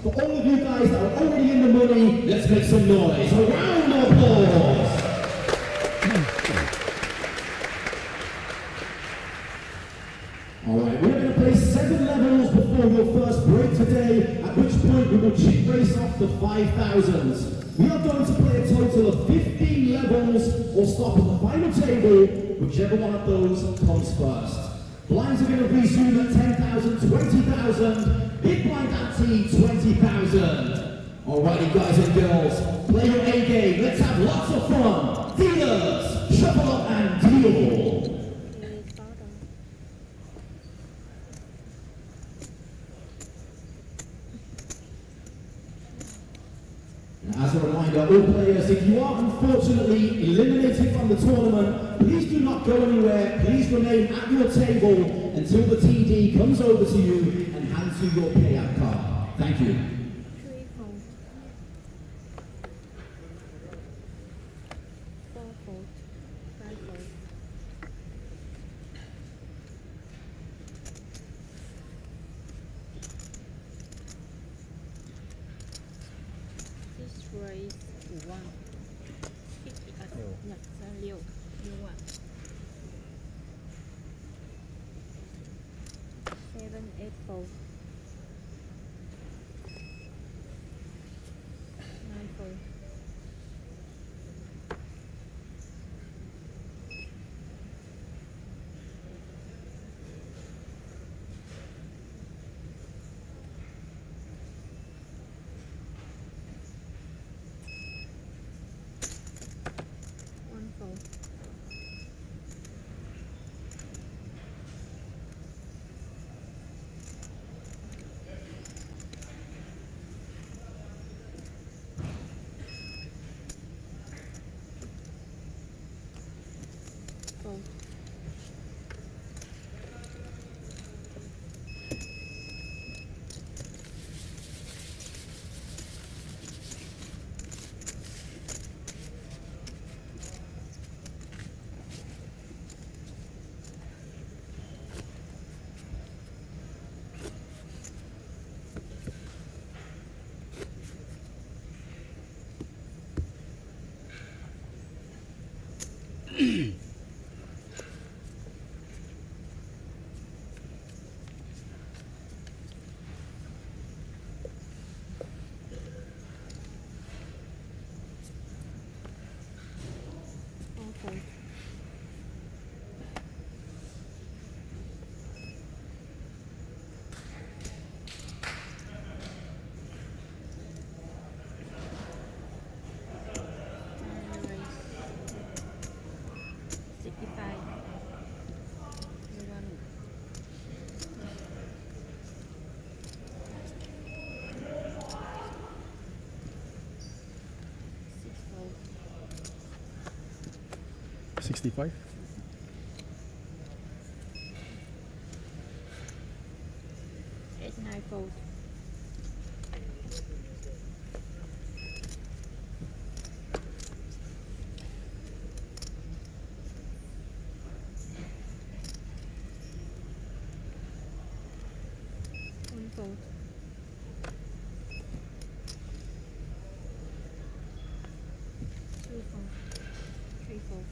For all of you guys that are already in the money, let's make some noise. A round of applause. Alright, we're going to play 7 levels before your first break today, at which point we will chip race off the 5,000s. We are going to play a total of 15 levels or stop at the final table, whichever one of those comes first. Blinds are going to resume at 10,000, 20,000, big blind ante 20,000. Alrighty guys and girls, play your A game, let's have lots of fun. Dealers, shuffle up and deal. As a reminder, all players, if you are unfortunately eliminated from the tournament, please do not go anywhere. Please remain at your table until the TD comes over to you and hands you your payout card. Thank you. Raise 1 50 nhặt ra liều ạ 7 8 4 9 4 65. 8 9 4 1 4 2 4 3 4 1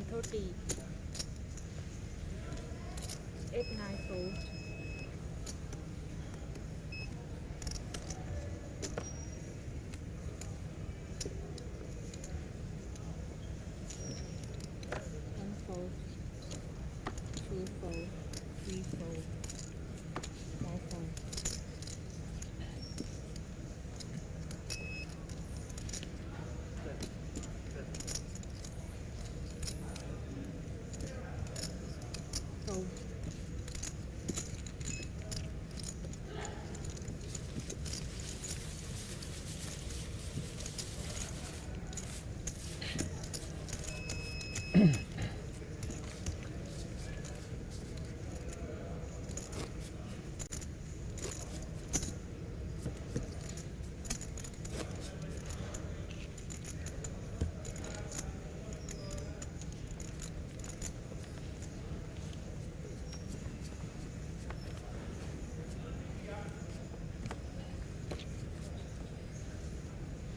30. 8 9 fold. 1 fold. 2 fold. 3 fold. 4 fold. 4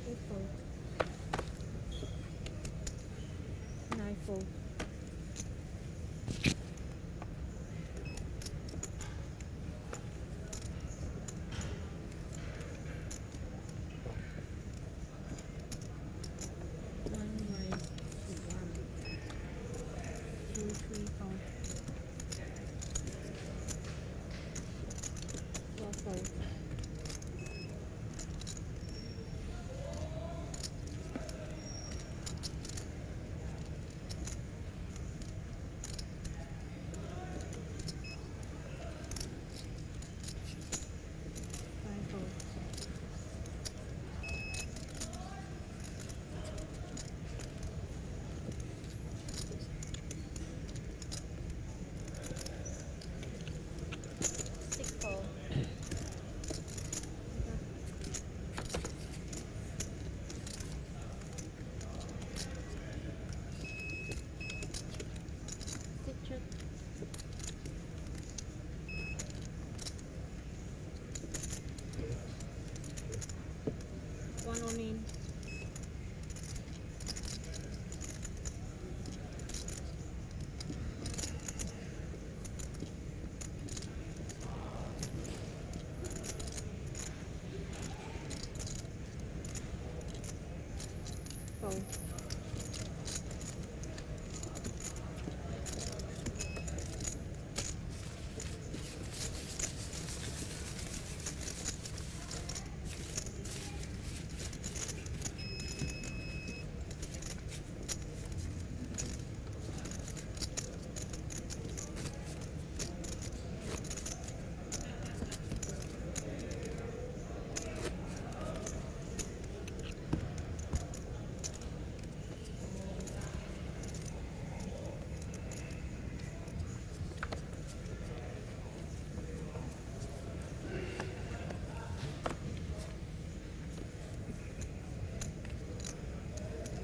8 fold. 9 fold. 1 raise to 1. 2 3 fold. 4 fold. 5 fold. 6 fold. 6 ชุด 1 on in. 4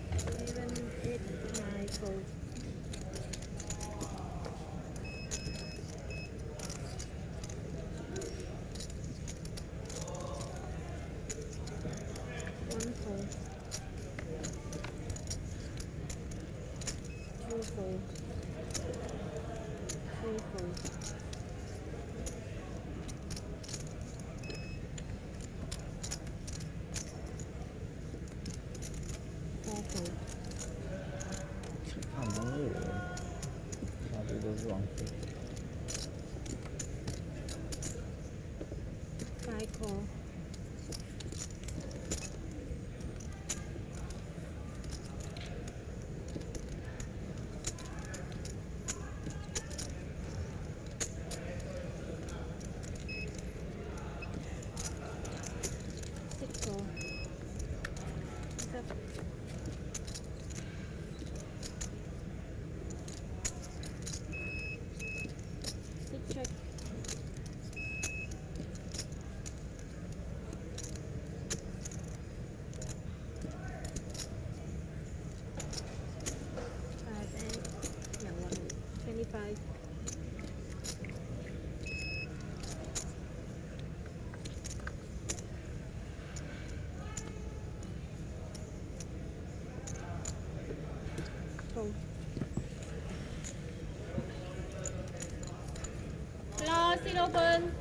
7 8 9 fold. 1 fold. 2 fold. 3 fold. 4 fold.看不懂他这个是往回 5 call. 6 call. นะครับ open.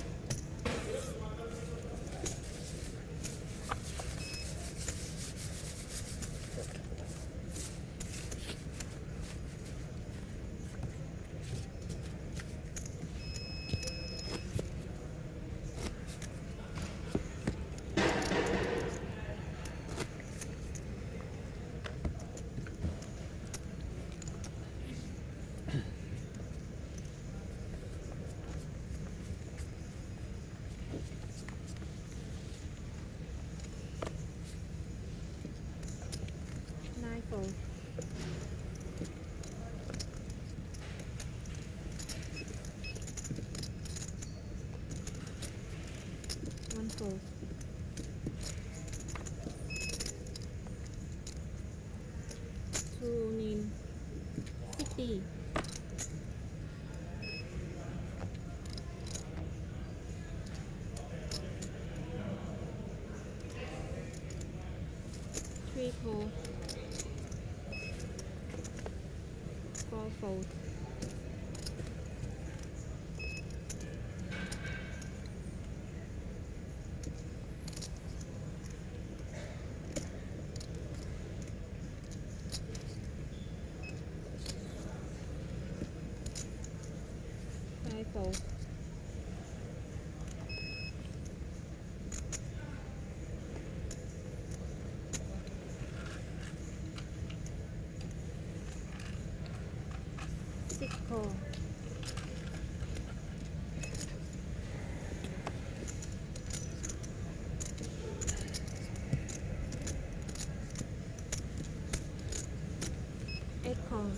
Nine fold. One fold. Two nin. 50. Three fold. Four fold. Five fold. Six fold. Eight fold.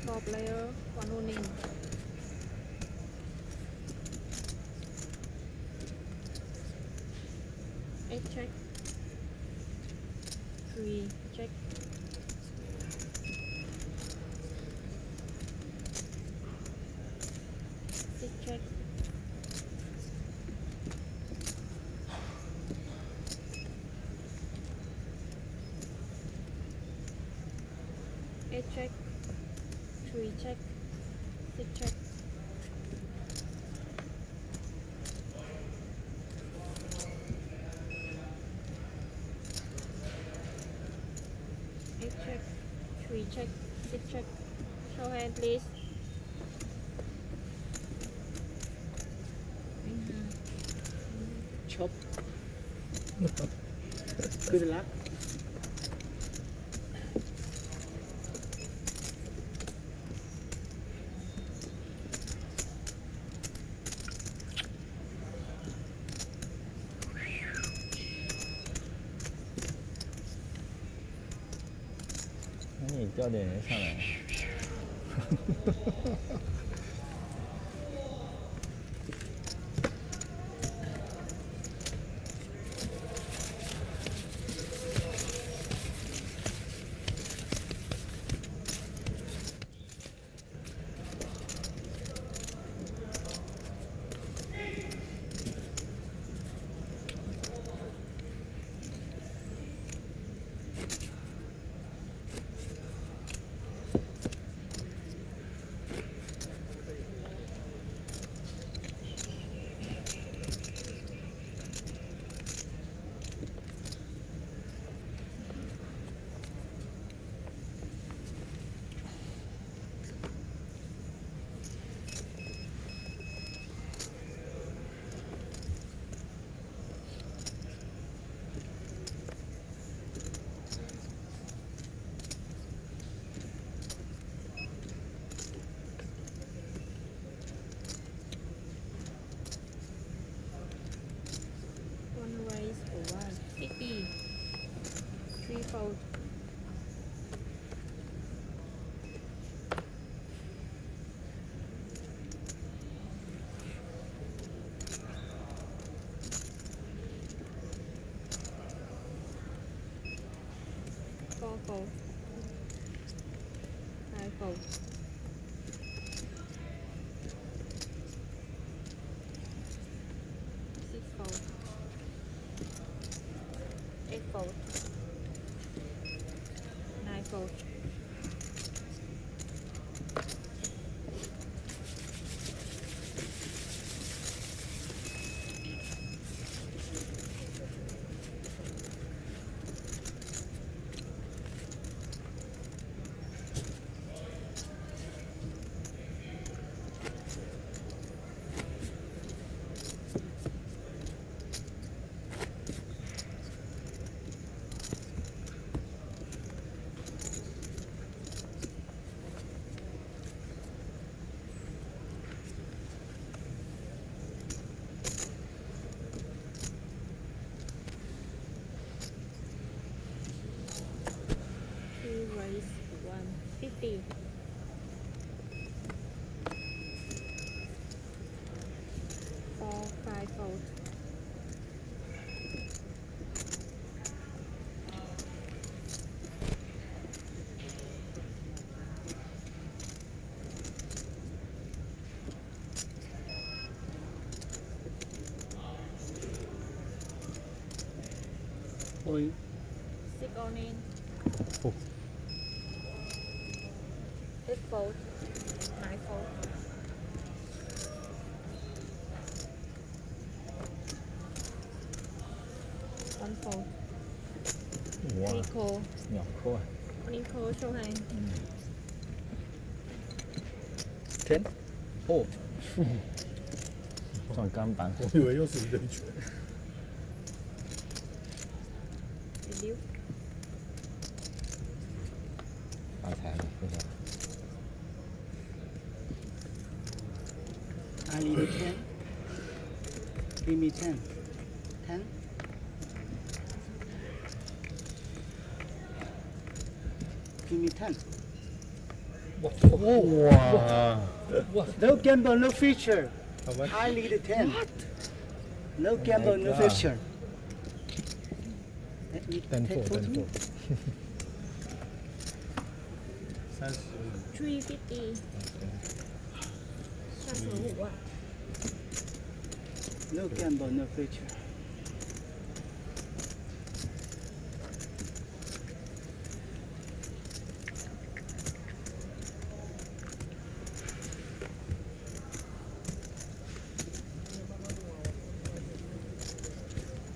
Four player, one winning. Eight check. Three check. Six check. Eight check. Three check. Six check. Eight check. Three check. Six check. Show hand please. chop. Good luck.那你掉点人上来。One raise or one. 50. Three fold. Four fold. Five fold. Six fold. Eight fold. fold. Two raise 150. Four, five fold. Ôi. Six on in. Ồ. Eight fold. Nine fold. One fold. Wow. Three call. Nhỏ khô à. One in call show hand. Ten. Ồ. Chọn căn bản. 我以为又是一对拳。 Reduce. Phá thẻ này, bây giờ. I lead 10. Give me 10. 10. Give me 10. Wow. No gamble, no feature. How much? I lead 10. No gamble, no God. feature. Let me Ten take four, 40. ten four. 35. 350. 35 啊。 No gamble, no feature.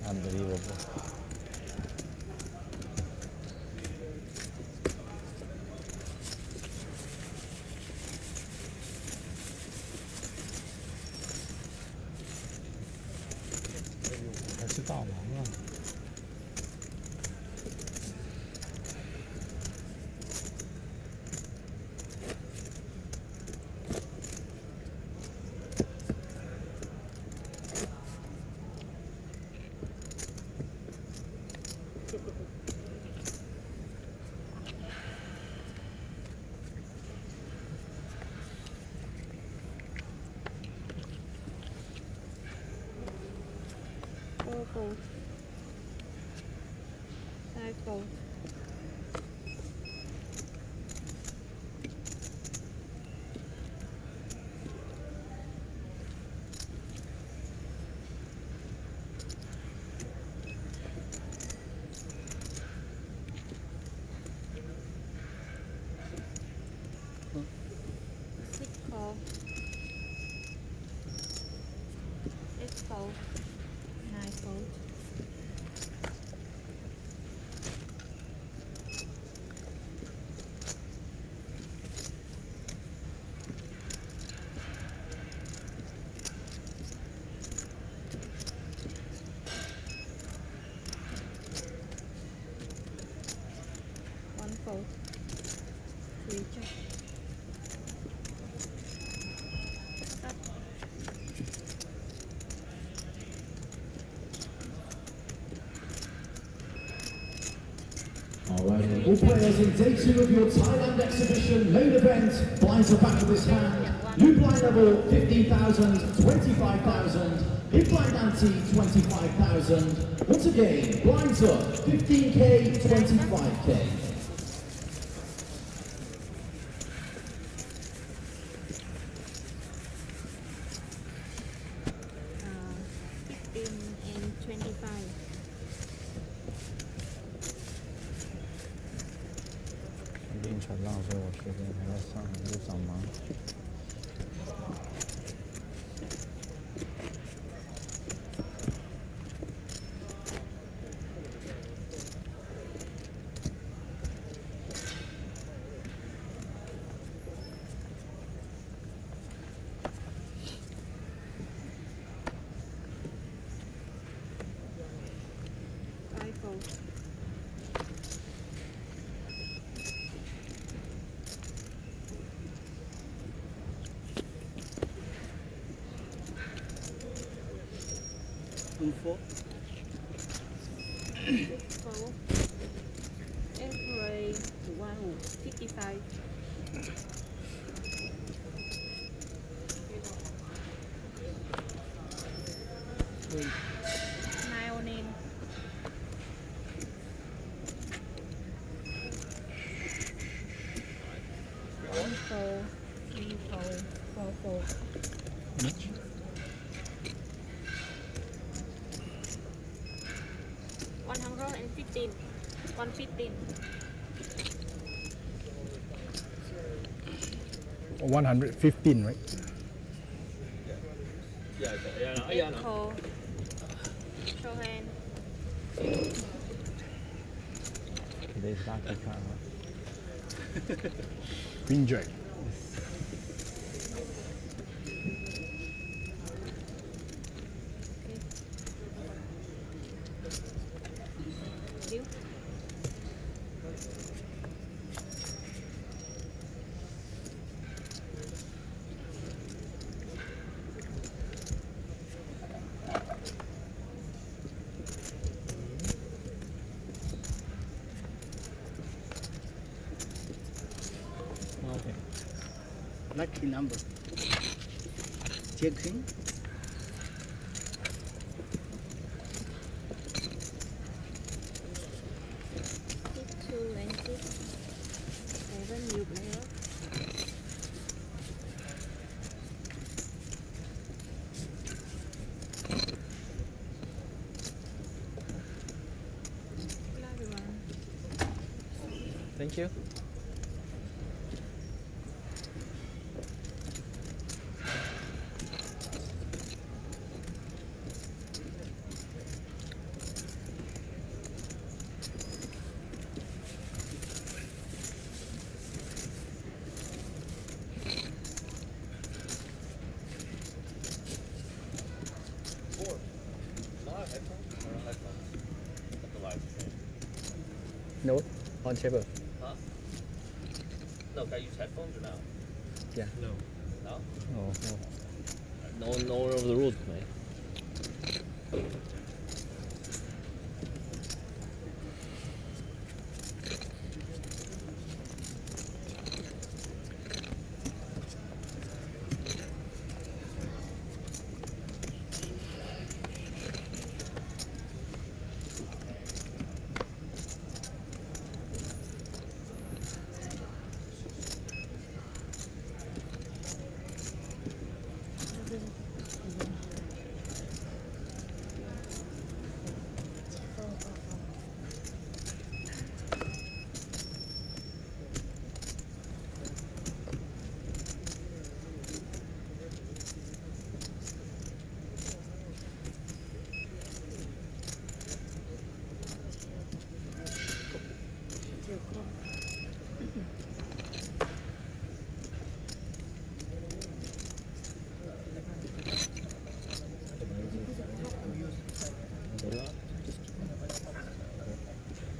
Unbelievable. Hay 是大王啊！Four fold. Five fold. Six call. Eight fold. Nine fold. One fold. Three check. Up. Alright, all players in day 2 of your Thailand exhibition main event. Blinds are back to this hand. New blind level 15,000, 25,000. Big blind ante 25,000. Once again, blinds up 15k, 25k. 15 and 25. 才浪费我时间，还在上路上忙。iPhone. Info. Four. Every 155. Nine. Four. 115. 115. 115, right? Echo. Show hand. Today's lucky card. Queen Jack. Deal. Okay. Lucky number. Checking. 2 and 6. 7 nhiều player. Hello everyone. Thank you. No, on table. Huh? No, can I use headphones or no? Yeah. No. Oh, No one over the rules, man.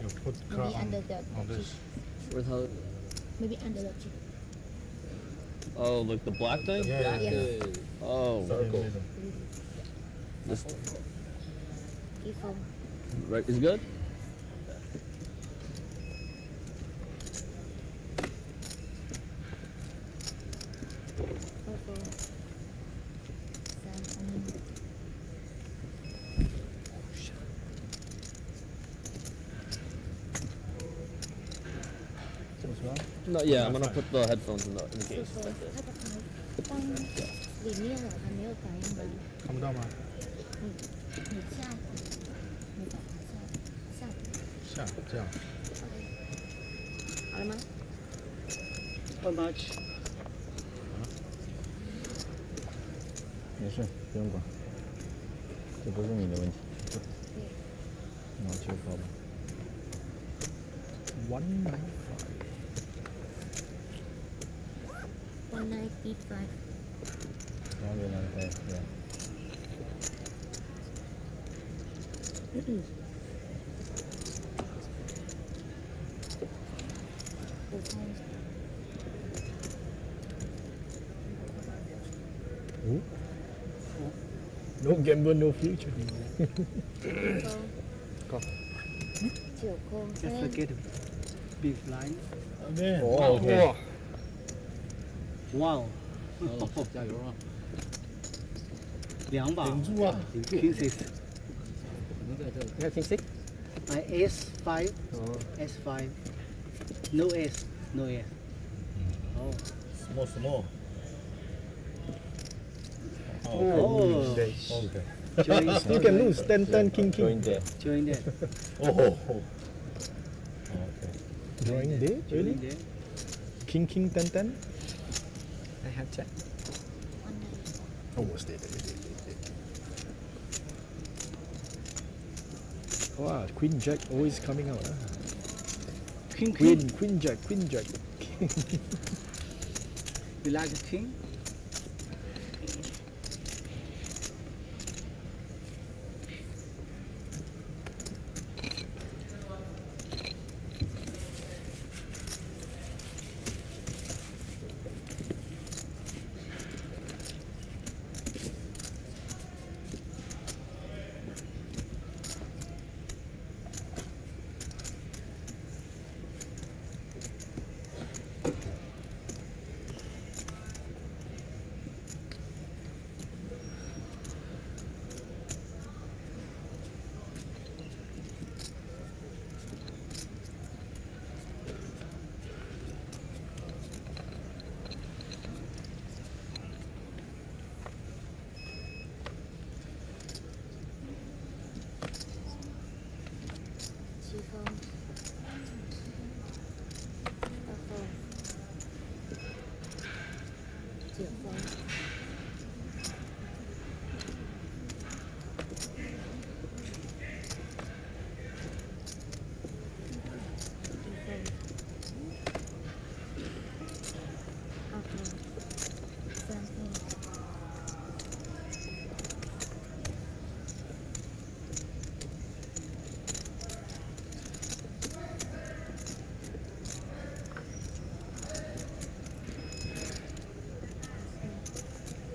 You put Maybe card under the on this. Where's how? maybe under the chip. Oh, like the black thing? Yeah, yeah, yeah. Oh, Start in the circle. middle. This Key foam. right is good. Purple. Sun. No, yeah, I'm gonna put the headphones in the case. ถ้าจะใช้ต้องหลีกเลี่ยงเหรอคะ没有感应的看不到吗？你下你把它下下这样。เอาเลยมั้ง How much? 没事，不用管，这不是你的问题。然后就好吧。195。 195. 195, yeah. Ooh. No gamble, no future. Go. 9公 Just 分 get a big line. Amen. Oh, okay. Wow. 加油啊！ 2把。顶住啊！ King six. 你看 King Six？ I S5. 哦， S5. No S. No S. Oh. Small. Oh. Okay. Join. Still can lose 10 King. Join that. Oh. Okay. Drawing day? Join Really? that. King 10. I have check. 190. Almost did. Wow, Queen Jack always coming out. King. Queen Jack. You like the king?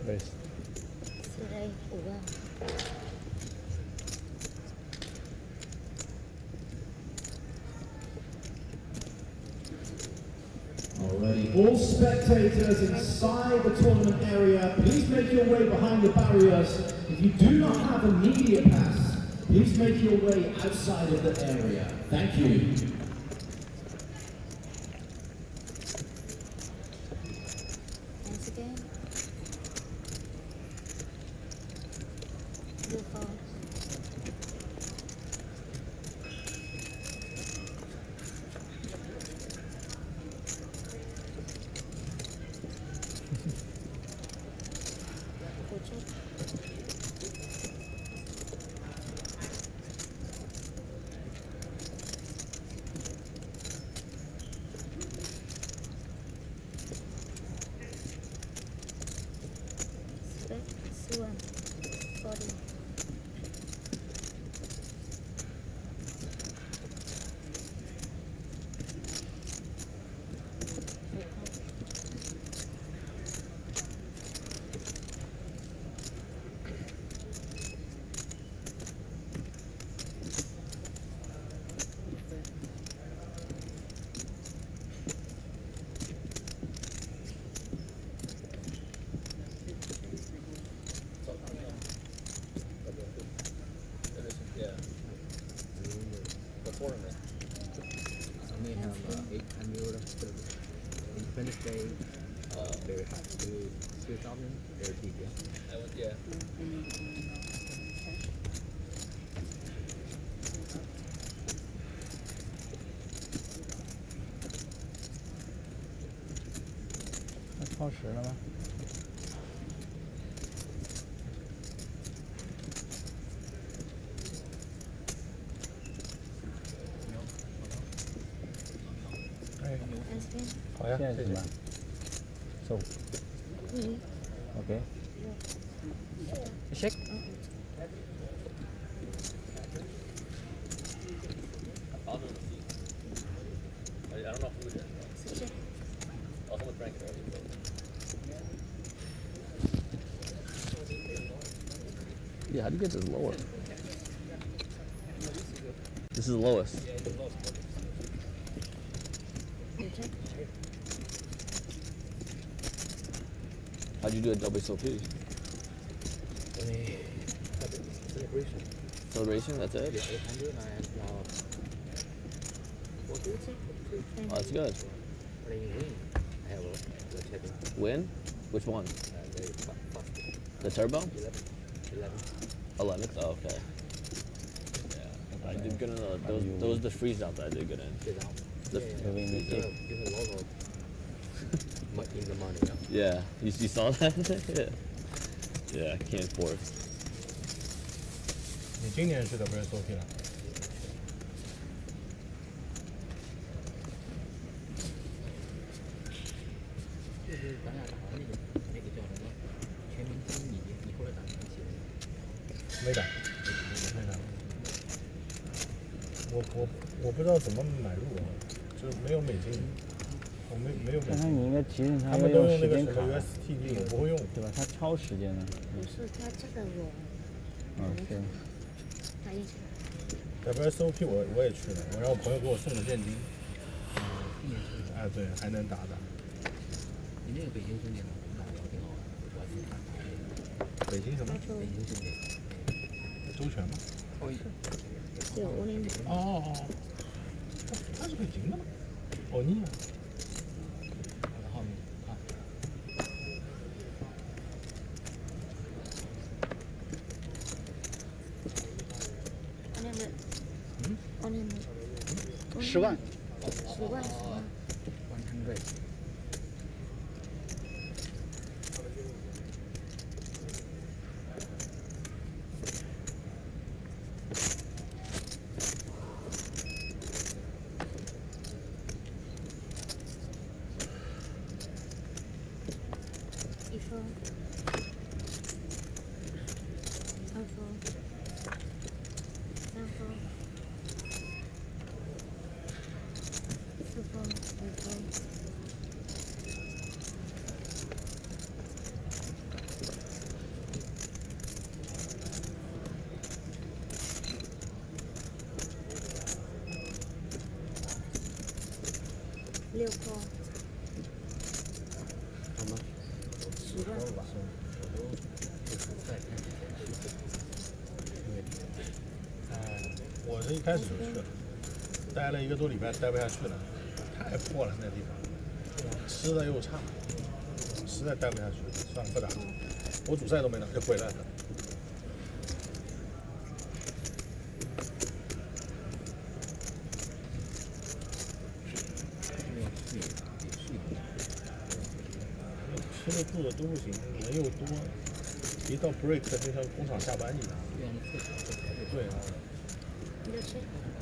Nice. Today, 5万。 Alrighty, all spectators inside the tournament area, please make your way behind the barriers. If you do not have a media pass, please make your way outside of the area. Thank you. Once again. Blue phone. Blue check. Spec, Suan, body. Yeah. The tournament. We have 800 Independence Day. They have 2,000. They're big, yeah. I went, yeah. 超时了吗？哎， Aspen 好呀，谢谢现在是什么。？So OK. Shake. I'll do the seat. I don't know who it is. Sushi Oh, someone drank it already. Yeah, how do you get this lower? This is the lowest. you check How'd you do a WSOP? Celebration, that's it? you check Oh, that's good. Win? Which one? The turbo? 11th? Oh, okay. Yeah, I did good in those the freeze out that I did good in. The freeze out. Yeah, you saw that? Yeah, can't force. 你今年是 WSOP 了？就是咱俩打完那个叫什么全民经理，你后来打算起来没打，没打。我不知道怎么买入啊，就是没有美金，我没有美金。但是你应该提醒他他们都要用用那个什么时间卡， USTD，我不会用。对吧？他超时间的。不是它这个我对。打印出来 WSOP 我也去了，我让我朋友给我送的现金。哎，对，还能打。你那个北京兄弟呢？打的挺好玩，我还挺看打的。北京什么？北京兄弟，周全吗？95年哦，他是北京的吗？哦，你啊。我的号码啊，10万100。一分2分3分4分5分6颗10万我是一开始就去了，待了1个多礼拜，待不下去了，太破了那地方，吃的又差，实在待不下去，算了不打了，我主赛都没打就回来了。吃的住的都不行，人又多，一到 break 就像工厂下班一样。对啊。你的车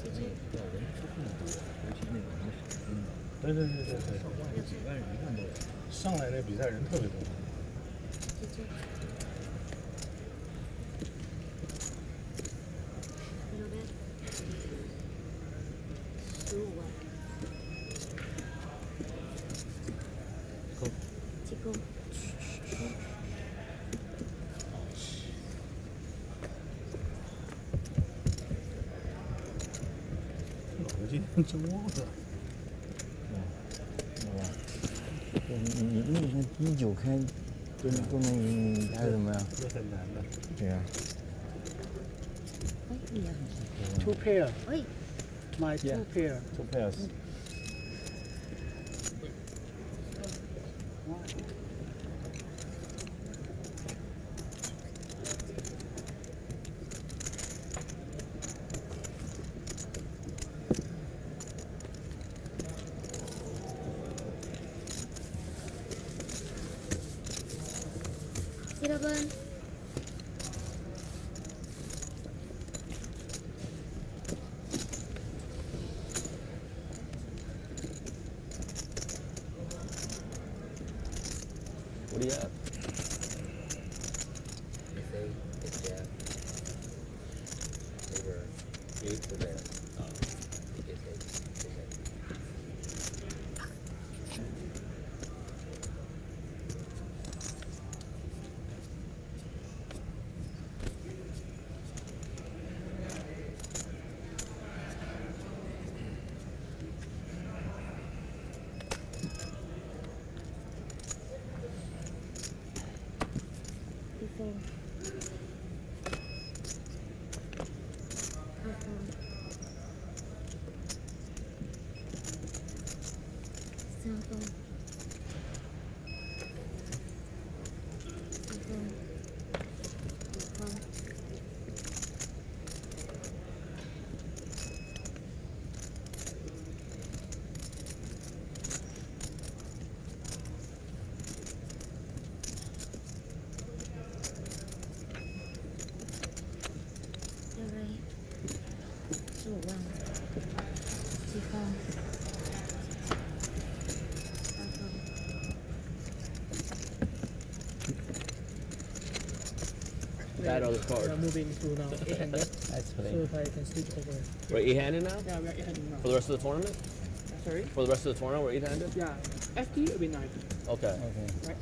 姐姐对，上来那比赛人特别多。姐姐有的15万几公我今天真忘了。你那个19开都能赢，你还有什么呀？这很难的。对呀。哎你呀 Two pair, 哎 my two pair. 2 pairs. 11. What do you have? They say it's Jack. They were 8 for there. They say. Before. After. Sample. Bad on the We are card. moving to now 800, That's so playing. if I can switch over. We're 8-handed now? Yeah, we are 800 For now. the rest of the tournament? Sorry? For the rest of the tournament, we're 8-handed? Yeah, FT will be 90, Okay. right?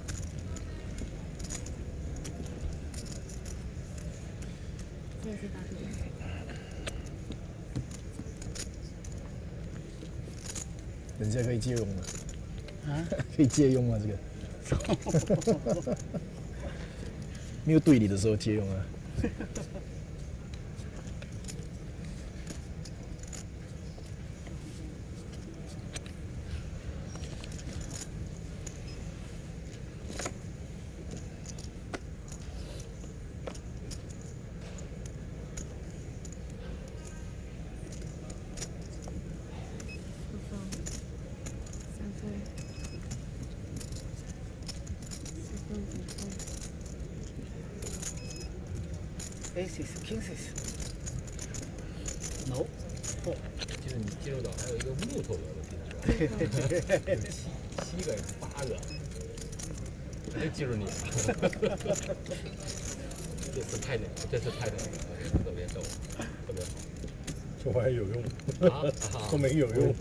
人家可以借用吗？啊？可以借用吗？这个？没有队里的时候借用啊。Aces, kings. No. 就是你进入到还有一个木头的问题，七个8个，我就记住你了。这次太难，特别逗，特别好。这玩意有用，啊说没有用。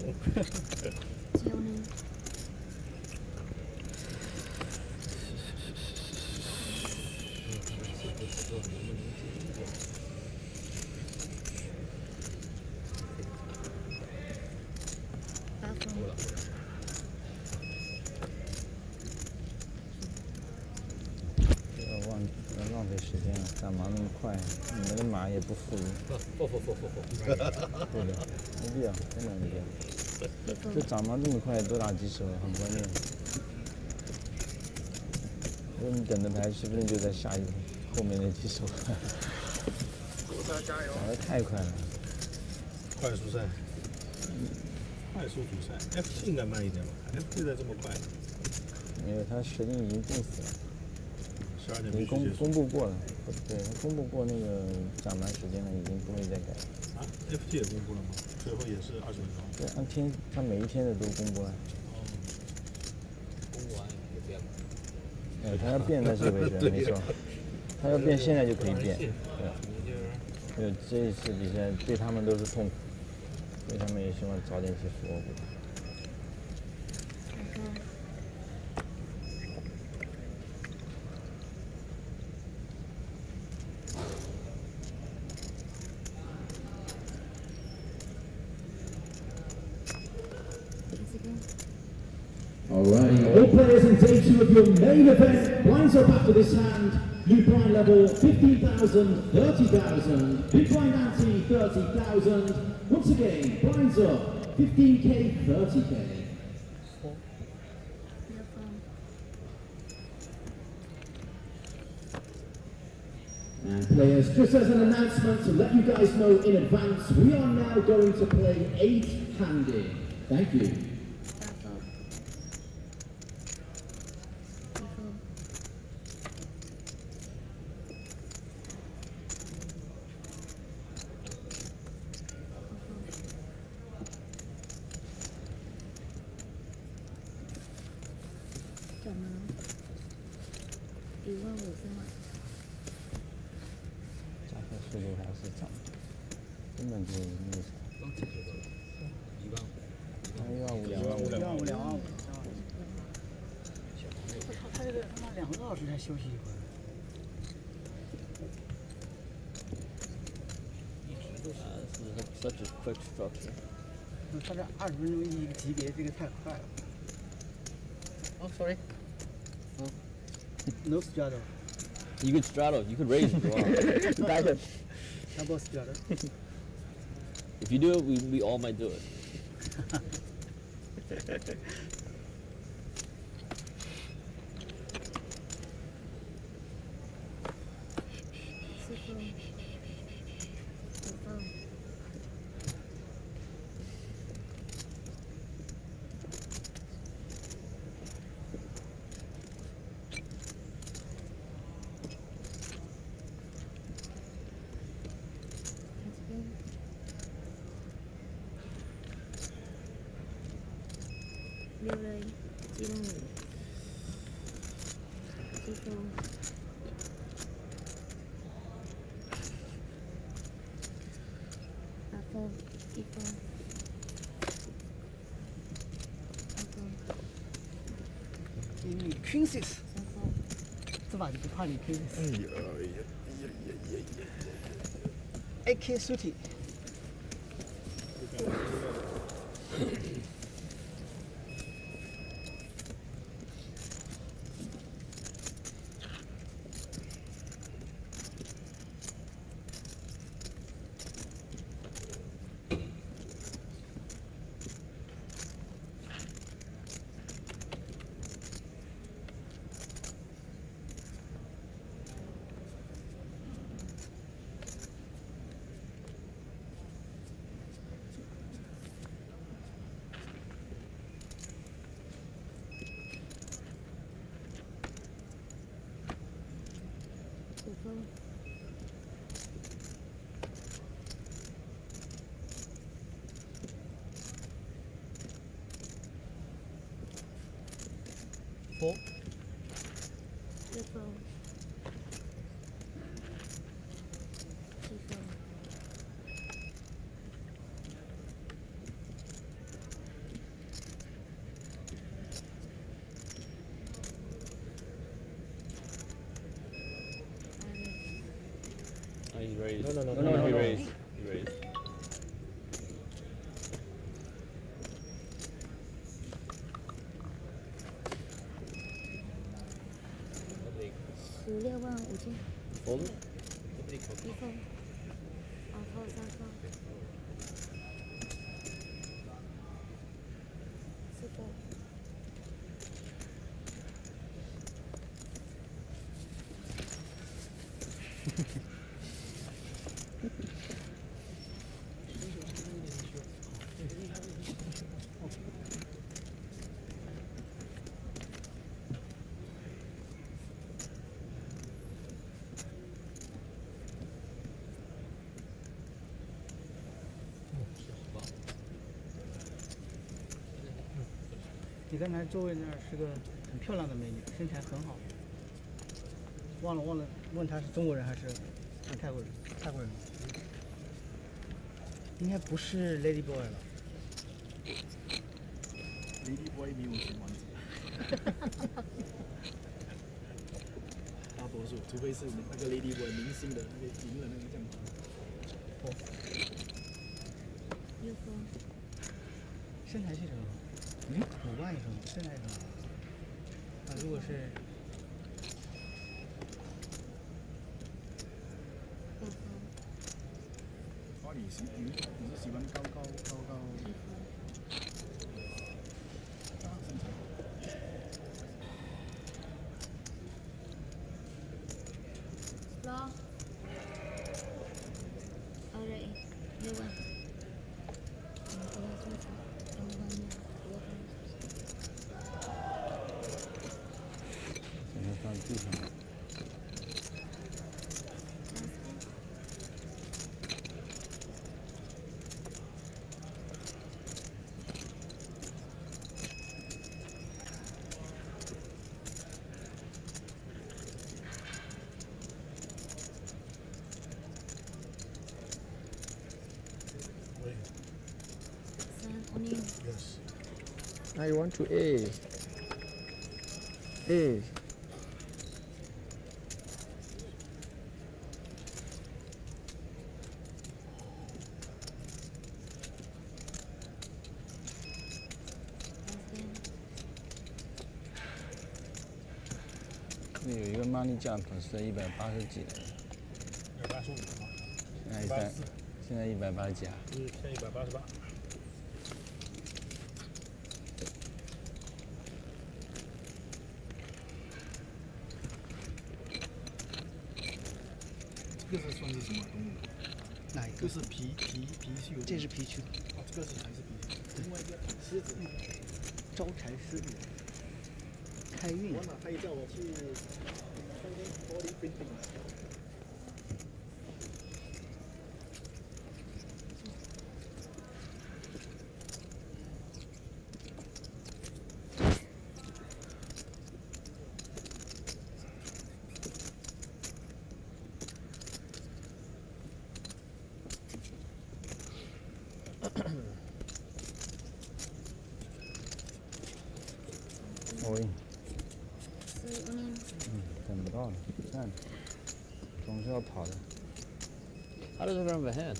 浪费时间了，干嘛那么快？你们的马也不富裕。不。对的，没必要，真的没必要。这长毛这么快，多打几手很关键。如果你等的牌，说不定就在下一后面那几手。长得太快了。快速赛，快速主赛，FT 应该慢一点吧？FT 在这么快，没有，他时间已经定死了。12点已经必须结束。公布过了，对，公布过那个讲完时间了，已经不会再改。啊，FT 也公布了吗？最后也是20分钟。对，按天，他每一天的都公布了。公布完就变了。他要变那是为止，没错。他要变，现在就可以变。对，这一次比赛对他们都是痛苦，所以他们也希望早点结束。Alright, all players in day 2 of your main event, blinds up after this hand, new blind level 15,000, 30,000, big blind ante 30,000, once again, blinds up 15k, 30k. And players, just as an announcement to let you guys know in advance, we are now going to play 8-handed. Thank you. 是涨，根本就那啥。刚进去多少？1万5。1万5，2万5。2万5。我操，他这个他妈2个多小时才休息一会儿。Such a quick structure. 他这20分钟一个级别，这个太快了。Oh, sorry. No straddle. You could straddle. You could raise as well. Back it. Double straddle. If you do it, we all might do it. 四分，五分，溜เลยจีนหนึ่งจีโฟอาโฟจีโฟอาโฟ给你 Queen's，三โฟ这把就不怕你 Queen's。AK Suti。五分，4。六分，七分，He raised. No, he raised. He raised. 165000， Fold it. 一分，二分，三分，四分。你刚才座位那儿是个很漂亮的美女，身材很好。忘了问她是中国人还是泰国人？泰国人。应该不是 Lady Boy 了。Lady Boy 没有什么大多数，除非是那个 Lady Boy 明星的那个赢了那个奖牌。六分，身材确实很好。5万也很好，身材也很好。啊，如果是六分，哦，你是喜欢高七分，身材？咯，alright，6万，不要做错，2万6分。现在放地上。可以。 3 onion Yes. I want to A. A. and then 那有一个 money jump 是180几的， 185嘛，现在180几啊。就是偏188。这个是算是什么动物？哪一个？就是皮是有。这是皮区，哦，这个是还是皮？另外一个狮子。招财狮子，开运。我哪他也叫我去上天玻璃 printing。哦， 3 onion 等不到了，站着，总是要跑的。 How does it have a hand?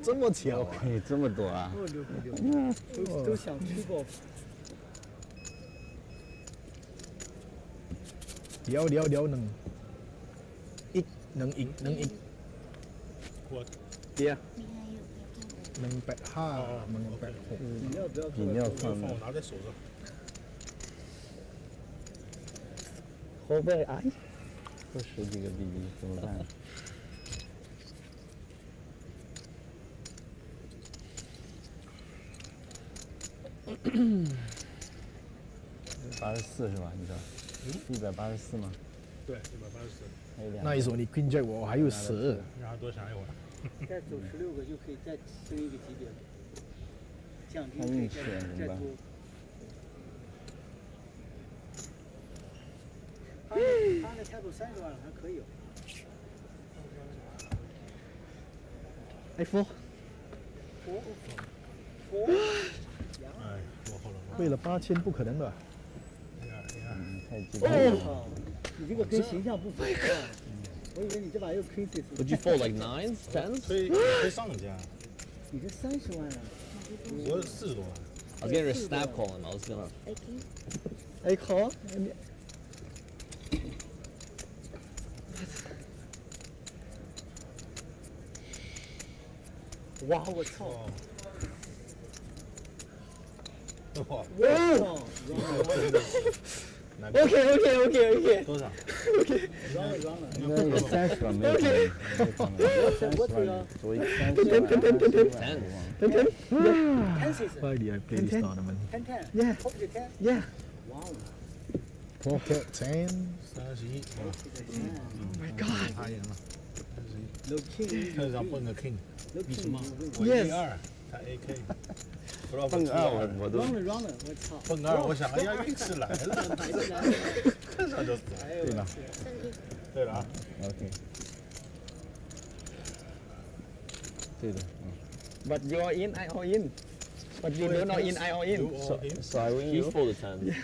这么巧啊！可以这么多啊？哦，牛逼牛逼，都想吃过。เดี๋ยวหนึ่งอีกหนึ่งอีกหนึ่งอีก 我 爹， 你还有185 185 186。饮料不要饮料放放我拿在手上。后背哎，这10几个 BB 怎么办？84是吧？你知道？184吗？对，184。还有2。那一说你 Queen Jack 我还有10，让他多想一会儿。再走16个就可以再升一个级别了，奖金看可以运气了怎么办再多。他那开口30万了，还可以哦。iPhone 哎，落后了。为了8000不可能的。你看，太激动了。哦，你这个跟形象不符啊！我以为你这把又 crazy。 Would you fold like 9s, 10s? 推上家，你这30万了，我40多万。 I was getting ready to snap call him. I was gonna. 18 哎好，哇，我操！哇，哦 OK， 多少？ ，run 了。应该有30吧，没有放没有放我推了左一30万。 10 Why did I play this tournament? 10 Yeah. Pocket 10 Yeah. 哇哦 Pocket 10. 31。 Oh my god. 他赢了。 ，No king，特上蹦个 king， No king，我 Yes 1-2，他 AK。不知道蹦个2我都 run 了，我操！蹦2，我想哎呀运气来了，看上就死了。对吧对了啊， ？OK。对的，But you are in, I all in. But you don't know in, I all in. So I win He you. folded 10s.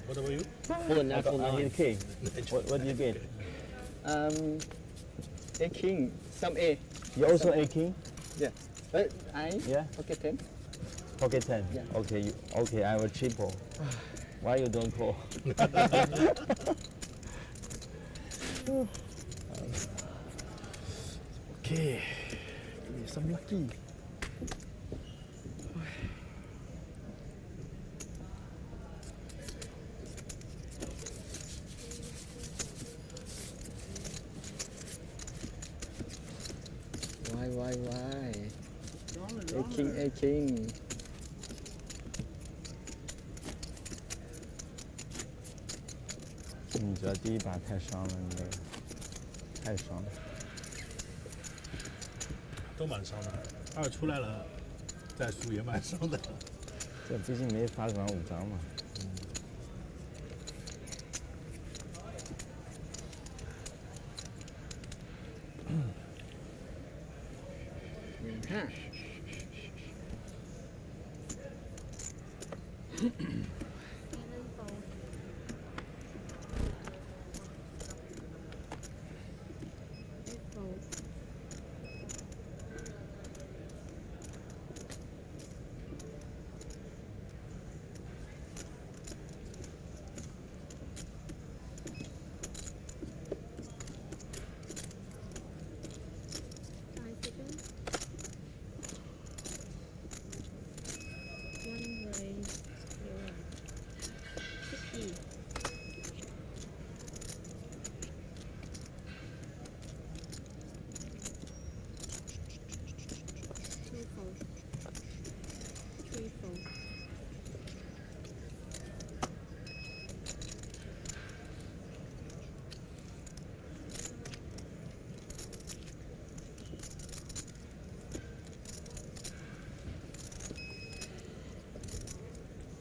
What about you? Fold a natural I 9. hit king. What do you get? A king, some A. You also A king? Yeah. I Yeah. pocket 10. Pocket 10. Yeah. Okay, okay, I will triple. Why you don't call? Okay. Give me some lucky. Why? Run 了 A king, A king. 你知道第一把太伤了，你这个太伤了。都蛮伤的。2出来了，战术也蛮伤的。这毕竟没发完5张嘛。你看，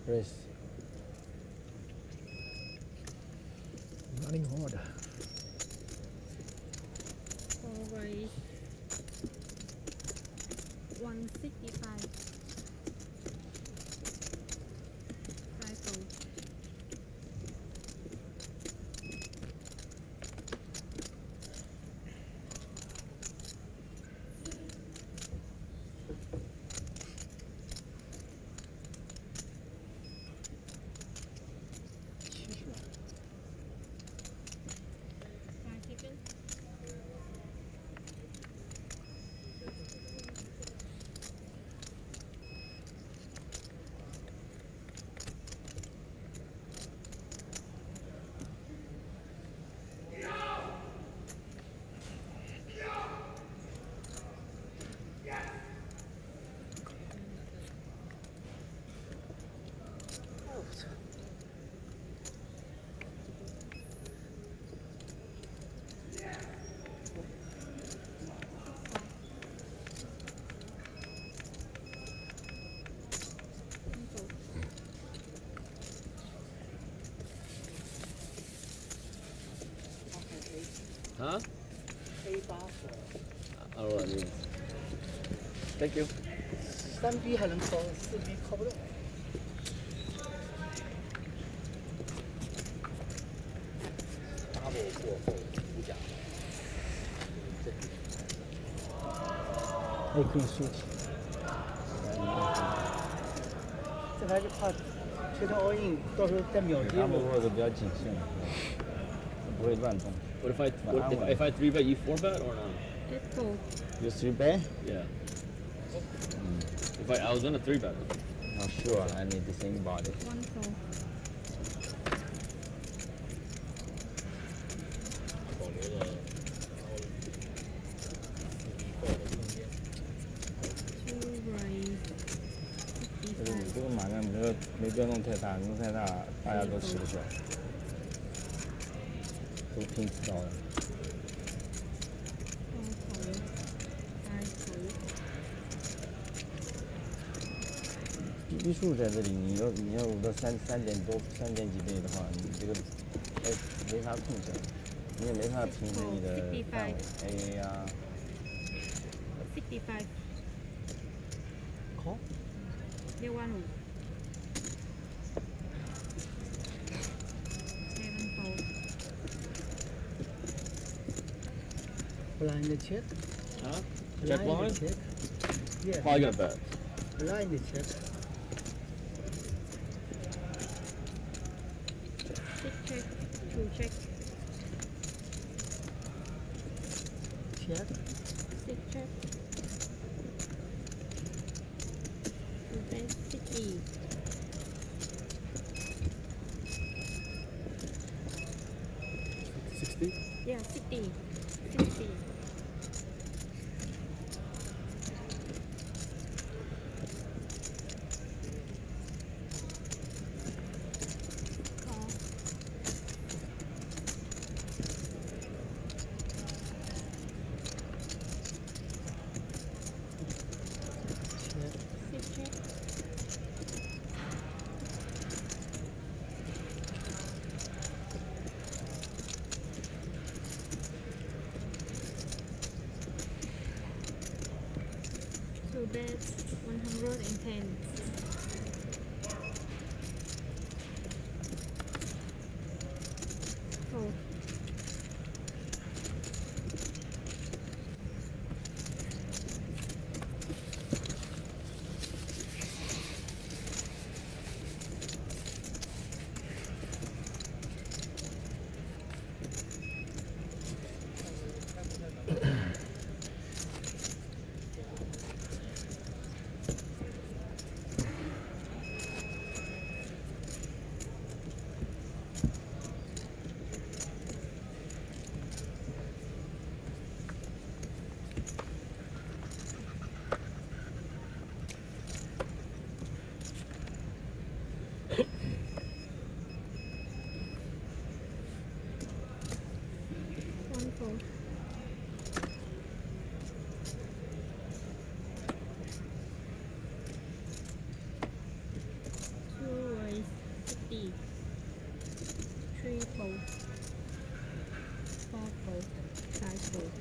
Race. Running hard. Always 165. 5 fold. Huh? A8。I don't know what that means. Thank you. 3B 还能靠，4B 靠不到。Double 过后五甲。还可以竖起。这还是怕推到 all in，到时候带秒接他们我。握的比较谨慎，不会乱动。 What if I 3 bet you 4 bet or not? Let's go. You 3 bet? Yeah. If I was in a 3 bet. Not sure. I need the same body. 1 fold. 保留了高的空间。 2 raise. 这个 55. 你这个马量没必要弄太大，弄太大大家都吃不消，都拼不到的。 逼数在这里，你要五到3点多3点几倍的话，你这个没法控制，你也没法平衡你的范围 AA 啊。 65. 好， Deal 1 hole. 7 fold. blind check。 Huh? Check blind? check。Yeah. Probably gonna bet. Blind check。 6 check. 2 check. check。 6 check. 2 bet 60. 60? Yeah, 60. 60. Call. 60. 10. Fold. One fold. Two raise 50. Three fold. Four fold. Five fold.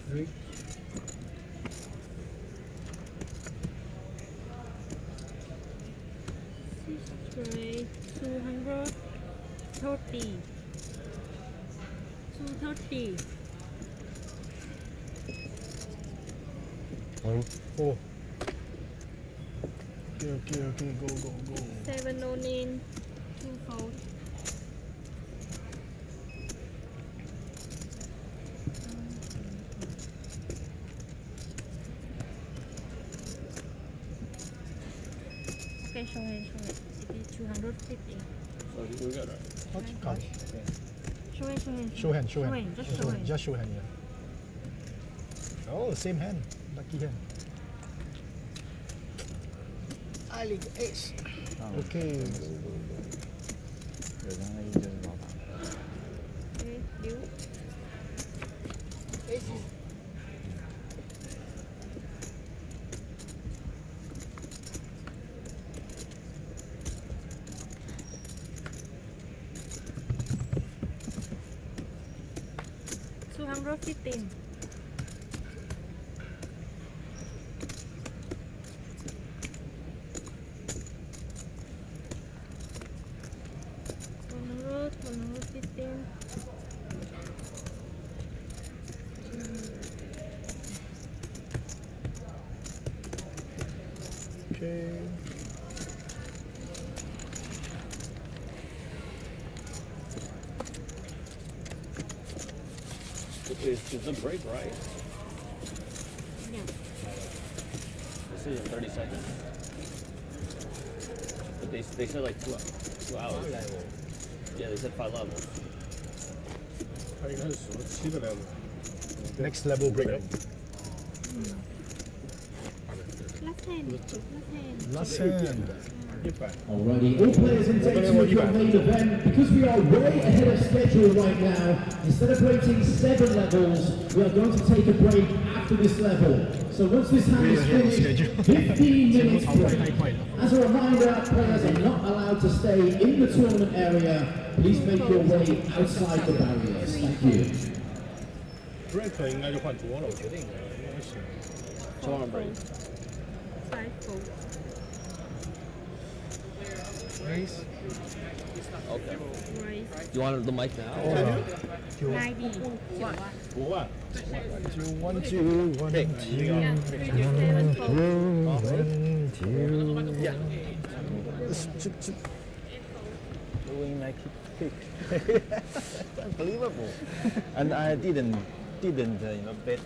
Three. Raise 230. 230. Oh. Okay, go. 7 on in. 2 fold. Okay, show hand. It is 250. So you got it. Okay, come. Show hand. Show hand. Just show hand. Just show hand, yeah. Oh, same hand. Lucky hand. I like ace. Okay. 有张 A 就是老大。 Okay, deal. $215. $115. Okay. It's a break, right? Yeah. Decision 30 seconds. But they said like 2 hours. Yeah, they said 5 levels. 他应该是17个 level。 Next level break. Last hand. Last hand. 100。 Alrighty, all players in day 2 of your main event, because we are way ahead of schedule right now, instead of rating 7 levels, we are going to take a break after this level. So once this hand is finished, 15 minutes break. As a reminder, players are not allowed to stay in the tournament area. Please make your way outside the barriers. Thank you. break 应该就换桌了，我觉得应该行。 Two on break. 5 fold. Raise. Okay. Raise. You want the mic now? 90. 5万。 One, two. Yeah, 37 fold. Yeah. Doing like kick. Unbelievable. And I didn't bet in river.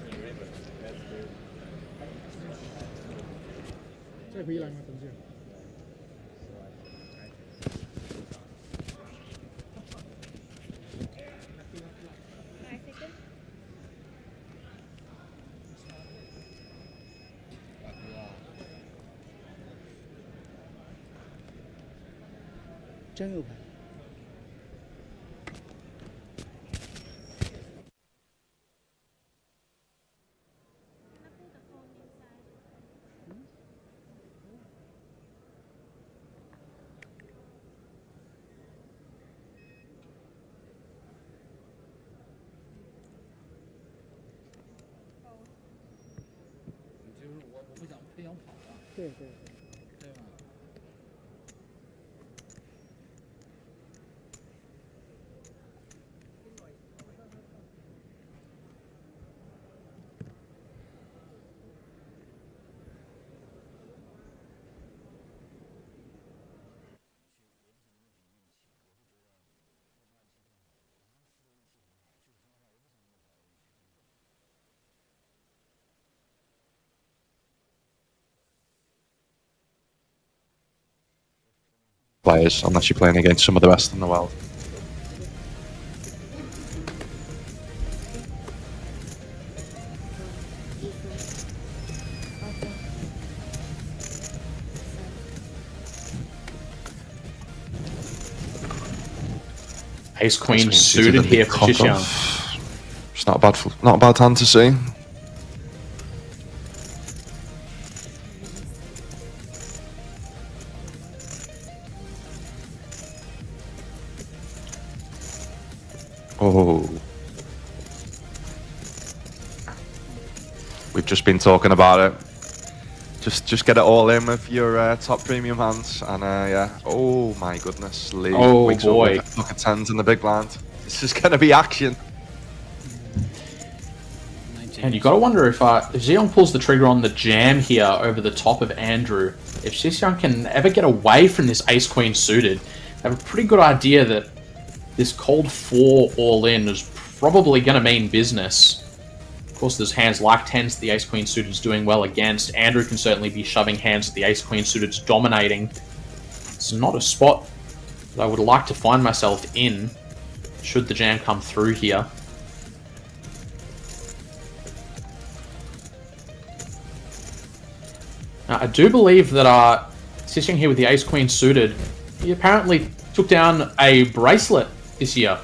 再回来吗？等一下。 5 seconds.真有牌。对对对。 players unless you're playing against some of the best in the world. Ace Queen suited here for Xishan. It's not a bad hand to see. Oh, we've just been talking about it. Just get it all in with your top premium hands, and yeah. Oh my goodness, Lee. Oh boy. Look at tens in the big blind. This is gonna be action. And you got to wonder if Xiong pulls the trigger on the jam here over the top of Andrew. If Xiong can ever get away from this Ace Queen suited, they have a pretty good idea that this cold 4 all in is probably going to mean business. Of course, there's hands like 10s the Ace Queen suited is doing well against. Andrew can certainly be shoving hands that the Ace Queen suited is dominating. It's not a spot that I would like to find myself in should the jam come through here. Now, I do believe that Xishan here with the Ace Queen suited, he apparently took down a bracelet this year.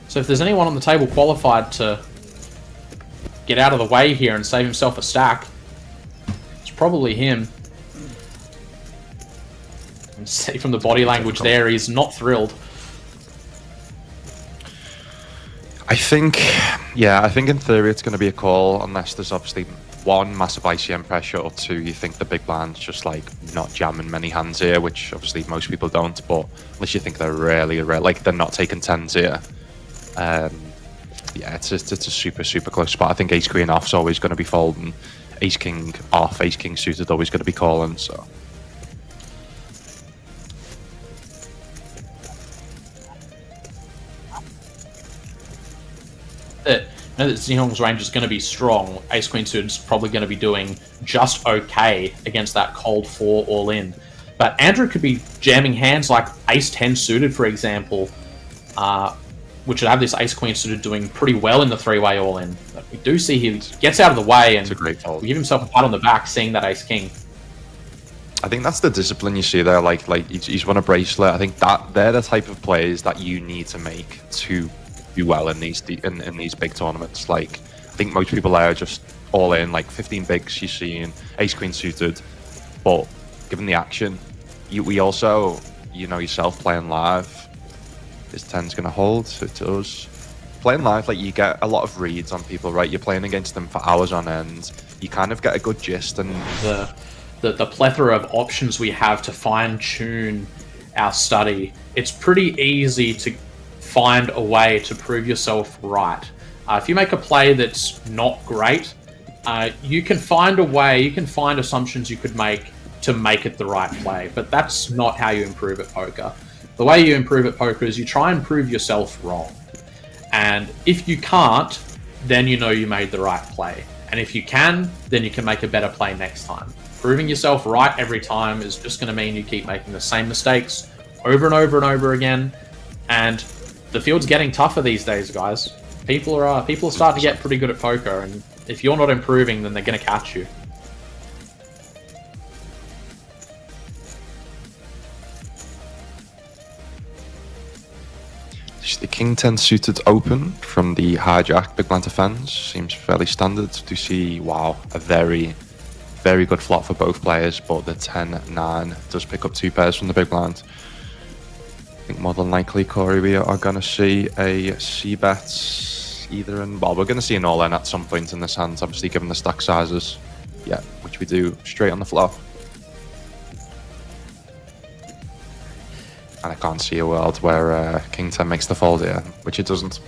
So if there's anyone on the table qualified to get out of the way here and save himself a stack, it's probably him. You can see from the body language there, he's not thrilled. I think in theory it's going to be a call, unless there's obviously one, massive ICM pressure, or two, you think the big blind's just like not jamming many hands here, which obviously most people don't, but unless you think they're really, like they're not taking 10s here. Yeah, it's a super close spot. I think Ace Queen off's always going to be folding. Ace King off, Ace King suited always going to be calling, so. Now that Xiong's range is going to be strong, Ace Queen suited is probably going to be doing just okay against that cold 4 all in. But Andrew could be jamming hands like Ace 10 suited, for example, which would have this Ace Queen suited doing pretty well in the 3-way all in. But we do see he gets out of the way and we give himself a pat on the back seeing that Ace King. I think that's the discipline you see there. Like he's won a bracelet. I think that they're the type of plays that you need to make to do well in these big tournaments. Like, I think most people there are just all in, like 15 bigs you're seeing, Ace Queen suited, but given the action, we also, you know yourself playing live, is 10's gonna hold. It does. Playing live, like you get a lot of reads on people, right? You're playing against them for hours on end. You kind of get a good gist, and the plethora of options we have to fine tune our study. It's pretty easy to find a way to prove yourself right. If you make a play that's not great, you can find a way, you can find assumptions you could make to make it the right play, but that's not how you improve at poker. The way you improve at poker is you try and prove yourself wrong. And if you can't, then you know you made the right play. And if you can, then you can make a better play next time. Proving yourself right every time is just going to mean you keep making the same mistakes over and over and over again. And the field's getting tougher these days, guys. People are starting to get pretty good at poker, and if you're not improving, then they're going to catch you. The King 10 suited open from the hijack big blind defense seems fairly standard to see. Wow, a very good flop for both players, but the 10-9 does pick up 2 pairs from the big blind. I think more than likely, Corey, we are going to see a C-bet either in... Well, we're going to see an all-in at some point in this hand, obviously, given the stack sizes. Yeah, which we do straight on the flop. And I can't see a world where King 10 makes the fold here, which it doesn't.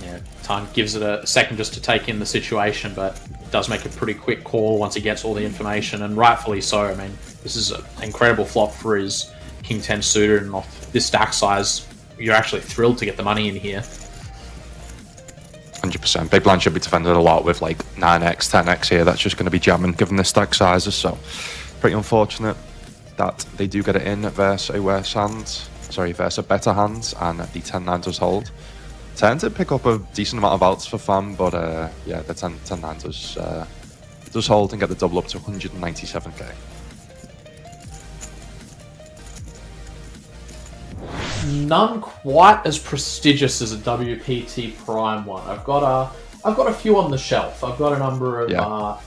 Yeah, Time gives it a second just to take in the situation, but does make a pretty quick call once he gets all the information, and rightfully so. I mean, this is an incredible flop for his King 10 suited, and off this stack size, you're actually thrilled to get the money in here. 100%. Big blind should be defended a lot with like 9x, 10x here. That's just going to be jamming given the stack sizes, so pretty unfortunate that they do get it in versus a worse hand. Sorry, versus a better hand, and the 10-9 does hold. 10 to pick up a decent amount of outs for fun, but yeah, the 10-9 does hold and get the double up to 197k. None quite as prestigious as a WPT Prime one. I've got a few on the shelf. I've got a number of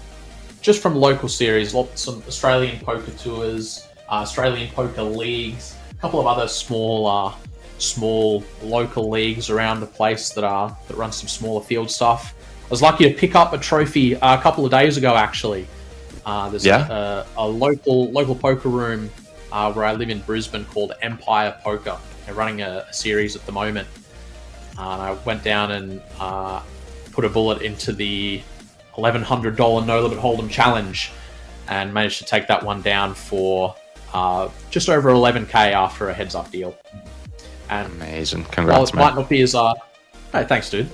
just from local series, some Australian poker tours, Australian poker leagues, a couple of other small local leagues around the place that run some smaller field stuff. I was lucky to pick up a trophy a couple of days ago, actually. There's a local poker room where I live in Brisbane called Empire Poker. They're running a series at the moment. And I went down and put a bullet into the $1,100 No Limit Hold'em Challenge and managed to take that one down for just over 11k after a heads-up deal. And amazing, congrats, while it might not be as hey, thanks, dude.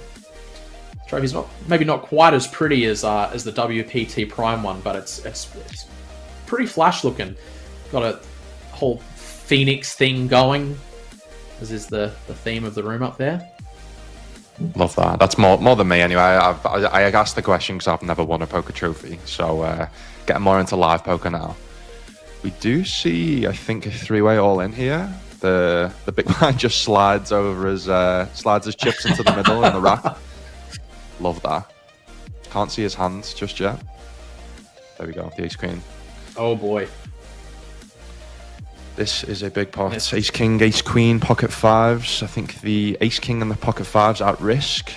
Trophy's maybe not quite as pretty as the WPT Prime one, but it's pretty flash looking. Got a whole Phoenix thing going. This is the theme of the room up there. Love that. That's more than me anyway. I asked the question because I've never won a poker trophy, so getting more into live poker now. We do see, I think, a three-way all in here. The big man just slides his chips into the middle in the rack. Love that. Can't see his hands just yet. There we go, the ace queen. Oh boy. This is a big pot. Ace king, ace queen, pocket fives. I think the ace king and the pocket fives at risk.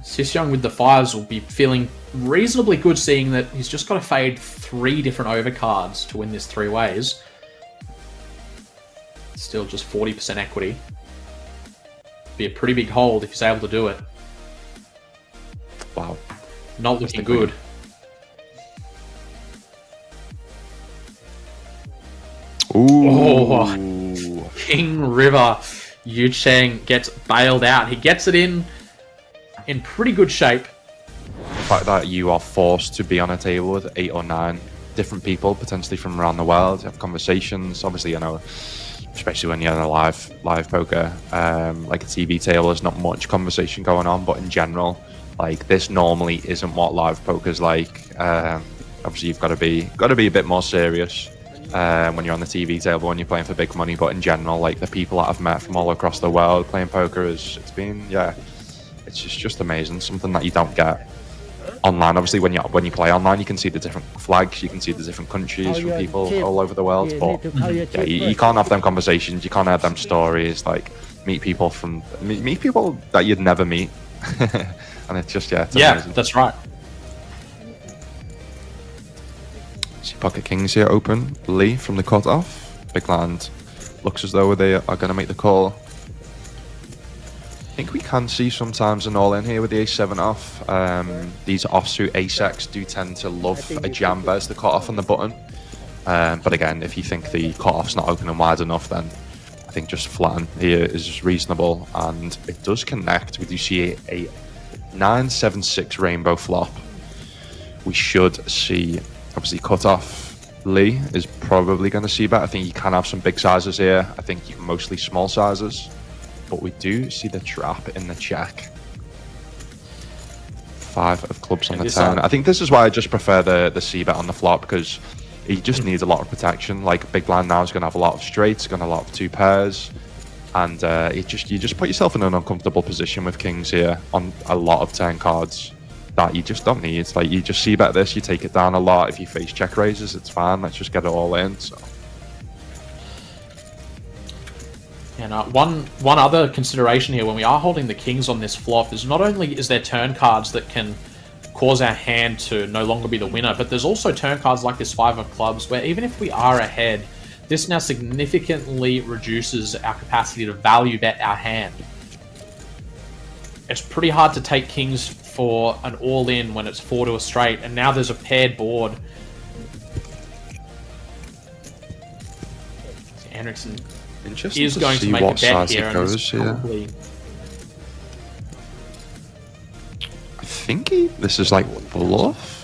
Sis Young with the fives will be feeling reasonably good, seeing that he's just got to fade 3 different overcards to win this 3 ways. Still just 40% equity. Be a pretty big hold if he's able to do it. Wow. Not looking good. Ooh. Oh, King River. Yu Cheng gets bailed out. He gets it in pretty good shape. The fact that you are forced to be on a table with 8 or 9 different people, potentially from around the world, have conversations. Obviously, you know, especially when you're in a live poker, like a TV table, there's not much conversation going on. But in general, like, this normally isn't what live poker's like. Obviously, you've got to be a bit more serious when you're on the TV table, when you're playing for big money. But in general, like, the people that I've met from all across the world playing poker, it's just amazing. Something that you don't get online. Obviously, when you play online, you can see the different flags, you can see the different countries from people all over the world. But yeah, you can't have them conversations, you can't have them stories. Like, meet people that you'd never meet, and it's just it's amazing. That's right. See pocket kings here open. Lee from the cut off. Big blind looks as though they are going to make the call. I think we can see sometimes an all in here with the ace-7 off. These offsuit ace-x do tend to love a jam versus the cut-off on the button. But again, if you think the cut-off's not open and wide enough, then I think just flatten here is reasonable. And it does connect. We do see a 9-7-6 rainbow flop. We should see, obviously, cut-off. Lee is probably going to see that. I think you can have some big sizes here. I think you can mostly small sizes. But we do see the trap in the check. 5 of clubs on the 10. I think this is why I just prefer the c-bet on the flop, because he just needs a lot of protection. Like, big blind now is going to have a lot of straights, going to have a lot of 2 pairs. And you just put yourself in an uncomfortable position with kings here on a lot of 10 cards that you just don't need. It's like, you just c-bet this, you take it down a lot. If you face check raises, it's fine. Let's just get it all in. So And one other consideration here when we are holding the kings on this flop is not only is there turn cards that can cause our hand to no longer be the winner, but there's also turn cards like this 5 of clubs where even if we are ahead, this now significantly reduces our capacity to value bet our hand. It's pretty hard to take kings for an all-in when it's 4 to a straight, and now there's a paired board. Henriksen is going to make a bet here, and this probably... I think this is like bluff.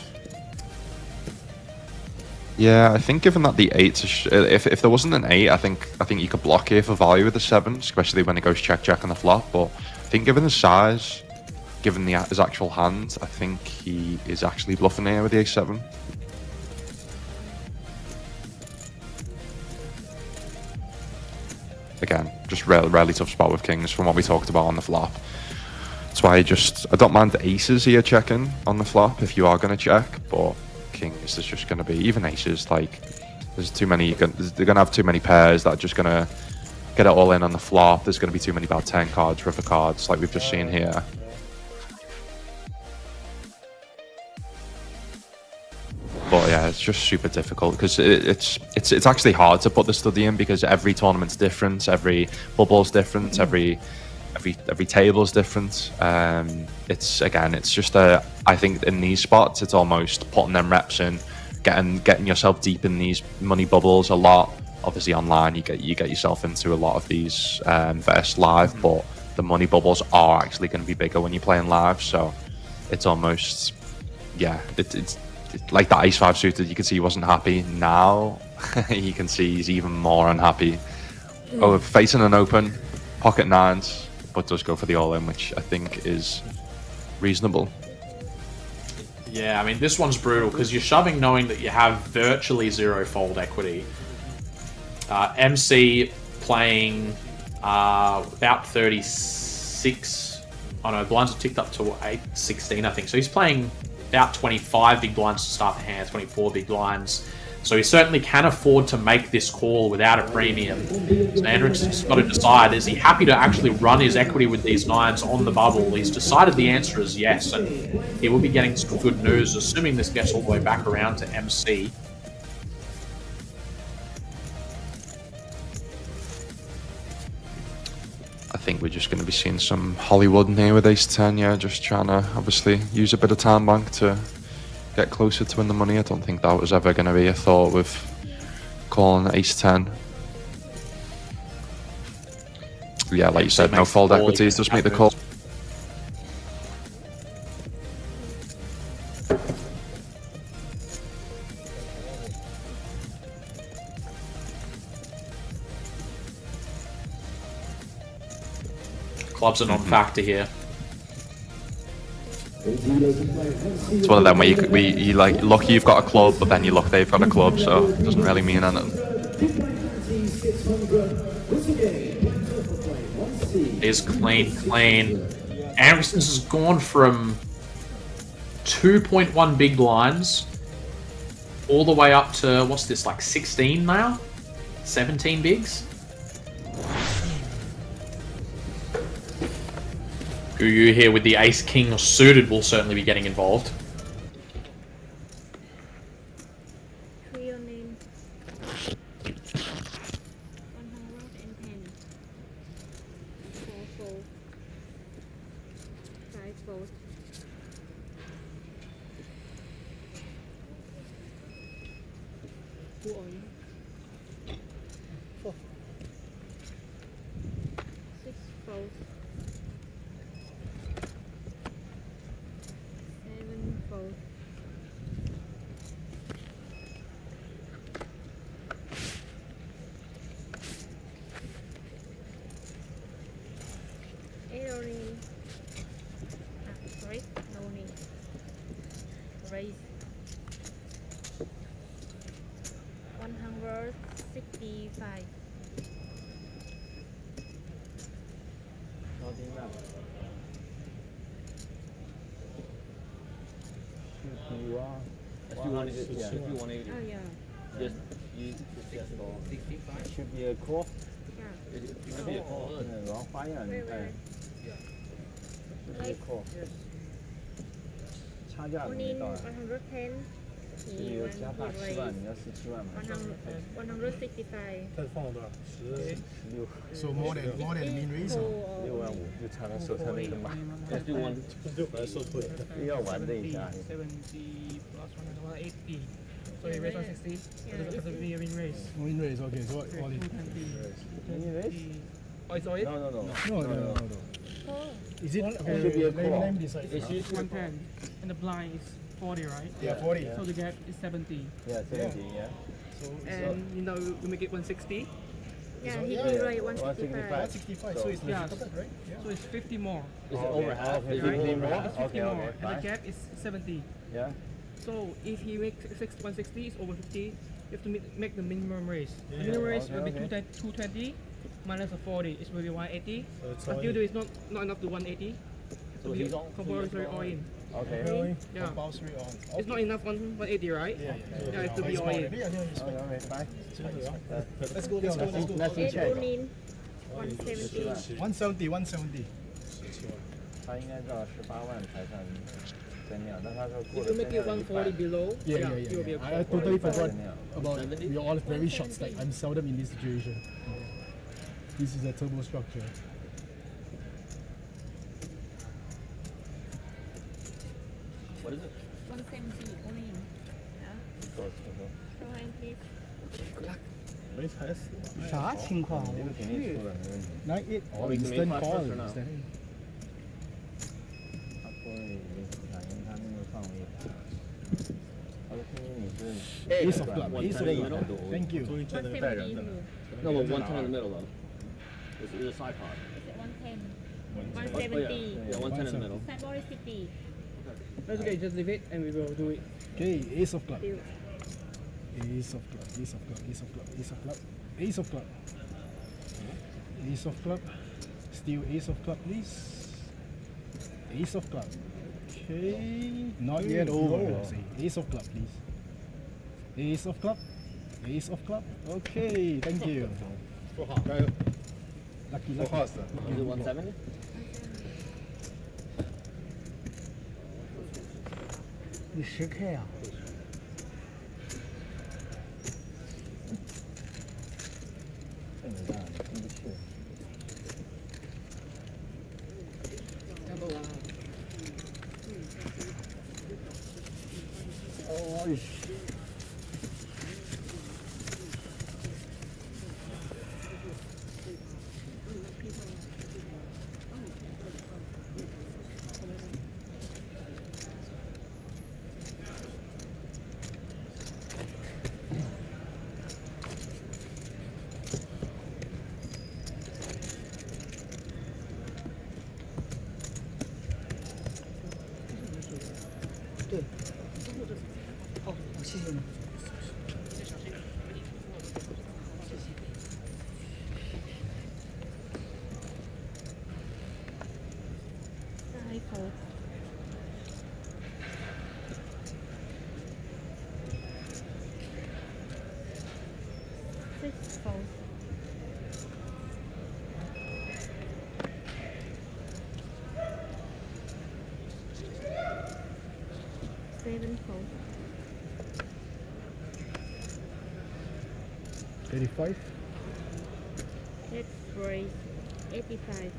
Yeah, I think given that the 8's if there wasn't an 8, I think you could block here for value with the 7, especially when it goes check on the flop. But I think given the size, given his actual hand, I think he is actually bluffing here with the A7. Again, just really tough spot with kings from what we talked about on the flop. That's why I don't mind the aces here checking on the flop if you are going to check, but kings is just going to be, even aces, like, there's too many, they're going to have too many pairs that are just going to get it all in on the flop. There's going to be too many about 10 cards, river cards, like we've just seen here. But yeah, it's just super difficult because it's actually hard to put the study in because every tournament's different, every bubble's different, every table's different. It's just I think in these spots it's almost putting them reps in, getting yourself deep in these money bubbles a lot. Obviously online you get yourself into a lot of these versus live, but the money bubbles are actually going to be bigger when you're playing live. So it's almost, yeah, it's like the ace 5 suited. You can see he wasn't happy. Now you can see he's even more unhappy. Oh, facing an open pocket 9s, but does go for the all-in, which I think is reasonable. Yeah, I mean, this one's brutal because you're shoving knowing that you have virtually 0 fold equity. MC playing about 36. Oh no, blinds have ticked up to 16, I think. So he's playing about 25 big blinds to start the hand, 24 big blinds. So he certainly can afford to make this call without a premium. So Henriksen's got to decide, is he happy to actually run his equity with these 9s on the bubble? He's decided the answer is yes, and he will be getting some good news, assuming this gets all the way back around to MC. I think we're just going to be seeing some Hollywood in here with ace 10, yeah, just trying to obviously use a bit of time bank to get closer to win the money. I don't think that was ever going to be a thought with calling ace 10. Yeah, like you said, no fold equities, just make the call. Club's a non-factor here. It's one of them where you like lucky you've got a club, but then you look they've got a club, so it doesn't really mean anything. Is clean. Anderson's has gone from 2.1 big blinds all the way up to, what's this, like 16 now? 17 bigs? Guyu here with the ace-king suited will certainly be getting involved. Trio name 110. 4 fold. 5 fold. Who on? 6 fold. 7 fold. 8 only. Sorry, no need. Raise. 165. Should be 180. Oh yeah. Just use just for 65. Should be a call. Yeah. 玩花样，哎，这是扣，差价怎么 Onin 到啊？ 110. 这 He 个 want 加 he 大7万， raise 你要17万嘛？ 165. 他放了多少？16。 So more than mean race. 6万5，就差他手上那个码， Let's do one. 就本来说退。要玩这一下。 70 plus 180. So he raised 160. So this has to be a win race. Mean race. Okay. So what? All in. 220. Oh, it's all it? No. Oh. Is it? should be a call. Name decide. It's usually 110. And the blind is 40, right? Yeah, 40. So the gap is 70. Yeah, 70, yeah. And you know, we make it 160. Yeah, he Yeah, rate 165. 165. So it's Yeah. legitimate, right? Yeah. So it's 50 more. is it over half? Okay, Right? 50 more. It's 50 Okay, more. okay, And the fine. gap is 70. Yeah. So if he makes 160, it's over 50. You have to make the minimum raise. The minimum raise will be okay. 220 minus a 40. It will be 180. So it's But all due to in. it's not enough to 180. So he's on. Compulsory all in. Okay. Really? Yeah. Compulsory on. It's not enough on 180, right? Yeah. Yeah, it has to be all in. Yeah. Okay, okay, fine. Let's go. Let's go. Let's Eight check. Onin 170. 170. 170. 他应该到18万才算增量，但他说过 If 了 you make it 140 below, Yeah. it will be a I totally forgot 增量。 about. We are all very short stack. I'm seldom in this situation. This is a turbo structure. What is it? 170 Onin. Yeah. 多多， Show hand please. 没踩死。啥情况？这个肯定出了没问题。 98 or we can instant make call. fast or not? Is that it? 他不会影响，因为他那个范围。我听你是 Ace of club. One Ace of ten in the club. middle. Thank you. 终于见那个带人的了。 No, but 110 in the middle though. It's a side pod. Is it 110? Oh, yeah. 170. Yeah, 110 in the middle. Sideboard is 50. That's okay, just leave it and we will do it. Okay. Ace of club. Deal. Ace of club. Ace of club. Ace of club. Ace of club. Ace of club. Ace of club. Still ace of club, please. Ace of club. Okay. Not yet over. Say ace of club, please. Ace of club. Ace of club. Okay. Thank you. 不好，加油。 Lucky, For lucky. horse. Is it 170? 你10 K 啊？这没办法，进不去。要不然哦，哦，谢谢你。 Five fold. Six fold. Seven fold. 85. Let's raise 85.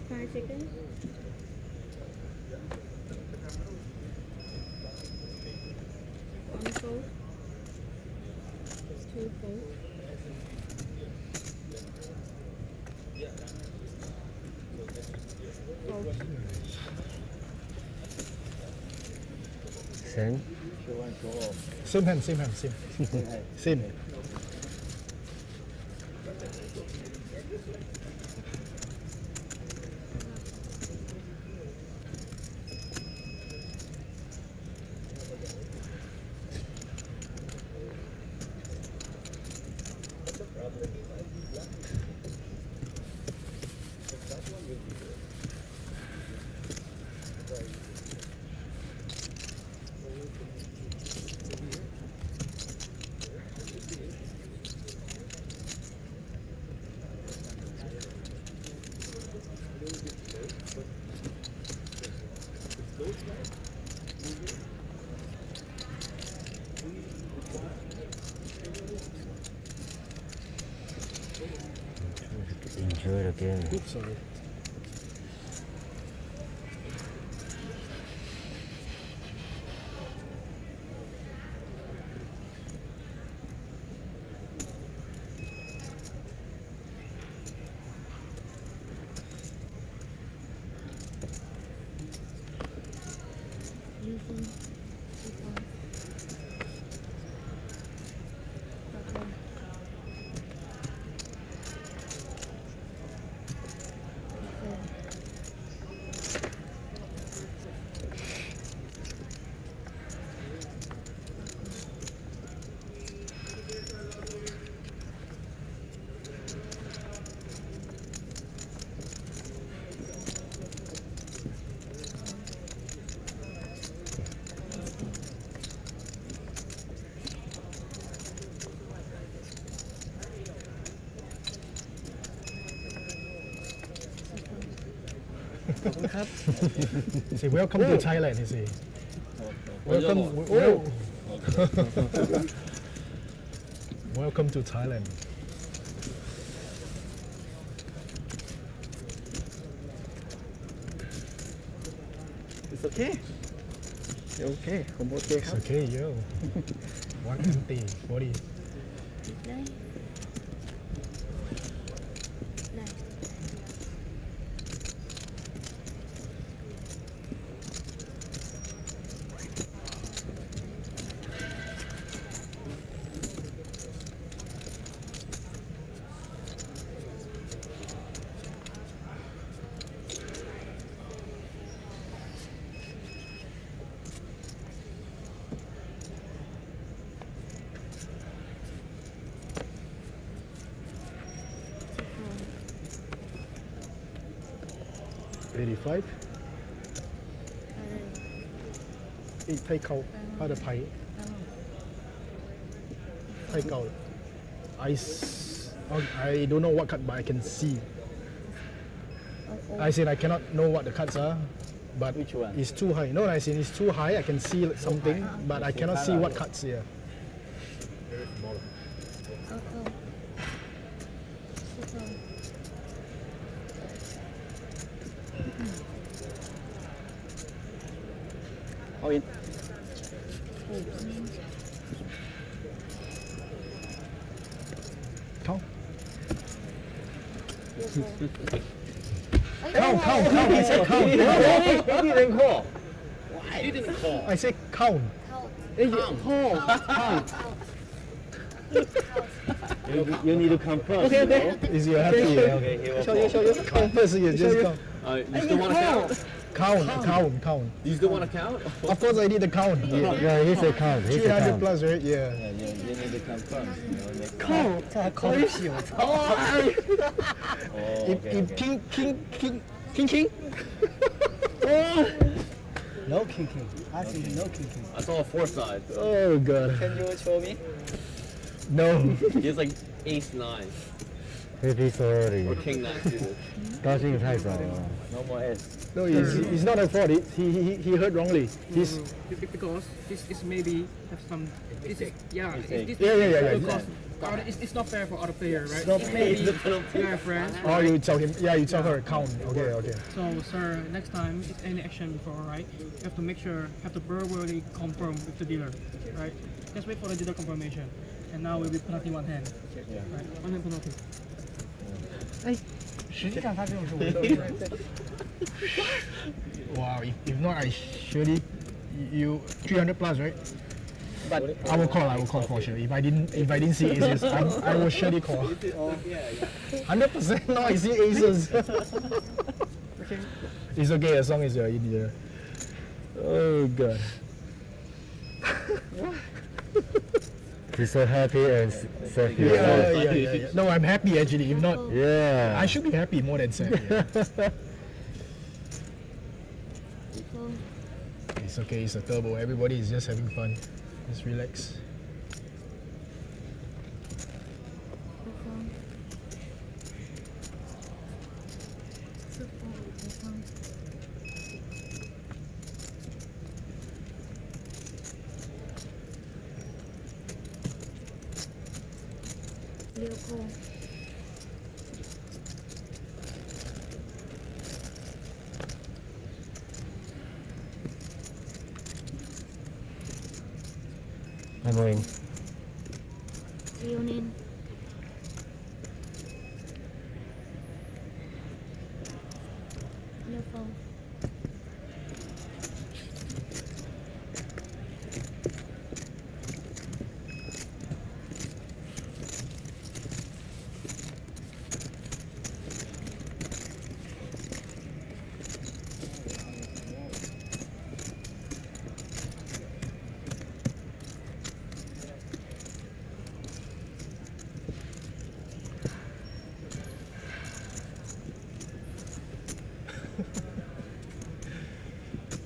Five seconds. One fold. Two fold. Fold. 神10万出后， Same hand, same hand, same. Same. do it again. Oops, sorry. Using super. Say welcome to Thailand, you see. Welcome, welcome to Thailand. It's okay. You're okay. I'm okay. It's okay, yo. 1 empty, 40. Đây. Này. $85. đây. ไทยเก่าผ้าตะไคร้ไทยเก่า I don't know what cut, but I can see. I said I cannot know what the cuts are, but Which one? it's too high. No, I said it's too high. I can see something, but I cannot see what cuts here. Super. All in. Count. Count. Count. He said count. He didn't call. Why? You didn't call. I said count. You need to confirm. Okay. Is you happy? Okay, he will Show you. Count first. You just count. You still want to count? Count. You still want to count? Of course, I need the count. Yeah, he said count. He said 300 count. plus, right? Yeah. Yeah, you need to confirm. Count. Oh, If okay. king. No king. I think no king. I saw a 4 side. Oh god. Can you show me? No. He has like ace 9 Pretty sorry. or king 9 suited. 高兴太早了 No more S. No, it's not a fault. He heard wrongly. He's Because this is maybe have some. This is, yeah, this, yeah. because it's not fair for other players, right? not It may be you are friends. Oh, you tell him. Yeah, you tell her count. Okay. So, sir, next time if any action before, right? You have to make sure have to verbally confirm with the dealer, right? Just wait for the dealer confirmation, and now we'll be penalty one hand. Right? One hand penalty. 实际上他这种是无斗志。 Wow. If not, I surely you 300 plus, right? But I will call for sure. If I didn't see aces, I will surely call. 100%. No, I see aces. okay. It's okay as long as you're in here. Oh god. He's so happy and sad. Yeah. No, I'm happy actually. If not, Yeah. I should be happy more than sad. Yeah. It's okay. It's a turbo. Everybody is just having fun. Just relax. Annoying. Tune in. Your phone.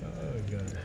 Oh god.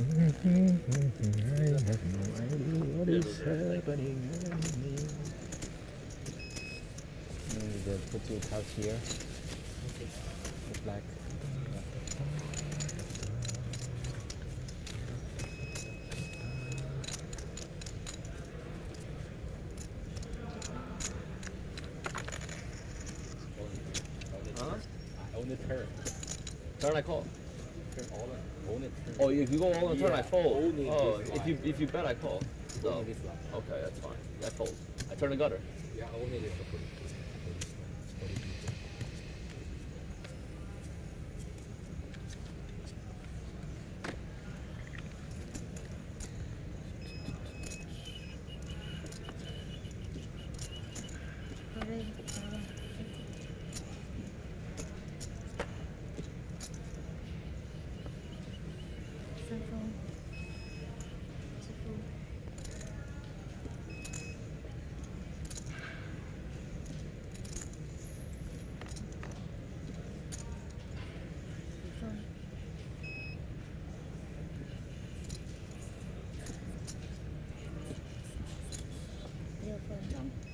have no idea what is happening around me. Maybe they'll put your touch here. The black. Only turn. Turn I call. Turn all in. Only turn. Oh, if you go all in turn, I fold. Only oh, if you bet, I call. So, okay, that's fine. I fold. I turn the gutter. Yeah, only this.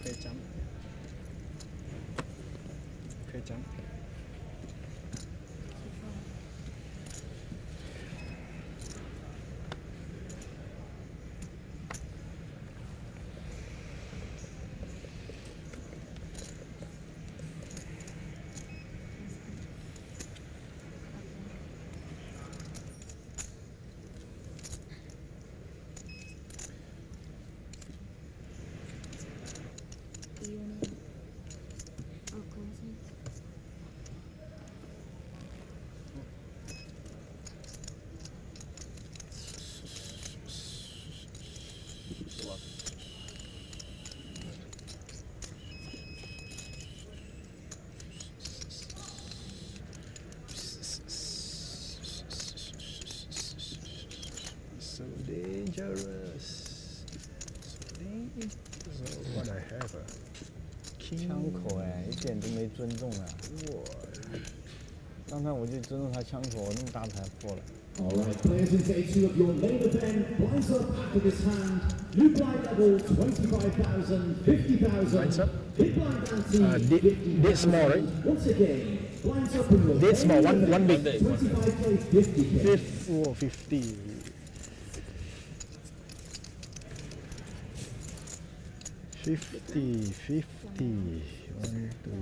Play jump. Play jump. So dangerous. So what I have a king. 枪口哎，一点都没尊重啊！我刚才我就尊重他枪口，那么大才破了。 Alright, players in day 2 of your main event, blinds up back of his hand, new blind level 25,000, 50,000, Blinds up. big blind ante, This small, right? once again, blinds up in your This small, one big. 25k, 50k. 50. 50. 1, 2, 1.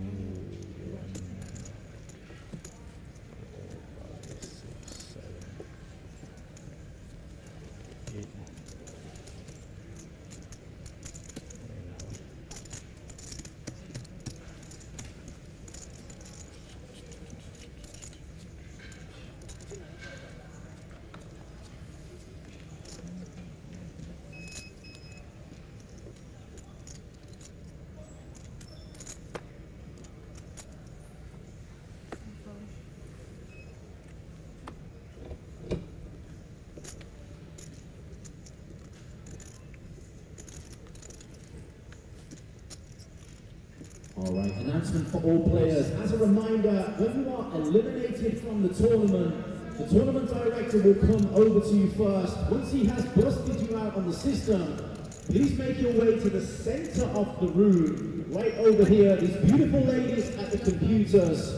Alright, announcement for all players. As a reminder, when you are eliminated from the tournament director will come over to you first. Once he has busted you out on the system, please make your way to the center of the room, right over here. These beautiful ladies at the computers.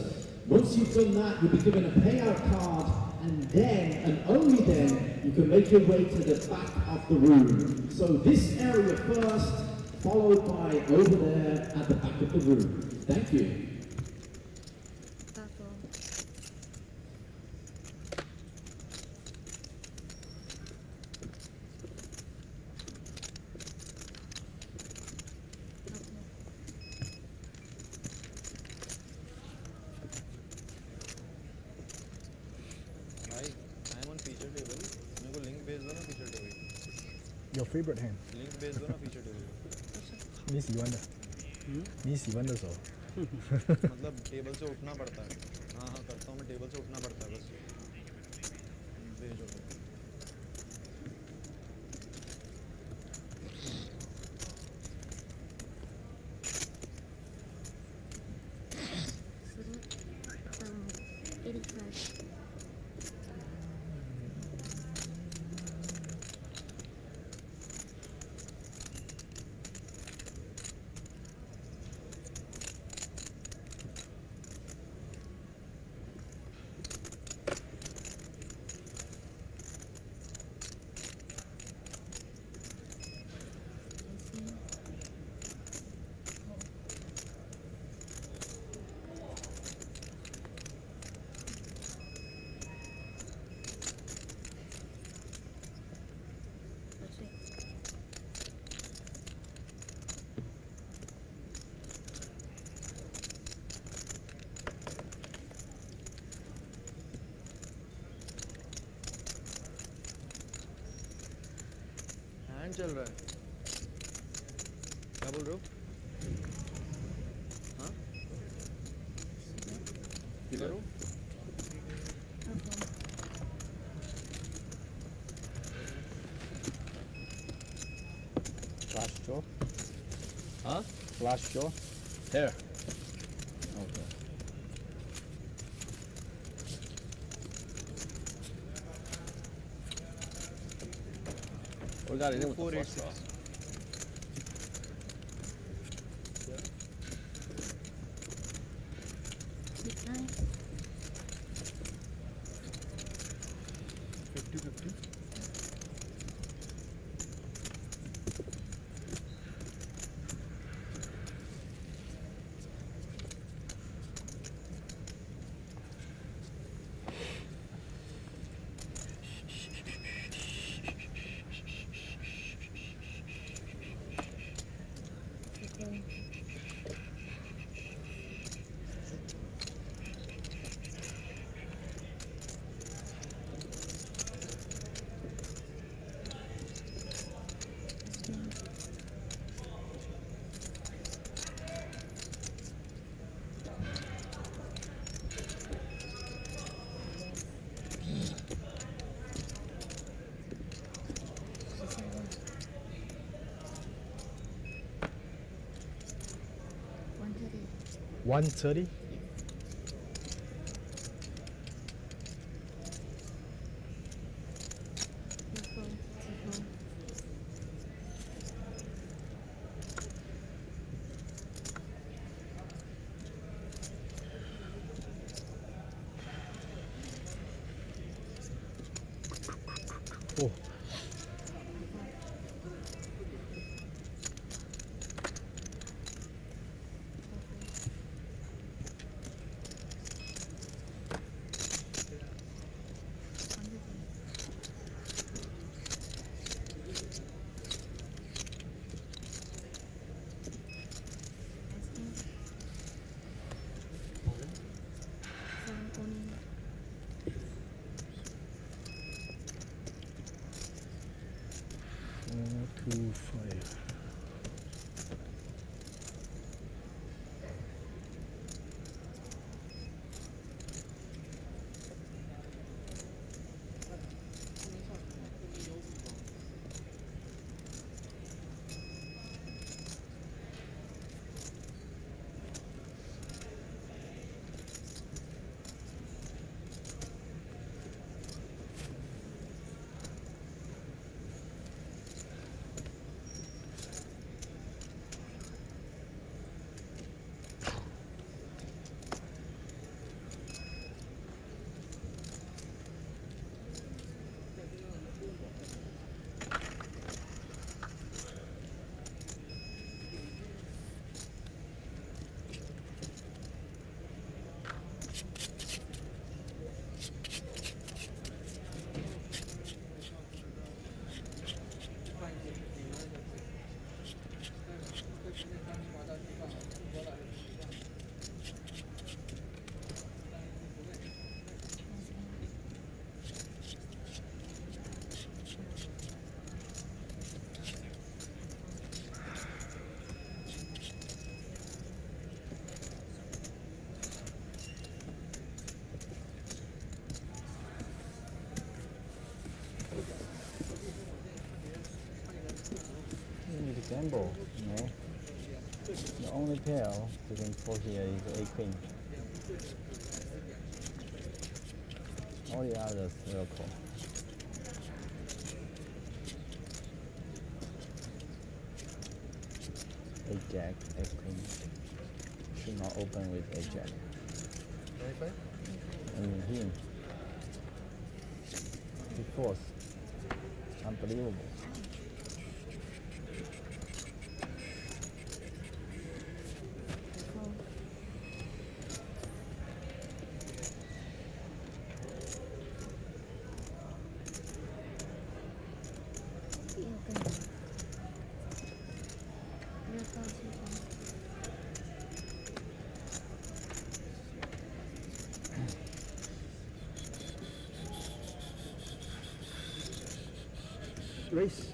Once you've done that, you'll be given a payout card, and then, and only then, you can make your way to the back of the room. So this area first, followed by over there at the back of the room. Thank you. I'm on feature table. मेरे को link भेज दो ना feature table. Your favorite hand. Link भेज दो ना feature table. 你喜欢的。你喜欢的手。 मतलब table से उठना पड़ता है। हाँ हाँ करता हूँ मैं टेबल से उठना पड़ता है बस। भेजो। फैन चल रहा है क्या बोल रहे हो हाँ किधर हो Flash jaw? Huh? Flash jaw? Here. Okay. We got it in with the flush draw. Decline. 50-50. Okay. One 130. Oh. Two, five. You need to gamble, you know. The only pair you can pull here is a queen. All the others will call. A jack, a queen. Should not open with a jack. 25 And him. He forced. Unbelievable. Race.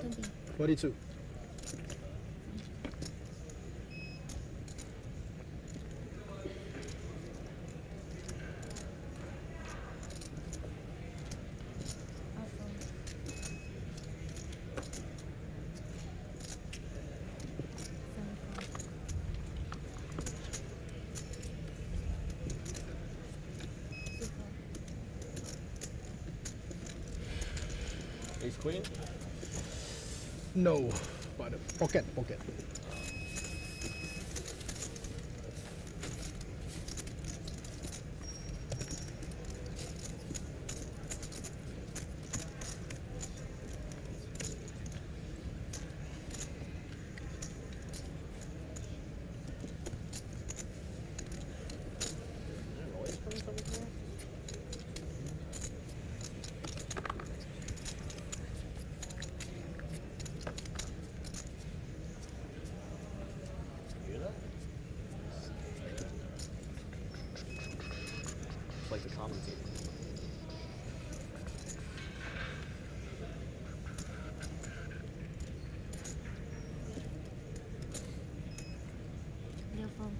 20. 42. Ace queen. No, but pocket. It's like the commentator. Real phone.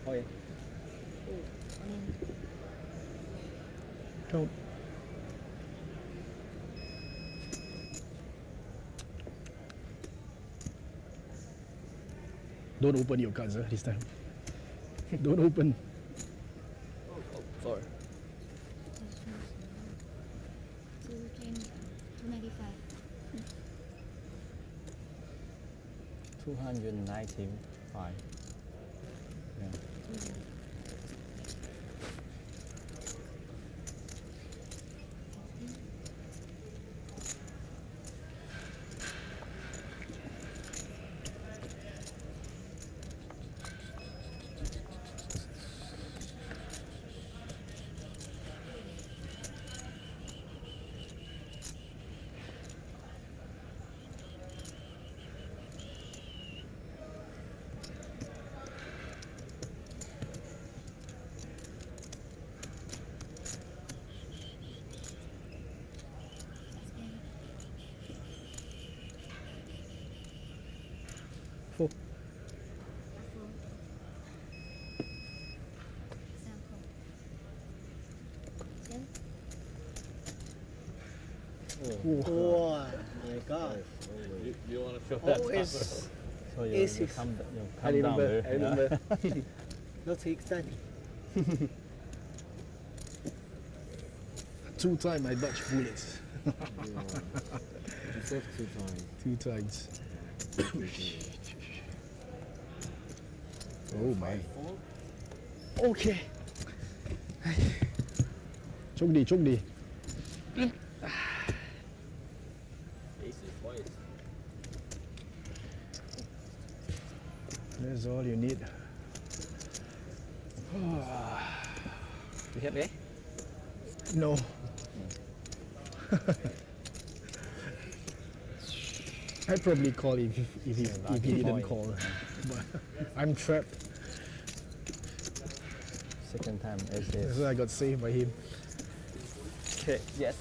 Okay. Count. Don't open your cards this time. Don't open. Oh, sorry. 295. 295. Yeah. Four. 哇 my god. You want to show that? Always So you aces. come I down remember. there. I remember. Not exciting. 2 times I dodge bullets. You saved 2 times. 2 times. Oh my. Okay. โชคดี Aces twice. That's all you need. You hit me? No. I'd probably call if he didn't call. But I'm trapped. Second time, That's aces. why I got saved by him. Okay, yes.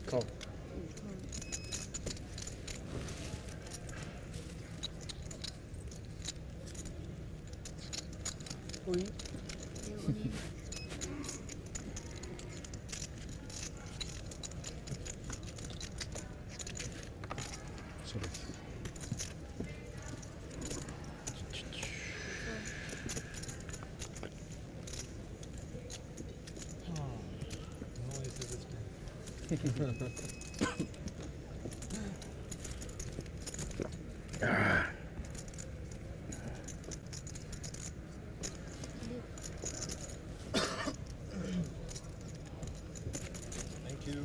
Call. Oui. Thank you.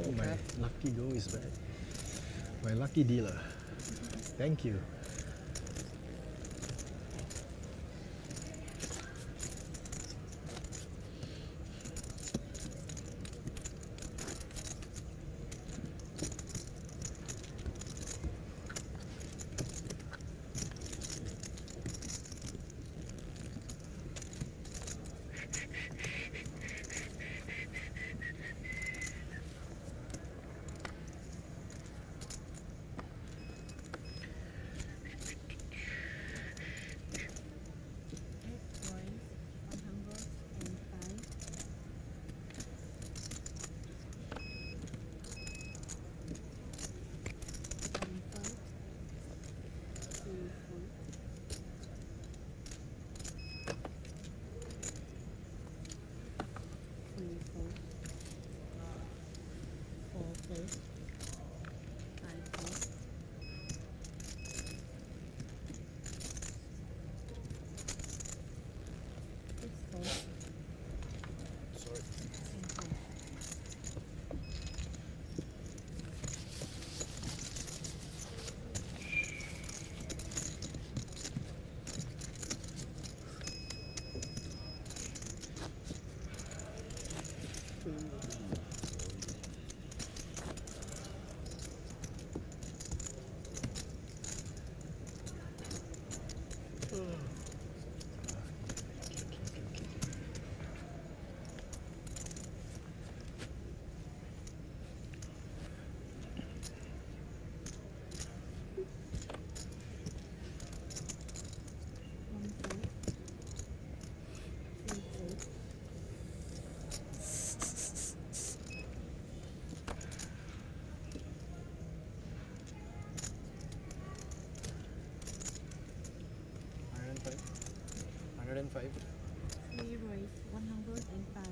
Oh, my lucky go is back. My lucky dealer. Thank you. Three raise 105.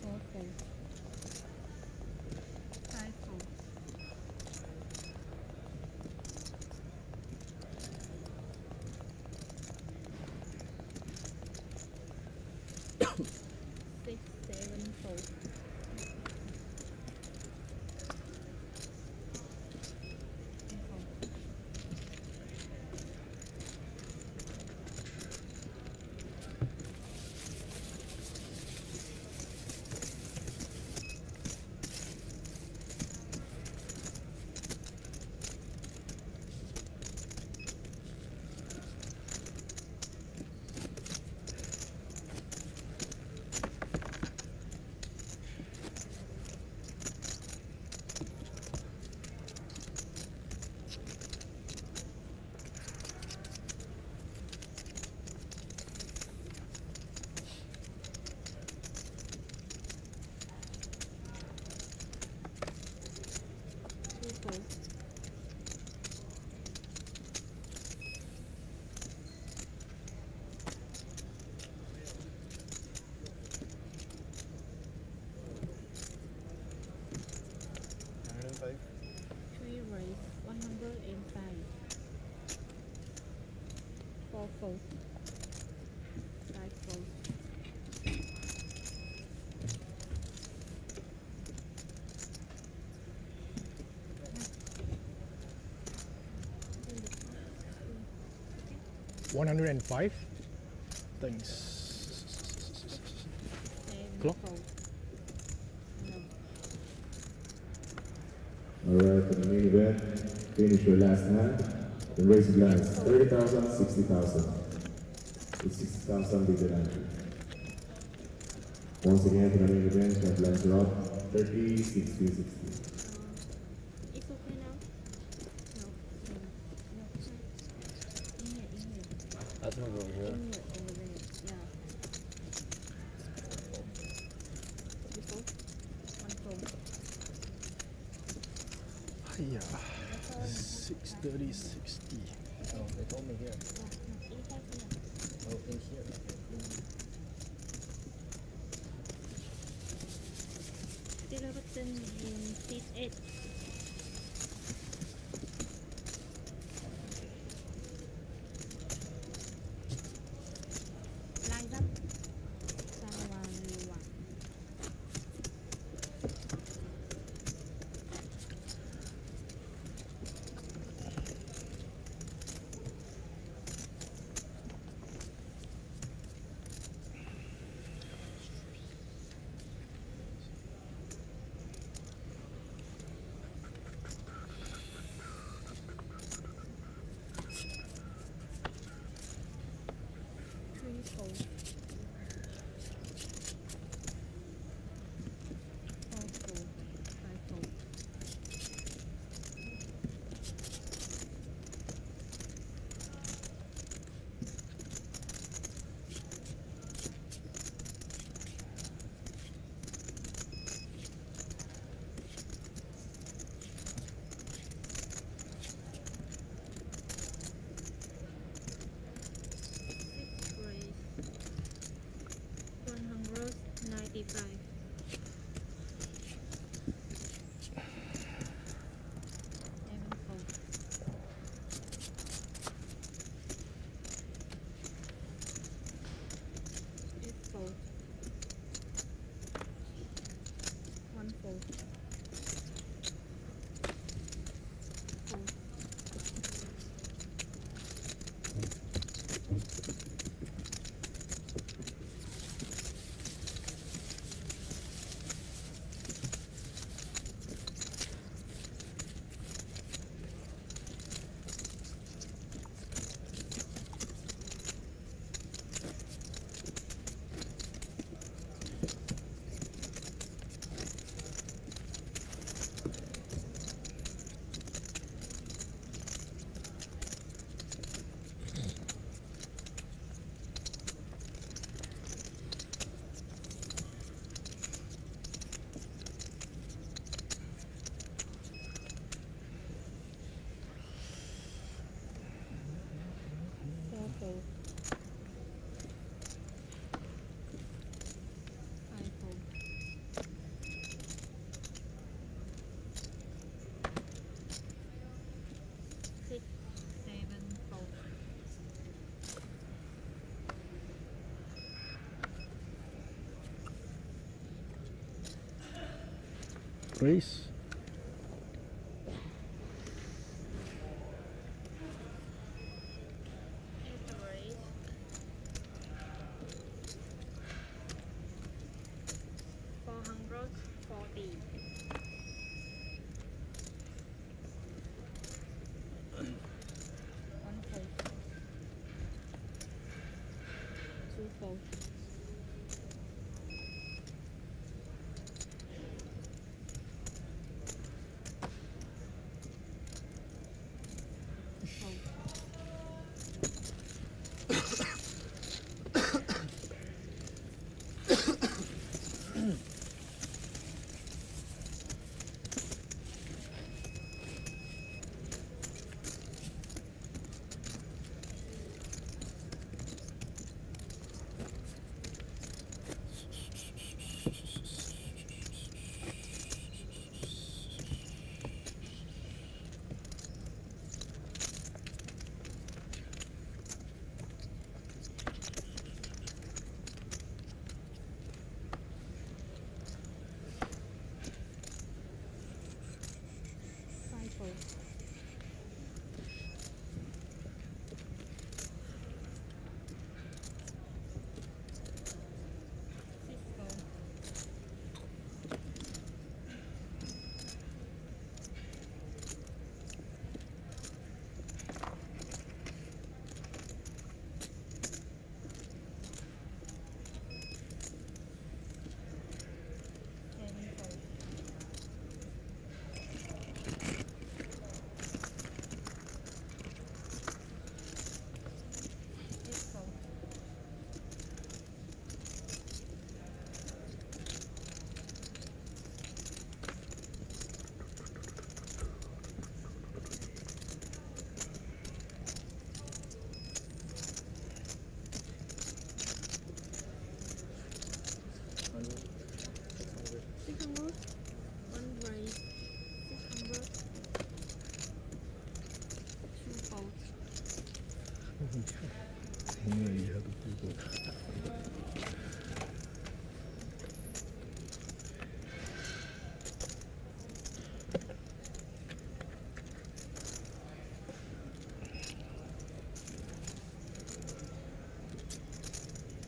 Four four. 5 4. 6 7 4. 105. Thanks. Clock. Alright, for the main event, finish your last hand. The race blinds 30,000, 60,000. With 60,000 bigger than you. Once again, for the main event, that blinds are up 30, 60, 60. It's okay now? No. That's one over here. Over there. Yeah. You fold? One fold. Yeah. 630, 60. Oh, they told me here. Oh, in here. Dealer button in seat 8. Line up. Someone you want. Three fold. Four fold. Five fold. Six raise. 195. Seven fold. Eight fold. One fold. Fold. Four fold. Five fold. Six, seven fold. Race. Eight raise. 440. One fold. Two fold.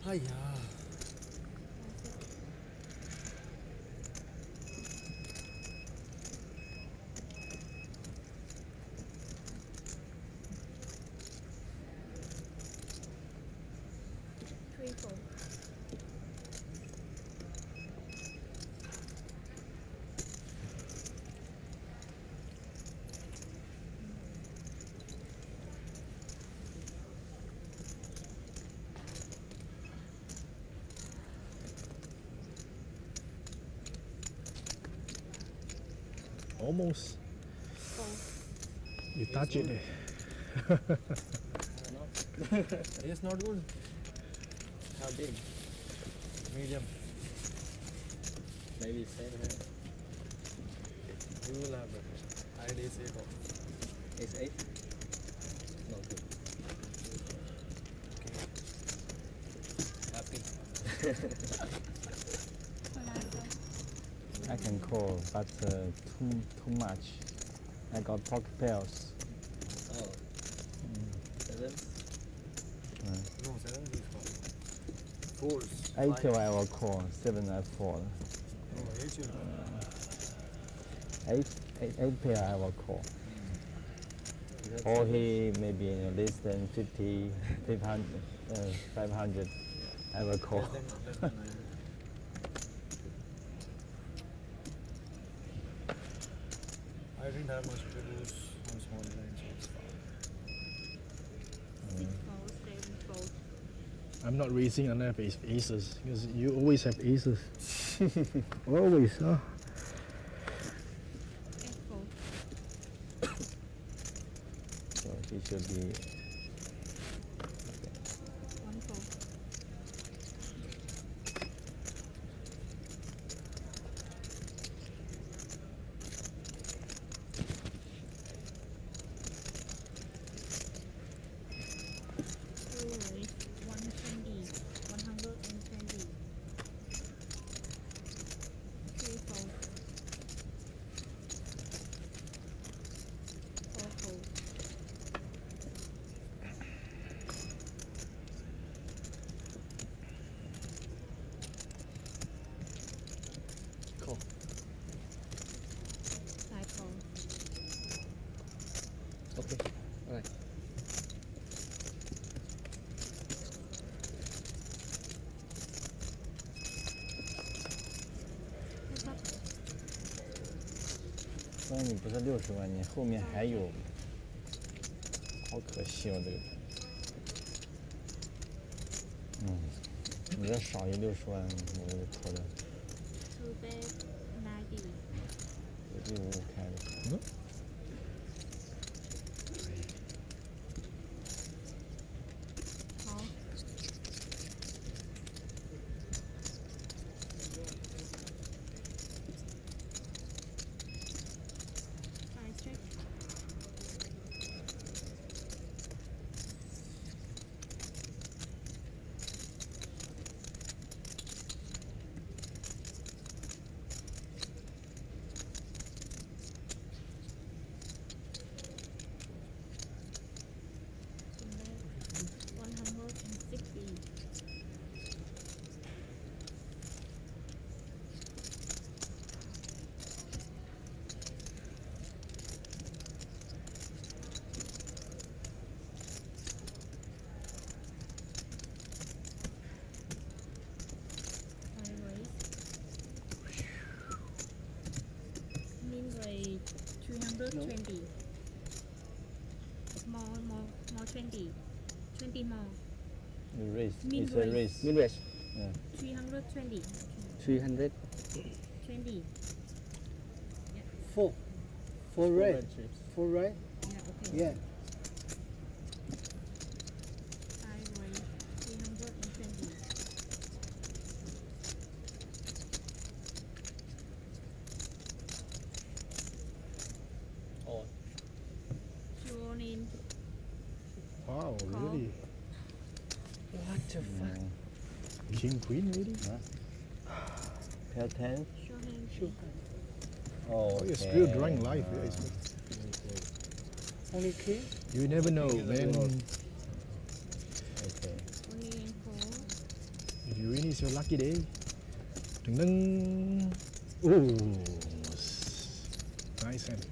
哎呀， 3 4 Almost. 4 You touch it. It's not good. How big? Medium. Maybe same here. You will have it. I did say it. It's 8. Not good. Happy. I can call, but too much. I got pocket pairs. Oh. 7. No, 7 is called. Fours. 8 till I will call, 7 I fold. No, 8 you will. 8 pair I will call. Or he maybe less than 50, 500 I will call. Less than 9. I didn't have much to lose on small blind, so it's fine. 6 4 7 4 I'm not raising enough aces because you always have aces. Always, huh? 8 4 So he should be 1 4 120 120 3 4 4 4 Cool. 5 4 Okay. Alright. Hết 虽然你不是60万，你后面还有，好可惜哦，这个。你这少一60万，我就错的。 2 bet 90我第5开的。好 5 check 160 high raise min rate 320 more 20 20 more You raise. Min It's a raise. raise. Min raise. 320 300. 20 4 Four right. red chips. 4 right. yeah okay Yeah. high rate 320 Oh. Tune in Wow, really? What the fuck? King Queen, really? Pair 10. show hand Oh, you're still drawing life. Yeah, it's- Only king. you never know, man. Okay. only in 4 you win, it's your lucky day. Ding ding. Oh, nice hand.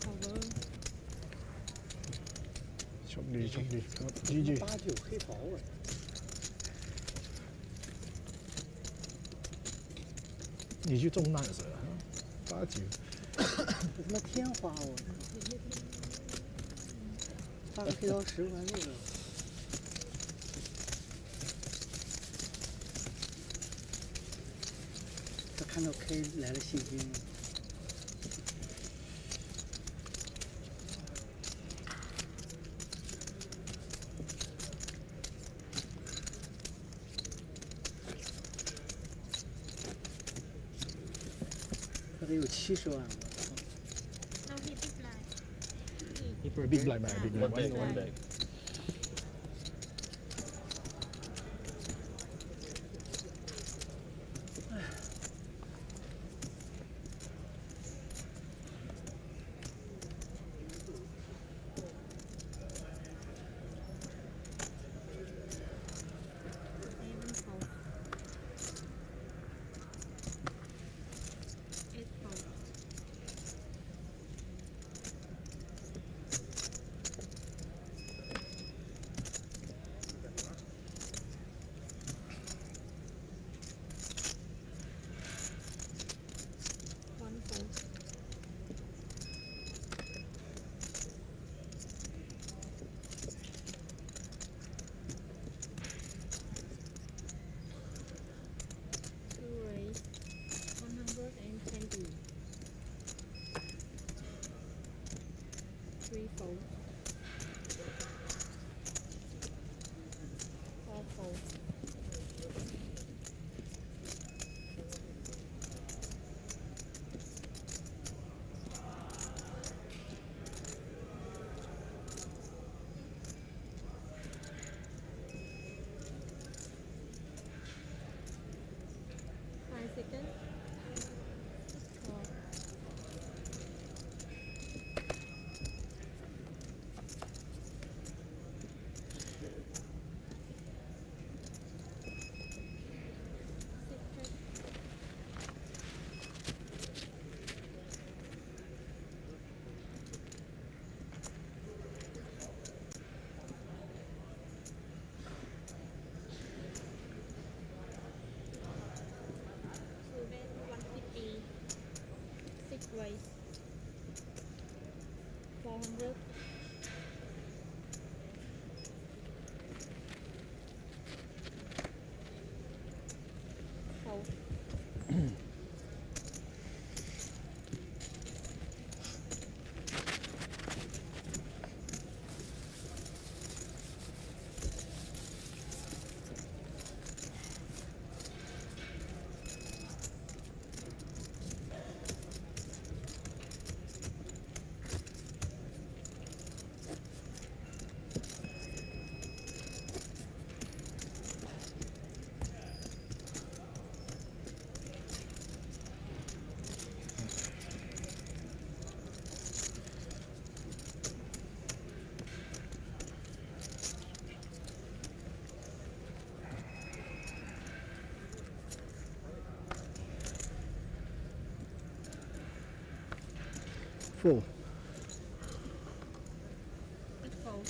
Cover. โชคดีครับ GG 89黑桃啊，你去中难死了89这他妈天花我操！8个黑桃10块那个。他看到 K 来了信心了。他得有70万了。 No, he big blind. big blind man big blind One big, one big. Seven fold. 8 fold. One fold. Two raise. 120. 3 fold. 4 fold. 5 seconds. Four. Six. Two bet 150. 6 ways. 400. Fold. Four. 8 fold.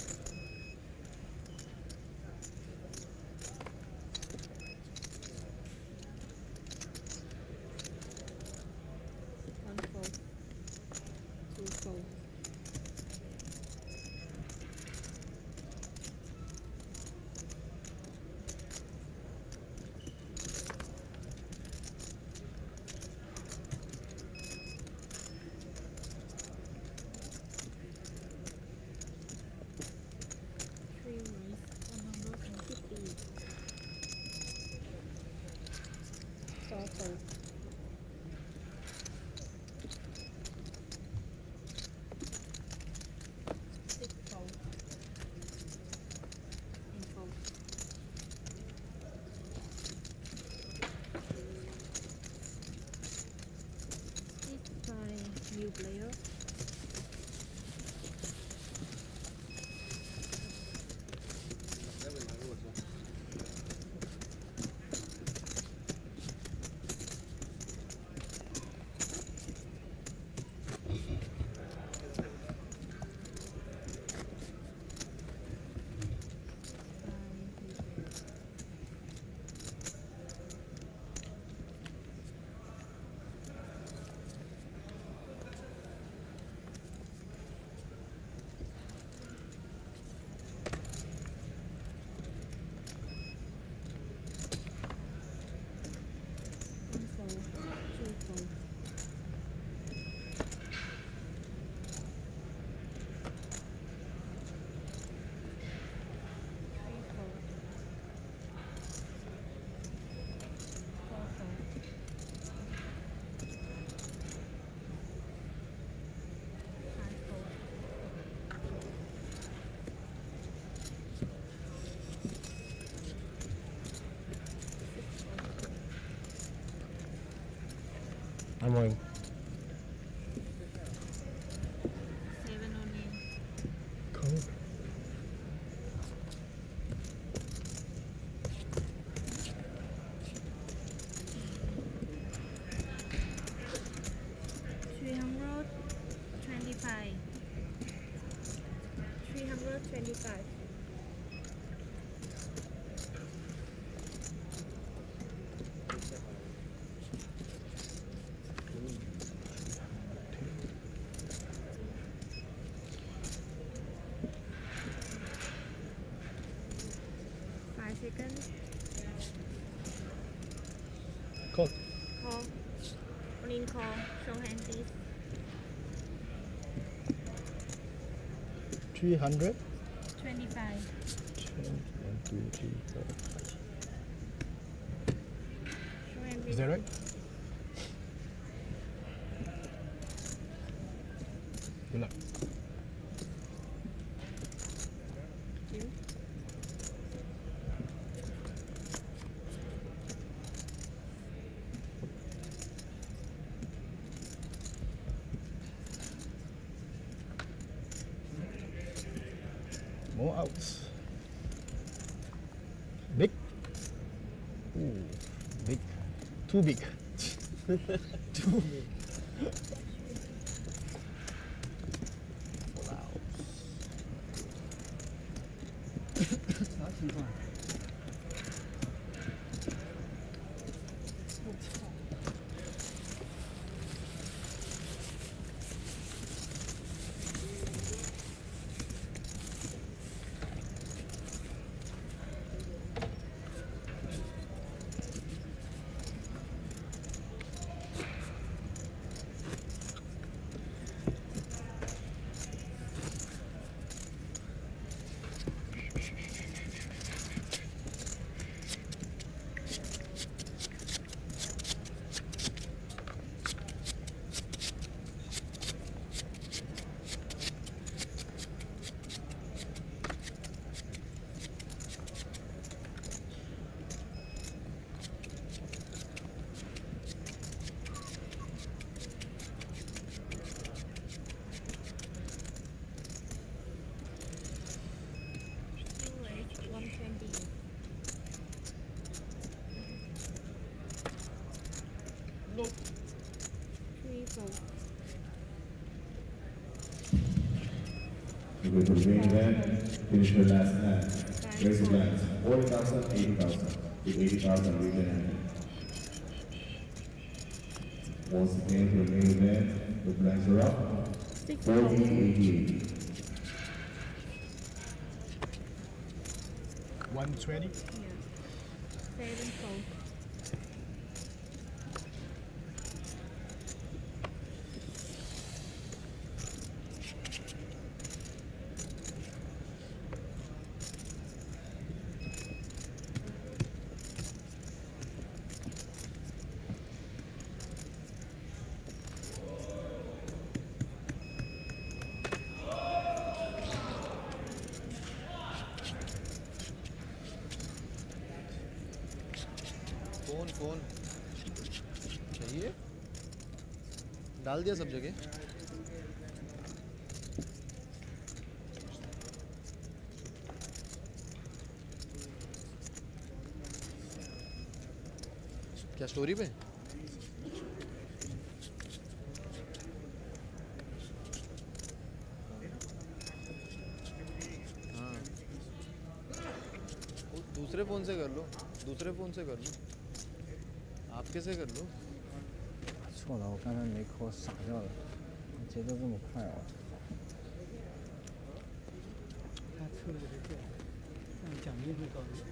One fold. 2 fold. Three ways. 150. 4 fold. 6 fold. 8 fold. This by new player. I'm rolling. 7 only. Cool. $325. $325. Seconds. Call. Call. Only call. Show hand, please. 300. 25. 1, 2, 3, 4, 5. Show hand, Is please. that right? Good luck. You. More outs. Big. Ooh, big. Too big. Too big. Wow. 啥情况？我操！ 120. Nope. 3, 4. You go to the main event, finish your last hand. Raise the blanks, 40,000, 80,000. The 80,000 region. Once again, for the main event, the blanks are up. 40, 80. 120. Yeah. 7, 4. Phone phone चाहिए डाल दिया सब जगह क्या story पे हाँ वो दूसरे फ़ोन से कर लो दूसरे फ़ोन से कर लो आप कैसे कर लो错了，我刚才没扣，傻掉了。节奏这么快啊！他策略是这样，这样奖金会高一点。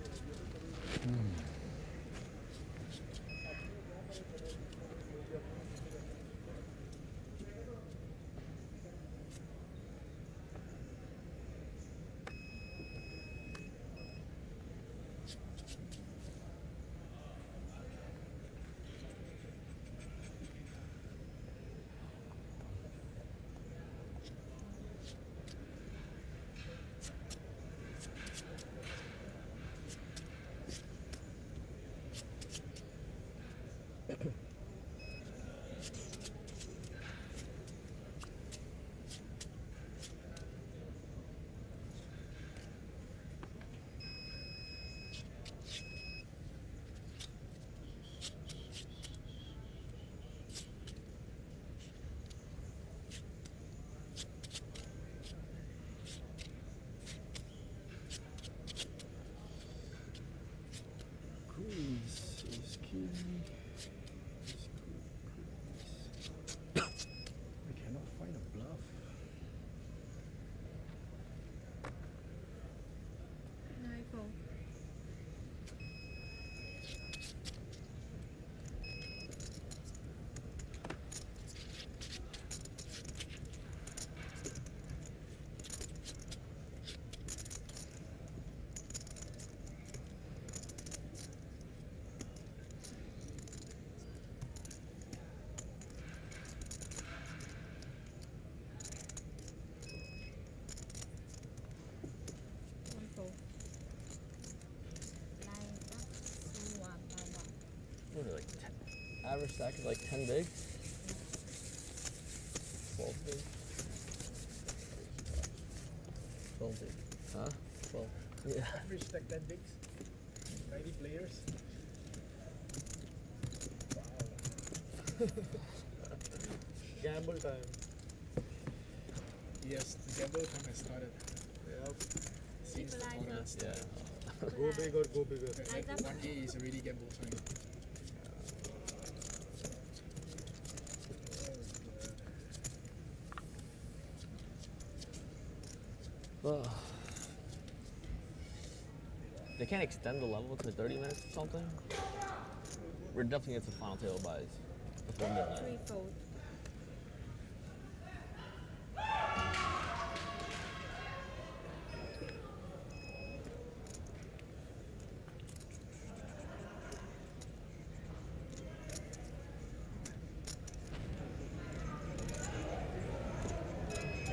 What are they, like average stack is like 10 bigs? 12 bigs? 12 bigs. Huh? 12. Yeah. Average stack 10 bigs. 90 players. Gamble time. Yes, the gamble time has started. Yep. Since the Equalizer. tournament started. Go big or go bigger. Like 1A is already gamble time. They can't extend the level to 30 minutes or something? We're definitely get some final table buys before midnight. Threefold.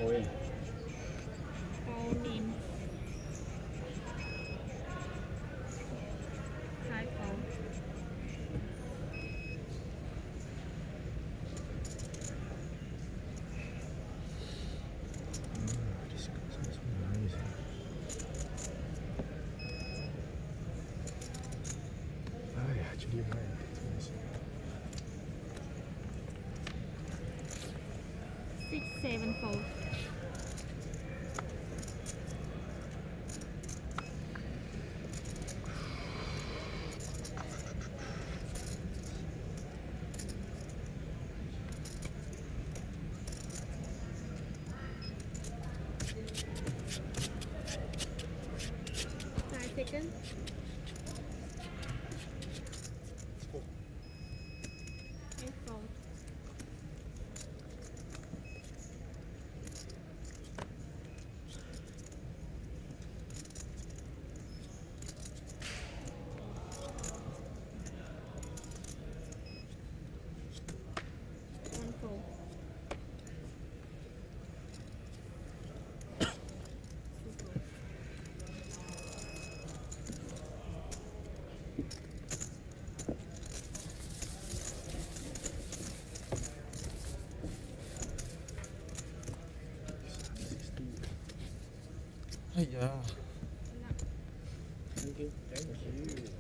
Ôi, Fold in. Five fold. This is nice. Actually right. Six, seven fold. Second. Eight fold. One fold. Two fold. yeah. Thank you. Thank you.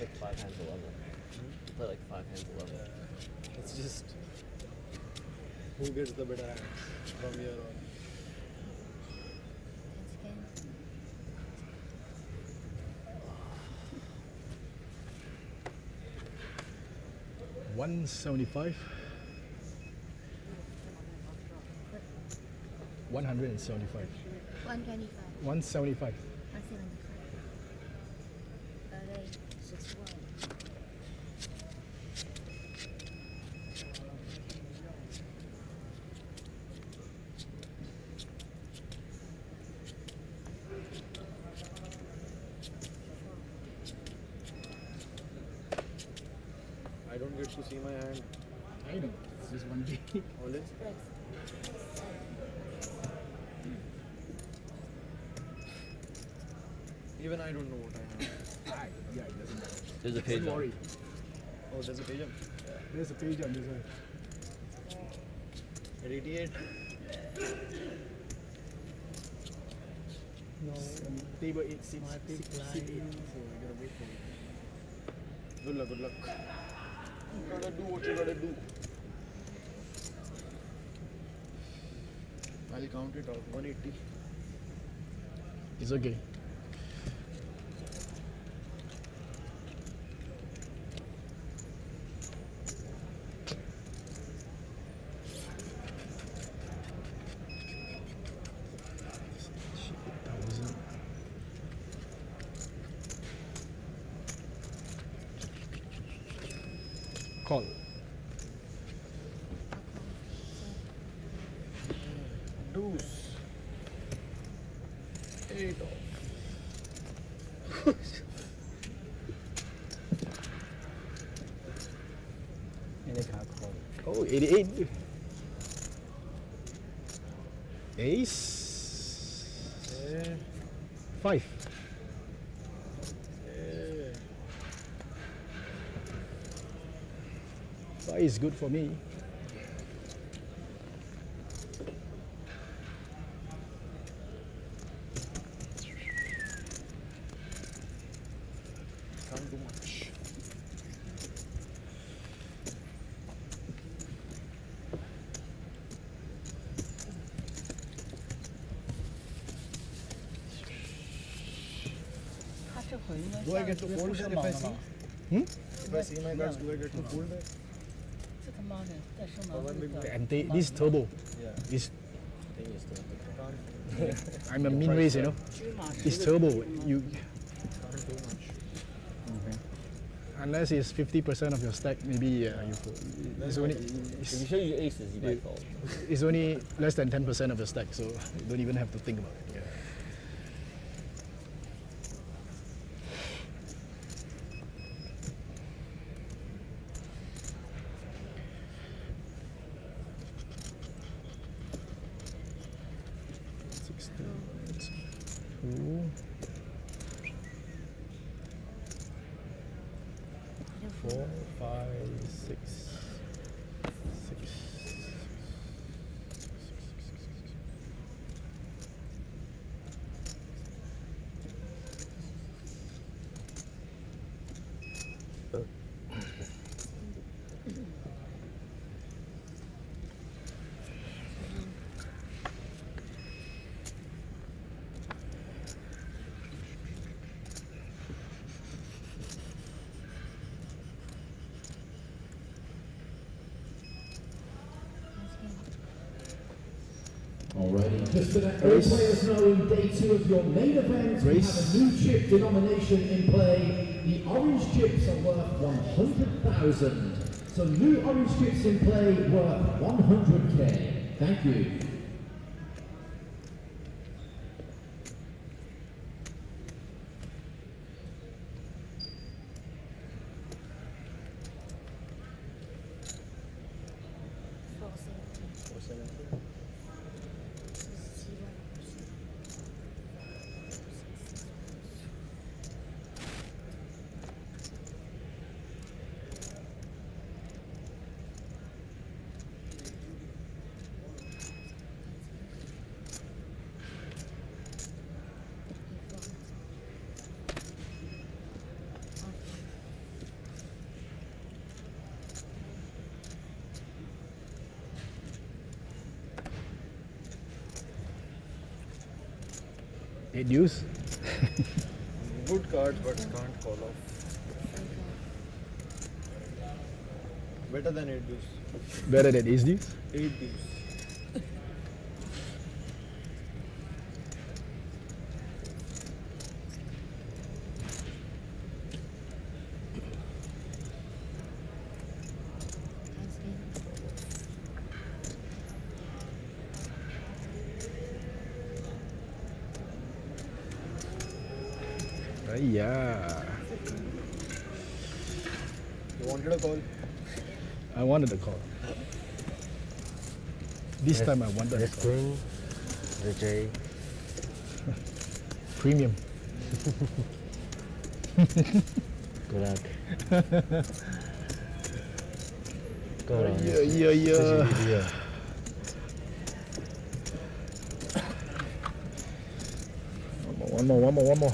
It's like 5 hands 11. Play like 5 hands 11. It's just who gets the better hand from here on. $175. 175. 125. 175. 61. I don't get to see my hand. I know. It's just one day. Always. Even I don't know what I have. Yeah, it doesn't matter. There's a page Don't on. worry. Oh, there's a page. There's a page on this one. At 88. No, Table 8, 6, my big 6, blind. 6, 8. So we gotta wait for it. Good luck, good luck. You gotta do what you gotta do. I'll count it out. 180. It's okay. Call. Deuce. 8 off. Any card call. Oh, 88. Ace. 5. Five is good for me. Can't do much. Do I get to hold that if I see? If I see my cards, do I get to hold that? 这他妈的再升到 And this turbo Yeah. is Thing is to I'm a min race, you know. This turbo you can't do much. unless it's 50% of your stack, maybe you it's only If you show you aces, you might fold. it's only less than 10% of your stack, so you don't even have to think about it. Yeah. Two, 4, 5, 6, 6. Alrighty, just to let all players know, in day 2 of your main event, we have a new chip denomination in play. The orange chips are worth 100,000. So new orange chips in play worth 100k. Thank you. Eight deuce. Good cards, but can't call off. Better than 8 deuce. Better than ace deuce. 8 deuce. 哎呀 You wanted a call? I wanted the call. This time I wanted the call. Queen, the J. Premium. Good luck. Go on. Yeah. One more.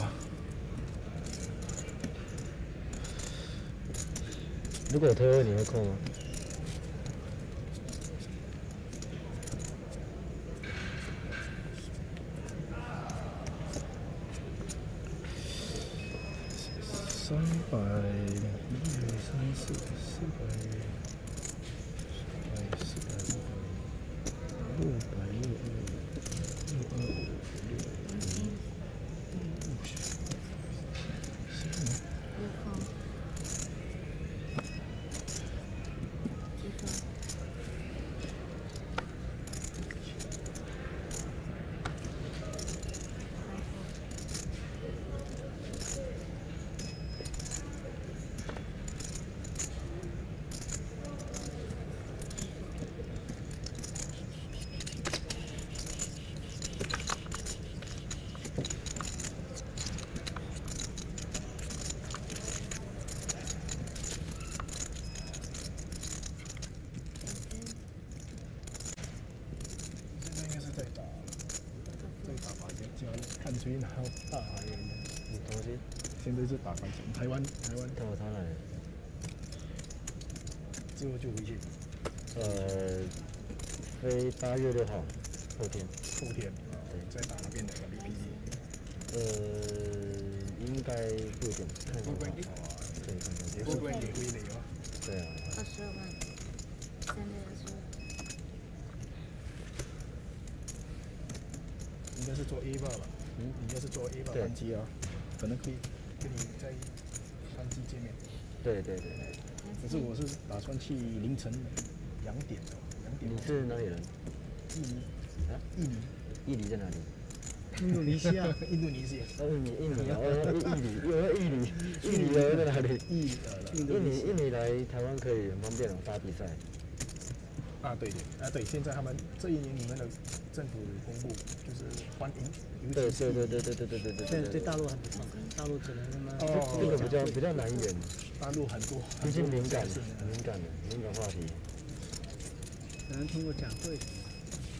如果有推位，你会扣吗？300，1、2、3、4、400。看谁拿大而已。你同时现在是打反击，台湾。他来了。之后就回去。飞8月6号，后天。对，再打那边的 WPT。应该不一定，看看吧。可以看看。也是归你哦。对啊。22万，3个人说。应该是做 A 吧吧？应该是做 A 吧班机啊，可能可以跟你在班机见面。对。可是我是打算去凌晨2点。你是哪里人？印尼。印尼在哪里？印度尼西亚。印尼在哪里？印尼来台湾可以很方便哦，打比赛。对，现在他们这一年你们的政府公布就是欢迎，对。但是对大陆很不错，大陆只能他妈。这个比较难一点，大陆很多，毕竟敏感话题。只能通过展会。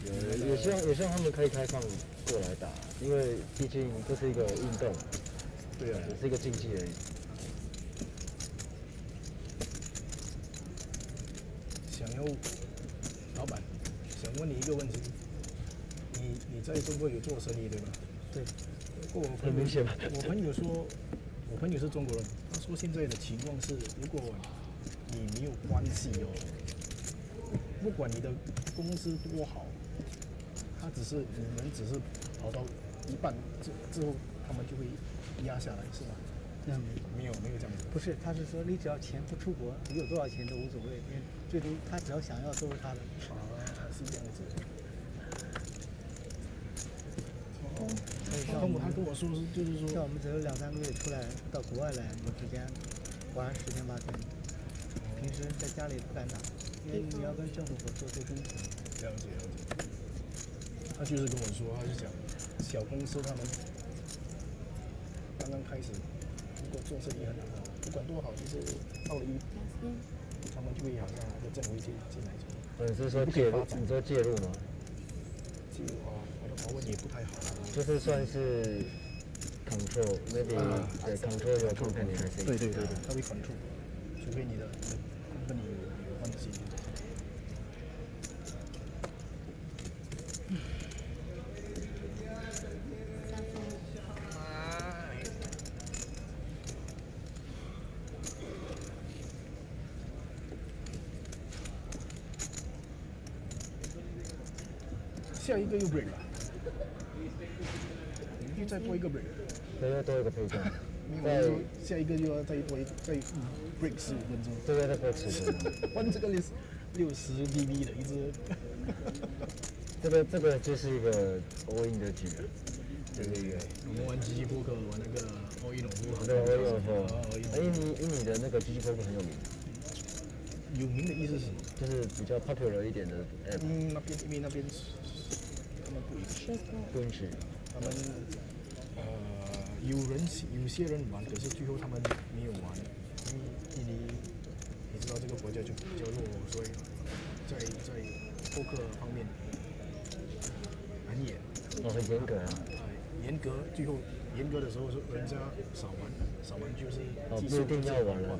也希望他们可以开放过来打，因为毕竟这是一个运动，对啊，也是一个竞技而已。老板，想问你一个问题，你在中国有做生意对吗？对。很明显吧？我朋友是中国人，他说现在的情况是，如果你没有关系哦，不管你的公司多好，你们只是跑到一半之后，他们就会压下来，是吗？没有这样子。不是，他是说你只要钱不出国，你有多少钱都无所谓，因为最终他只要想要都是他的。是这样子。他跟我说就是说，像我们只有2、3个月出来到国外来，我之间玩10天8天，平时在家里不敢打，因为你要跟政府合作做工程。了解。他就是跟我说，他是讲小公司他们刚刚开始，如果做生意很好，不管多好，就是到了他们就会好像那个政府进来说。你是说介入？你说介入吗？介入啊，我的华文也不太好。就是算是 control maybe 对 control your company 还是？对，他会 control， 除非你的 company 有关系。下一个又 break 了，你再多一个 break， 再多一个配件。再下一个又要再break 15分钟。对，再 break 15分钟。哇，这个60 dB 的一直。这个就是一个 all in 的局了。我们玩机器扑克，玩那个欧一龙扑。对，我有说。印尼的那个机器扑克很有名。有名的意思是什么？就是比较 popular 一点的 app。因为那边他们不允许。不允许。他们有些人玩，可是最后他们没有玩，因为印尼你知道这个国家就比较弱，所以在扑克方面很严。很严格啊。严格，最后严格的时候是人家少玩就是不一定要玩了。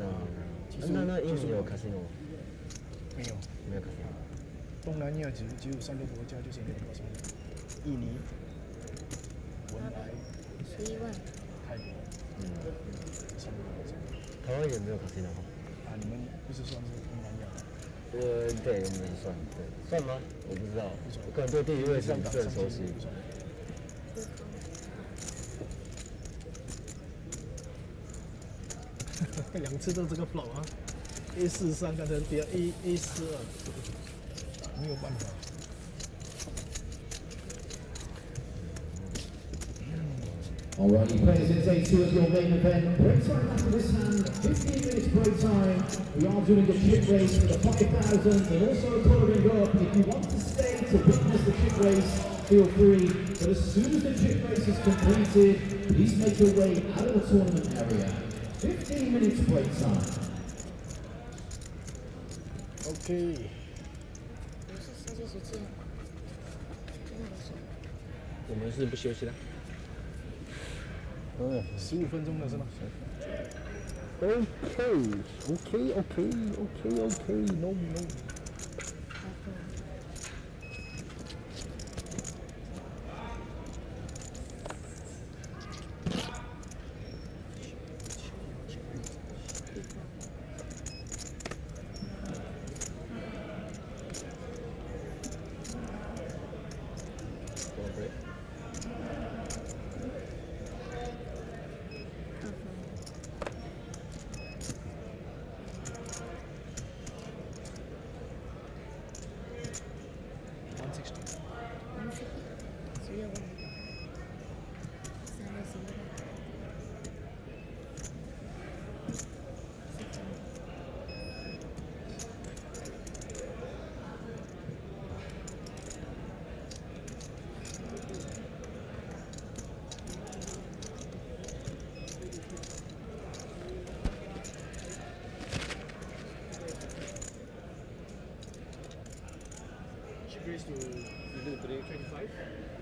那印尼有 casino 吗？没有 casino。东南亚只有3个国家就是没有 casino， 印尼、文莱、 11万。泰国。3个国家。台湾也没有 casino 啊，你们不是算是东南亚吗？对，我们算，对，算吗？我不知道，我可能对地理位置不是很熟悉。2次都这个 flop 啊 ，A43刚才跌 A42，没有办法。Alrighty, players in day 2 of your main event. Break time after this hand, 15 minutes break time. We are doing a chip race for the 5,000 and also following up. If you want to stay to witness the chip race, feel free. But as soon as the chip race is completed, please make your way out of the tournament area. 15 minutes break time. OK。不是设计时间。我们是不休息的。15分钟了是吗 ？OK， no。Race to you do 25,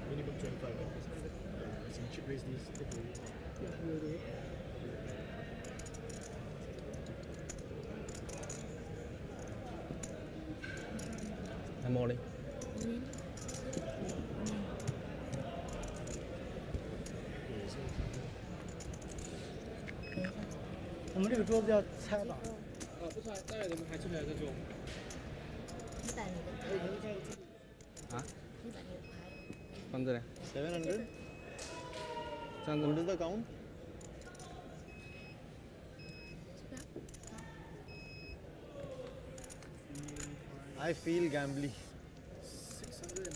minimum 25. Some chip race these. Yeah, we'll do it. I'm all in. 我们这个桌子要拆吧？不拆，待会你们还出来再做。你把你的牌在这里。啊？你把你的牌。放这里。700. 这样子。What is the count? I feel gambly. 600.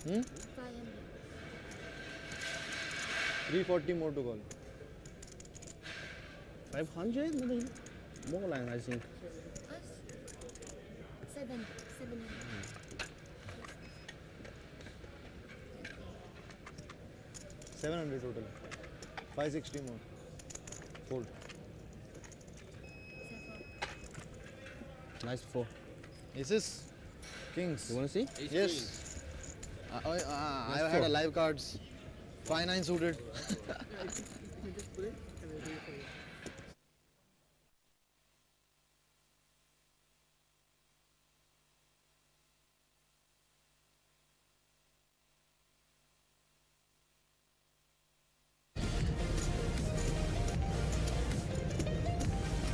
Hmm? 340 more to call. 500? More line, I think. 7. 700 total. 560 more. Fold. Nice 4. Aces. Kings. You want to see? Yes. I had a live cards. 5-9 suited.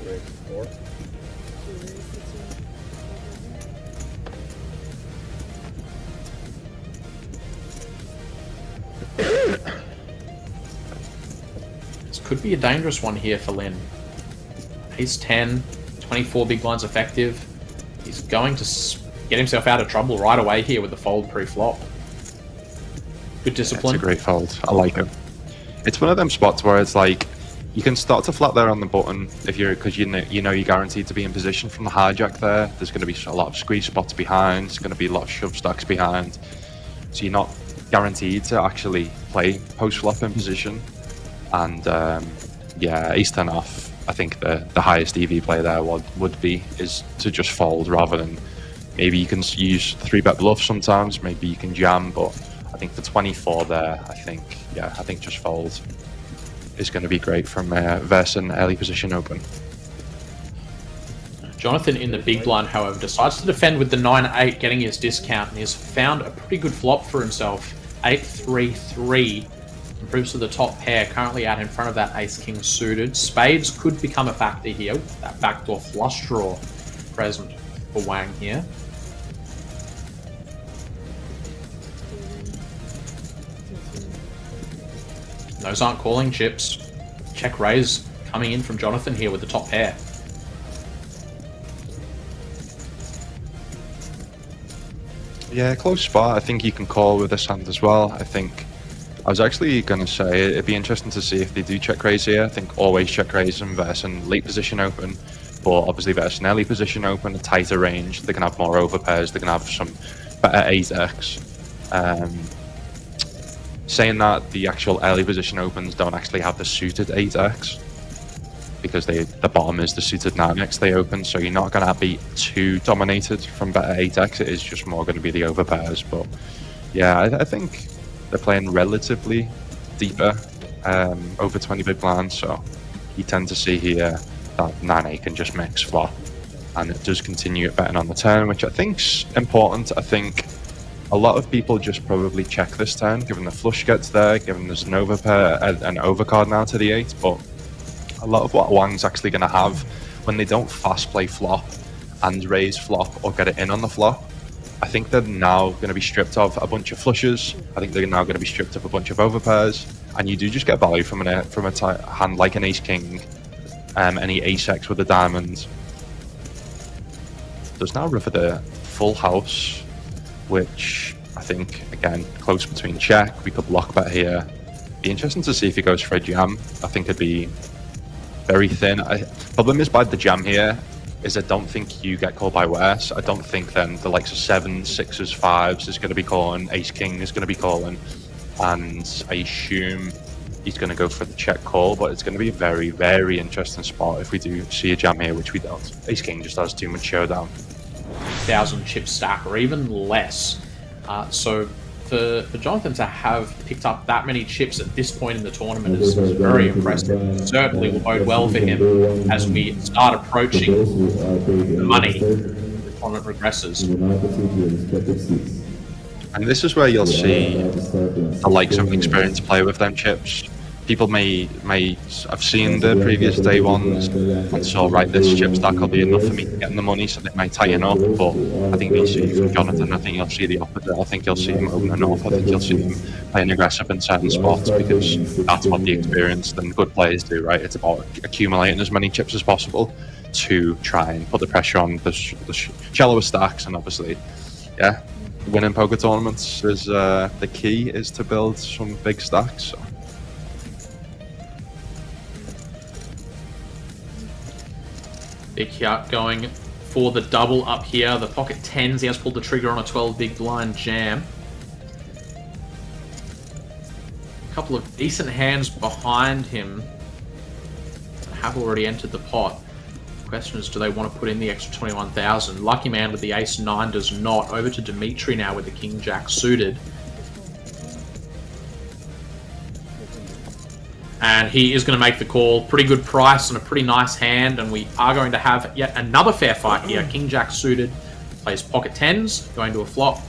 Great. 4. could be a dangerous one here for Lin. Ace 10, 24 big blinds effective. He's going to get himself out of trouble right away here with the fold pre-flop. Good discipline. It's a great fold. I like it. It's one of them spots where it's like you can start to flat there on the button if you're because you know you're guaranteed to be in position from the hijack there. There's going to be a lot of squeeze spots behind. There's going to be a lot of shove stacks behind. So you're not guaranteed to actually play post flop in position. And yeah, ace 10 off. I think the highest EV play there would be is to just fold rather than maybe you can use 3-bet bluff sometimes. Maybe you can jam, but I think for 24 there, I think just fold is going to be great from Versen early position open. Jonathan in the big blind, however, decides to defend with the 9-8, getting his discount, and he's found a pretty good flop for himself. 8-3-3, improves to the top pair, currently out in front of that ace-king suited. Spades could become a factor here, with that backdoor flush draw present for Wang here. Those aren't calling chips. Check raise coming in from Jonathan here with the top pair. Yeah, close spot. I think you can call with this hand as well. I was actually going to say it'd be interesting to see if they do check raise here. I think always check raise and Versen late position open, but obviously Versen early position open, a tighter range. They can have more overpairs. They can have some better 8x. Saying that, the actual early position opens don't actually have the suited 8x because the bottom is the suited 9x they open, so you're not going to be too dominated from better 8x. It is just more going to be the overpairs. But yeah, I think they're playing relatively deeper, over 20 big blinds, so you tend to see here that 9-8 can just mix flop, and it does continue betting on the turn, which I think's important. I think a lot of people just probably check this turn, given the flush gets there, given there's an overpair, an overcard now to the 8, but a lot of what Wang's actually going to have when they don't fast play flop and raise flop or get it in on the flop, I think they're now going to be stripped of a bunch of flushes. I think they're now going to be stripped of a bunch of overpairs, and you do just get value from a hand like an ace-king, any ace-x with a diamond. There's now river the full house, which I think, again, close between check. We could block bet here. Be interesting to see if he goes for a jam. I think it'd be very thin. Problem is by the jam here is I don't think you get called by worse. I don't think then the likes of 7s, 6s, 5s is going to be calling, ace-king is going to be calling, and I assume he's going to go for the check call, but it's going to be a very, very interesting spot if we do see a jam here, which we don't. Ace-king just has too much showdown. 1,000 chip stack or even less. So for Jonathan to have picked up that many chips at this point in the tournament is very impressive. Certainly will bode well for him as we start approaching the money the tournament progresses. And this is where you'll see the likes of an experienced player with them chips. People may have seen the previous day ones and saw, right, this chip stack will be enough for me to get in the money, so they might tighten up. But I think you'll see from Jonathan, I think you'll see the opposite. I think you'll see him opening up. I think you'll see him playing aggressive in certain spots because that's what the experienced and good players do, right? It's about accumulating as many chips as possible to try and put the pressure on the shallower stacks. And obviously, yeah, winning poker tournaments is the key is to build some big stacks. So. Big Hyuk going for the double up here. The pocket 10s. He has pulled the trigger on a 12 big blind jam. A couple of decent hands behind him have already entered the pot. The question is, do they want to put in the extra 21,000? Lucky man with the ace-9 does not. Over to Dimitri now with the king-jack suited. And he is going to make the call. Pretty good price and a pretty nice hand. And we are going to have yet another fair fight here. King-jack suited. Plays pocket 10s. Going to a flop.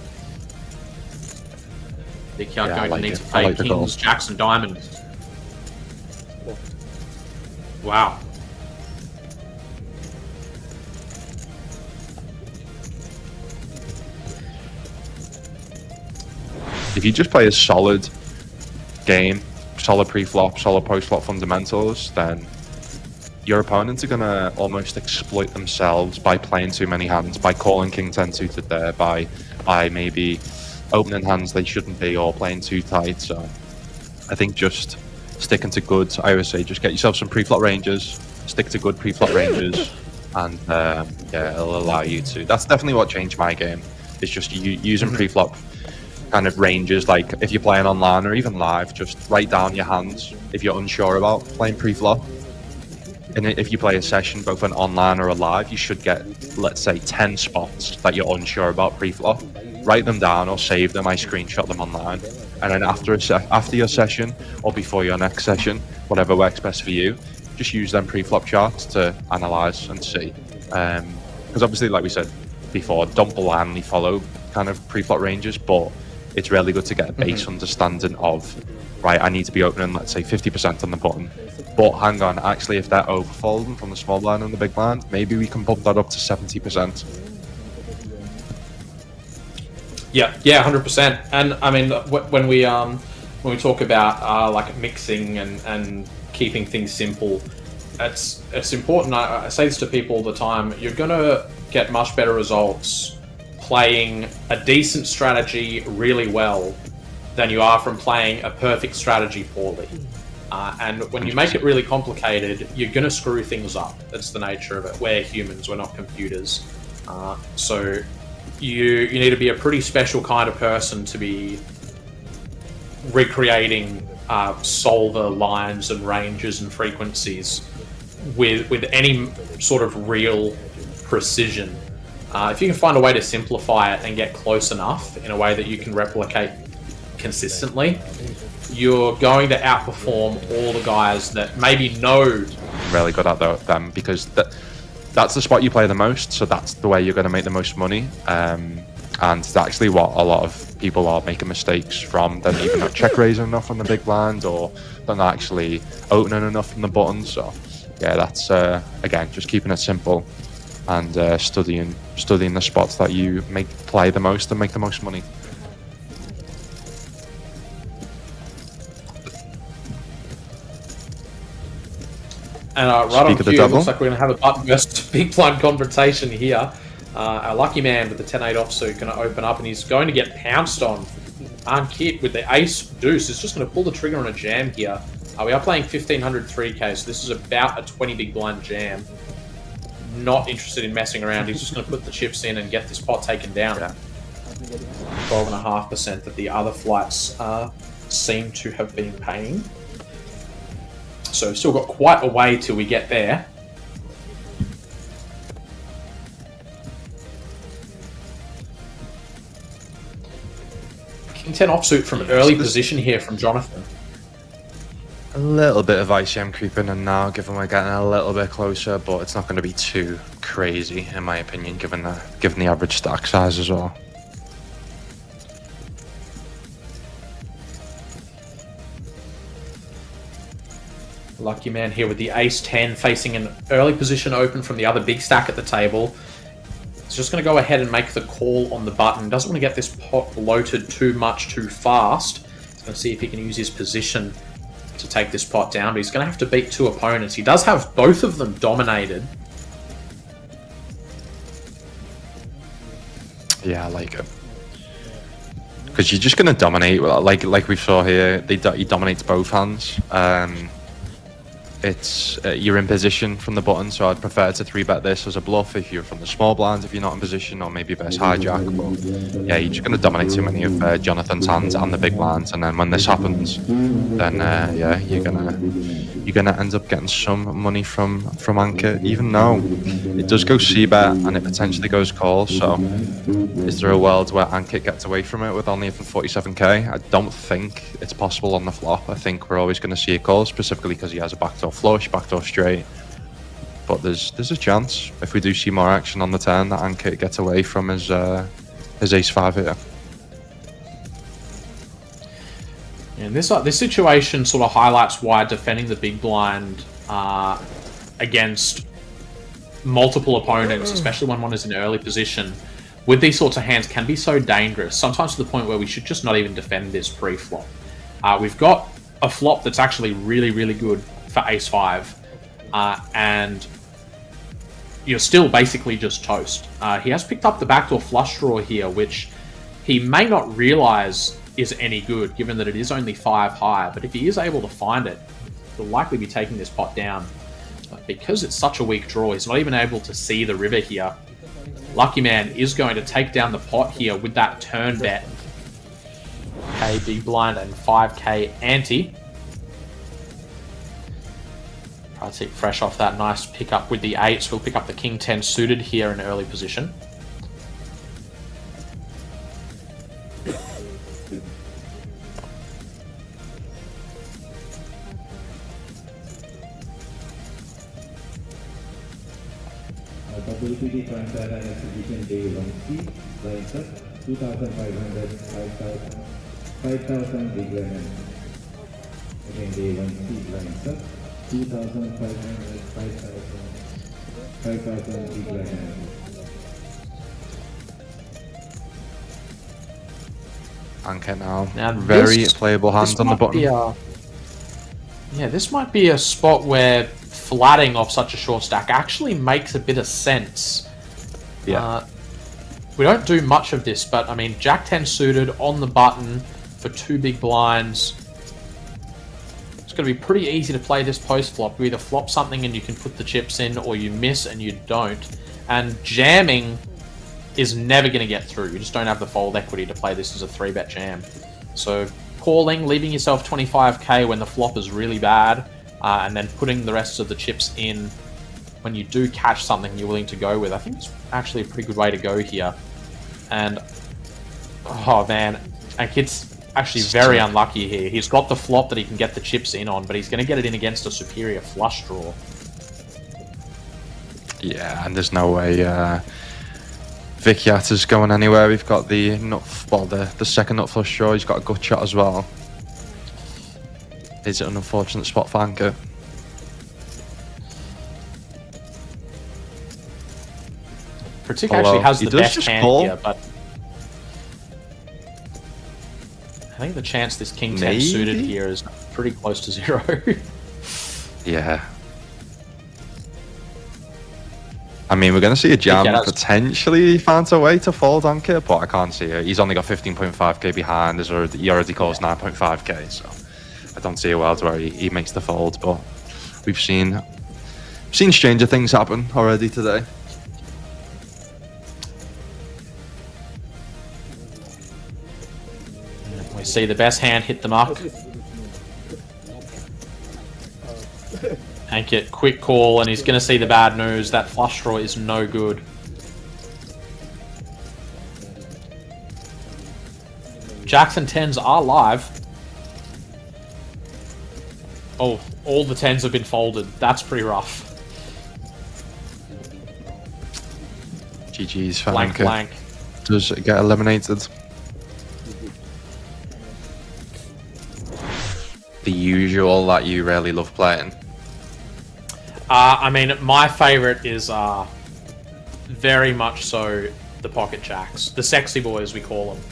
Big Hyuk going to need to fade kings, jacks, and diamonds. Wow. If you just play a solid game, solid pre-flop, solid post-flop fundamentals, then your opponents are going to almost exploit themselves by playing too many hands, by calling king 10 suited there, by maybe opening hands they shouldn't be, or playing too tight. So I think just sticking to good, I always say, just get yourself some pre-flop ranges, stick to good pre-flop ranges, and yeah, it'll allow you to. That's definitely what changed my game. It's just using pre-flop kind of ranges. Like if you're playing online or even live, just write down your hands if you're unsure about playing pre-flop. And if you play a session, both an online or a live, you should get, let's say, 10 spots that you're unsure about pre-flop. Write them down or save them. I screenshot them online, and then after your session or before your next session, whatever works best for you, just use them pre-flop charts to analyze and see. Because obviously, like we said before, don't blindly follow kind of pre-flop ranges, but it's really good to get a base understanding of, right, I need to be opening, let's say, 50% on the button. But hang on, actually, if they're overfolding from the small blind and the big blind, maybe we can bump that up to 70%. Yeah, 100%. And I mean, when we talk about like mixing and keeping things simple, it's important. I say this to people all the time. You're gonna get much better results playing a decent strategy really well than you are from playing a perfect strategy poorly. And when you make it really complicated, you're going to screw things up. That's the nature of it. We're humans, we're not computers. So you need to be a pretty special kind of person to be recreating solver lines and ranges and frequencies with any sort of real precision. If you can find a way to simplify it and get close enough in a way that you can replicate consistently, you're going to outperform all the guys that maybe know. Really good at them, because that's the spot you play the most, so that's the way you're going to make the most money. And it's actually what a lot of people are making mistakes from. They're either not check raising enough on the big blind, or they're not actually opening enough from the button. So yeah, that's again, just keeping it simple and studying the spots that you play the most and make the most money. And right on cue, looks like we're going to have a button versus big blind confrontation here. Our lucky man with the 10-8 offsuit going to open up, and he's going to get pounced on. Kit with the ace deuce is just going to pull the trigger on a jam here. We are playing 1500 3K, so this is about a 20 big blind jam. Not interested in messing around. He's just going to put the chips in and get this pot taken down. 12.5% that the other flights seem to have been paying. So we've still got quite a way till we get there. King 10 offsuit from early position here from Jonathan. A little bit of ICM creeping in now, given we're getting a little bit closer, but it's not going to be too crazy, in my opinion, given the average stack size as well. Lucky man here with the ace-10 facing an early position open from the other big stack at the table. He's just going to go ahead and make the call on the button. Doesn't want to get this pot bloated too much too fast. He's going to see if he can use his position to take this pot down, but he's going to have to beat two opponents. He does have both of them dominated. Yeah, I like it. Because you're just going to dominate, like we saw here, he dominates both hands. You're in position from the button, so I'd prefer to 3-bet this as a bluff if you're from the small blind, if you're not in position, or maybe best hijack. But yeah, you're just going to dominate too many of Jonathan's hands and the big blinds, and then when this happens, then yeah, you're gonna end up getting some money from Ankit, even though it does go c-bet and it potentially goes call. So is there a world where Ankit gets away from it with only even 47k? I don't think it's possible on the flop. I think we're always going to see a call, specifically because he has a backdoor flush, backdoor straight. But there's a chance, if we do see more action on the turn, that Ankit gets away from his ace-5 here. And this situation sort of highlights why defending the big blind against multiple opponents, especially when one is in early position, with these sorts of hands can be so dangerous, sometimes to the point where we should just not even defend this pre-flop. We've got a flop that's actually really, really good for ace-5. And you're still basically just toast. He has picked up the backdoor flush draw here, which he may not realize is any good, given that it is only 5 high. But if he is able to find it, he'll likely be taking this pot down. But because it's such a weak draw, he's not even able to see the river here. Lucky Man is going to take down the pot here with that turn bet. Okay, big blind and 5k ante. Try to keep fresh off that nice pickup with the 8s. We'll pick up the king 10 suited here in early position. WPT transfer and exhibition DAY2, line set, 2,500, 5,000, 5,000 big lemon. Again, DAY2, line set, 2,500, 5,000, 5,000 big lemon. Anchor now. Very this, playable hands on the button. Yeah, this might be a spot where flatting off such a short stack actually makes a bit of sense. Yeah. We don't do much of this, but I mean, Jack 10 suited on the button for 2 big blinds. It's going to be pretty easy to play this post flop. You either flop something and you can put the chips in, or you miss and you don't. And jamming is never going to get through. You just don't have the fold equity to play this as a 3-bet jam. So calling, leaving yourself 25k when the flop is really bad, and then putting the rest of the chips in when you do catch something you're willing to go with. I think it's actually a pretty good way to go here. And, oh man, Ankit's actually very unlucky here. He's got the flop that he can get the chips in on, but he's going to get it in against a superior flush draw. Yeah, and there's no way Vic Yatta's going anywhere. We've got the the second nut flush draw. He's got a gut shot as well. Is it an unfortunate spot for Anchor? Pratik actually has the best hand call. here, but I think the chance this king 10 suited here is pretty close to 0. Yeah. I mean, we're going to see a jam that potentially finds a way to fold Anchor, but I can't see it. He's only got 15.5k behind. He already calls 9.5k, so I don't see a world where he makes the fold. But we've seen stranger things happen already today. We see the best hand hit the muck. Ankit, quick call, and he's going to see the bad news. That flush draw is no good. Jacks and 10s are live. Oh, all the 10s have been folded. That's pretty rough. GG's for Blank, Anchor. blank. Does it get eliminated? The usual that you really love playing. I mean, my favourite is very much so the pocket jacks. The sexy boys, we call them.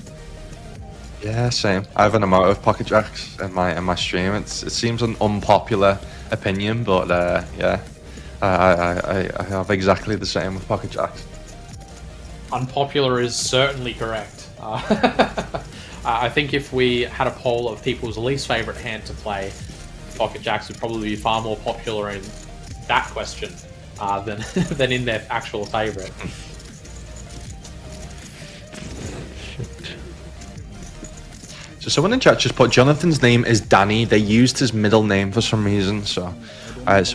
Yeah, same. I have an amount of pocket jacks in my stream. It seems an unpopular opinion, but yeah, I have exactly the same with pocket jacks. Unpopular is certainly correct. I think if we had a poll of people's least favourite hand to play, pocket jacks would probably be far more popular in that question than in their actual favourite. So someone in chat just put Jonathan's name is Danny. They used his middle name for some reason, so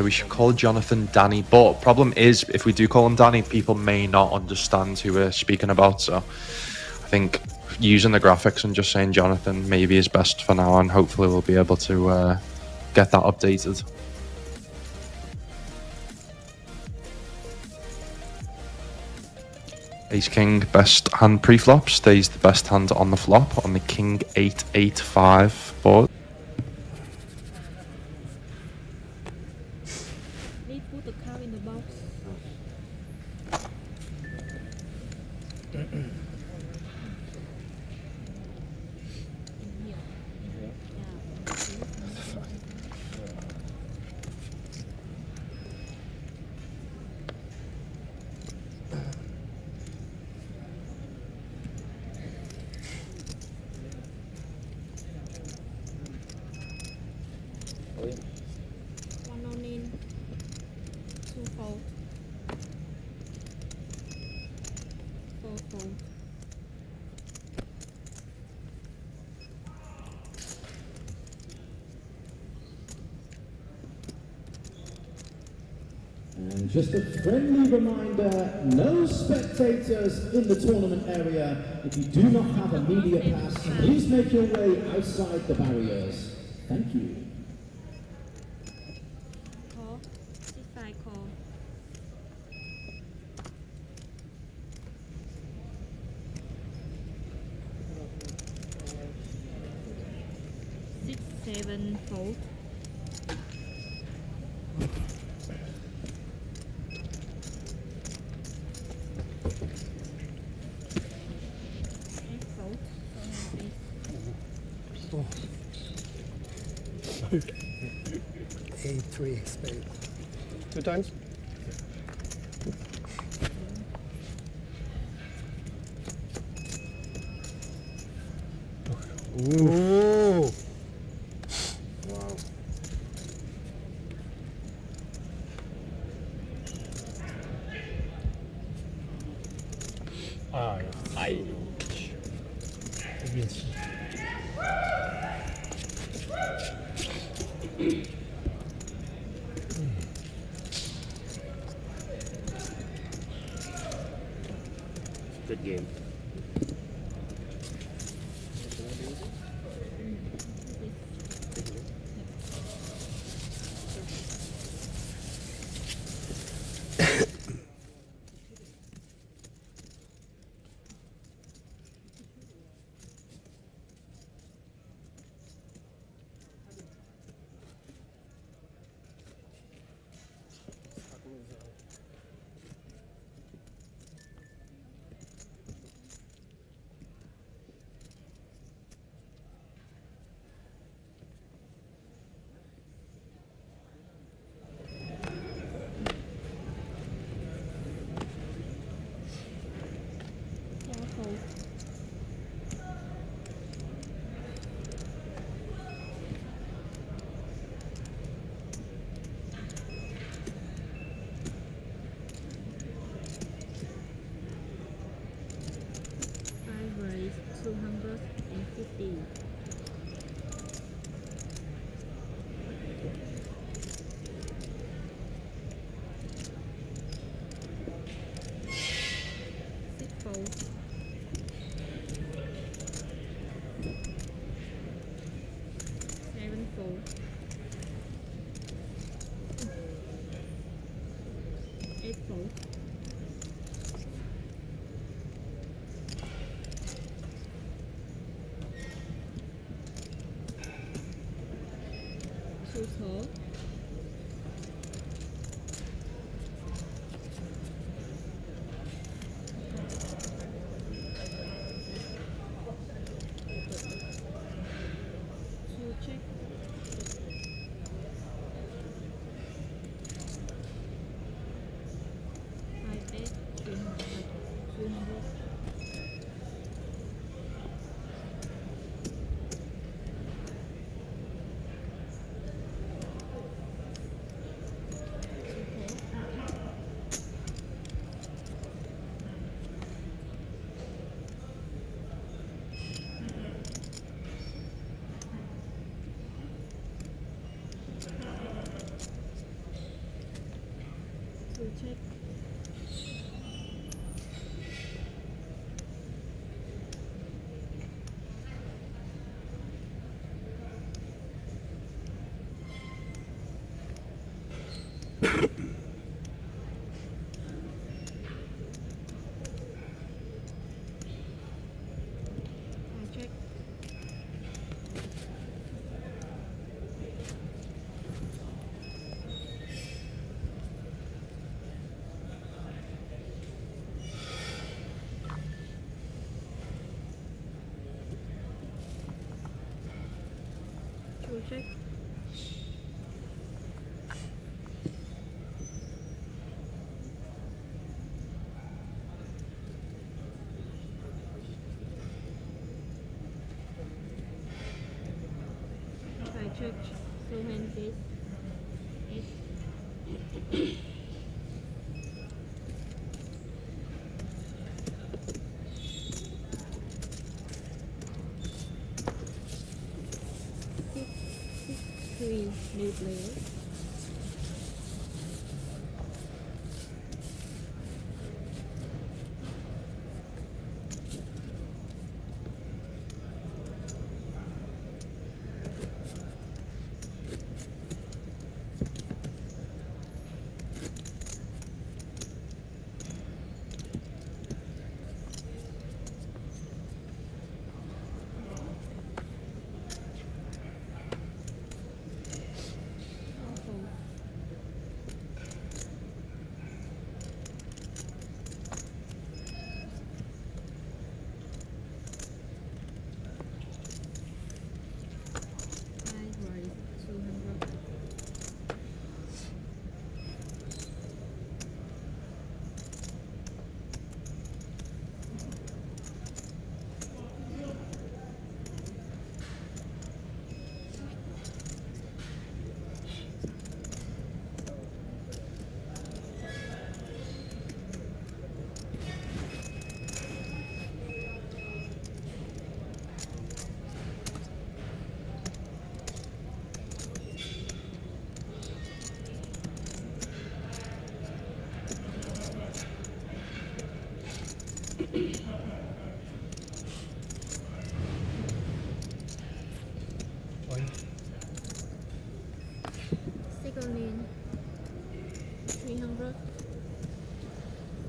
we should call Jonathan Danny. But problem is, if we do call him Danny, people may not understand who we're speaking about. So I think using the graphics and just saying Jonathan maybe is best for now, and hopefully we'll be able to get that updated. Ace King, best hand pre-flop, stays the best hand on the flop on the King 8-8-5 board. Please put the card in the box. fold. And just a friendly reminder, no spectators in the tournament area. If you do not have a media pass, please make your way outside the barriers. Thank you. Call. C5 call. Six, seven, fold. Eight, fold. A3 spade. 2 times. Ooh. Wow. Ah, I. 运气。 Good game. Four, fold. Five raise 250. Six, fold. Seven, fold. Eight, fold. Two, fold. Two, check. Five, eight, 300. 200. Two, check. Five, check. Two, check. Five, check. So hand this. Eight. 3 new players. Second lane 300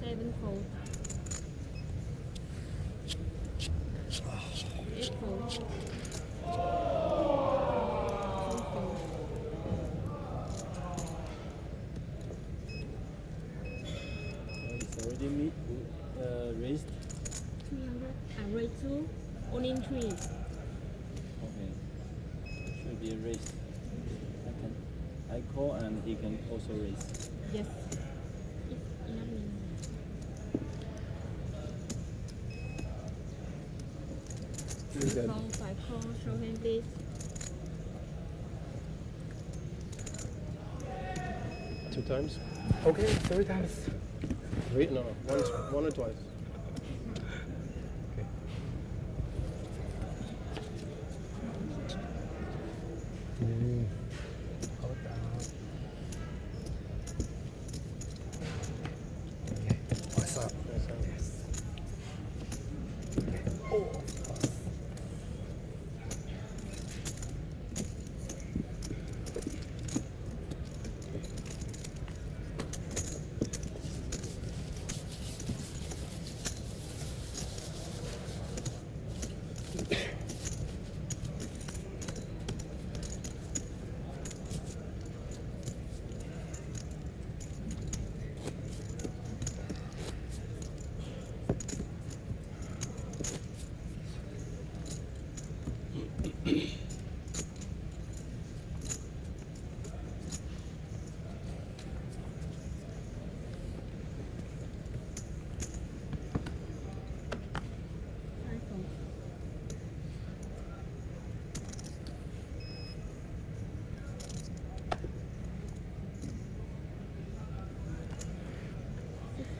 7 fold 8 fold 2 fold It's already raised. 300 and rate 2 only in 3. Okay. Should be raised. I call and he can also raise. Yes. It's enough lane. Long 5 call, show hand please. Two times. Okay, 3 times. Wait, no, one or twice. Okay. Hold down. Okay. What's up? Yes. Okay. Oh.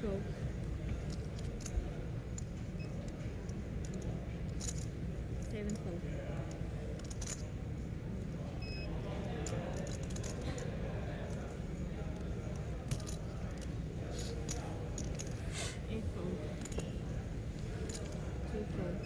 Go. 7 fold. 8 fold. 2 fold.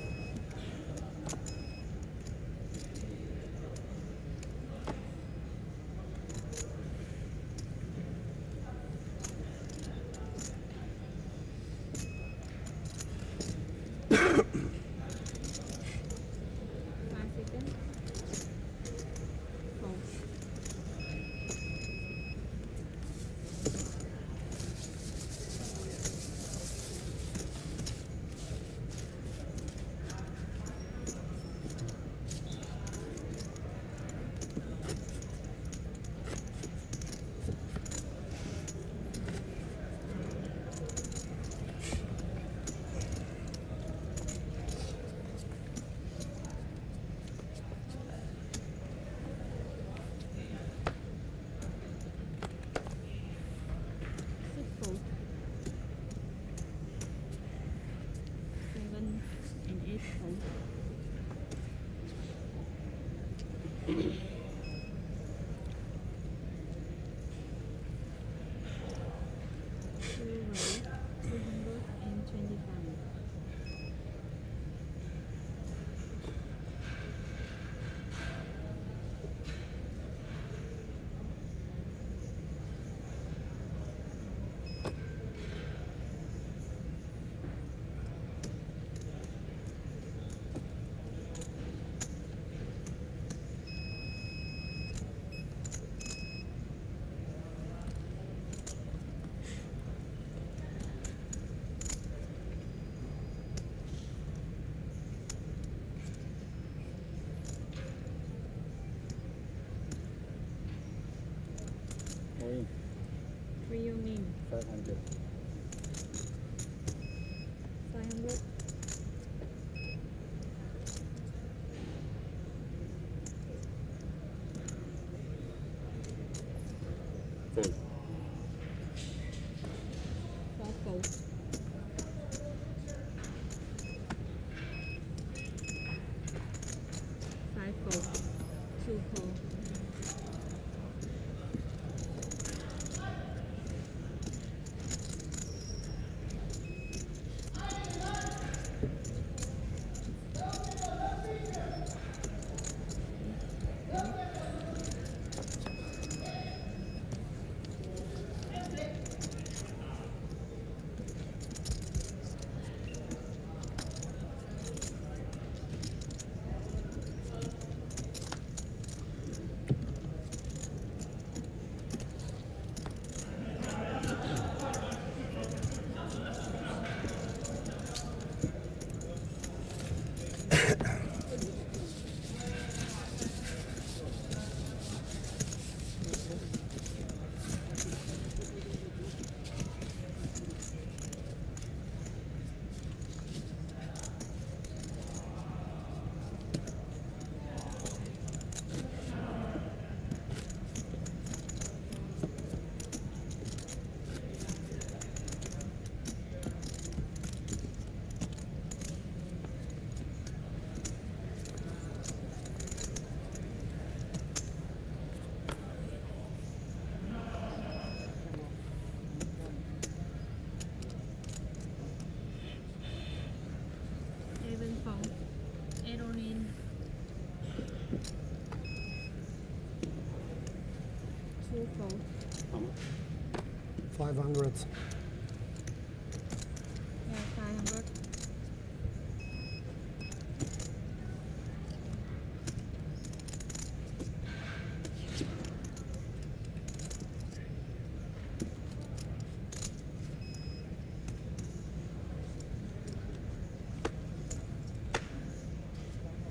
500. 500. Fold. 4 fold. 5 fold. 2 fold. Fold. 8 on in. 2 fold. 500. Yeah, 500.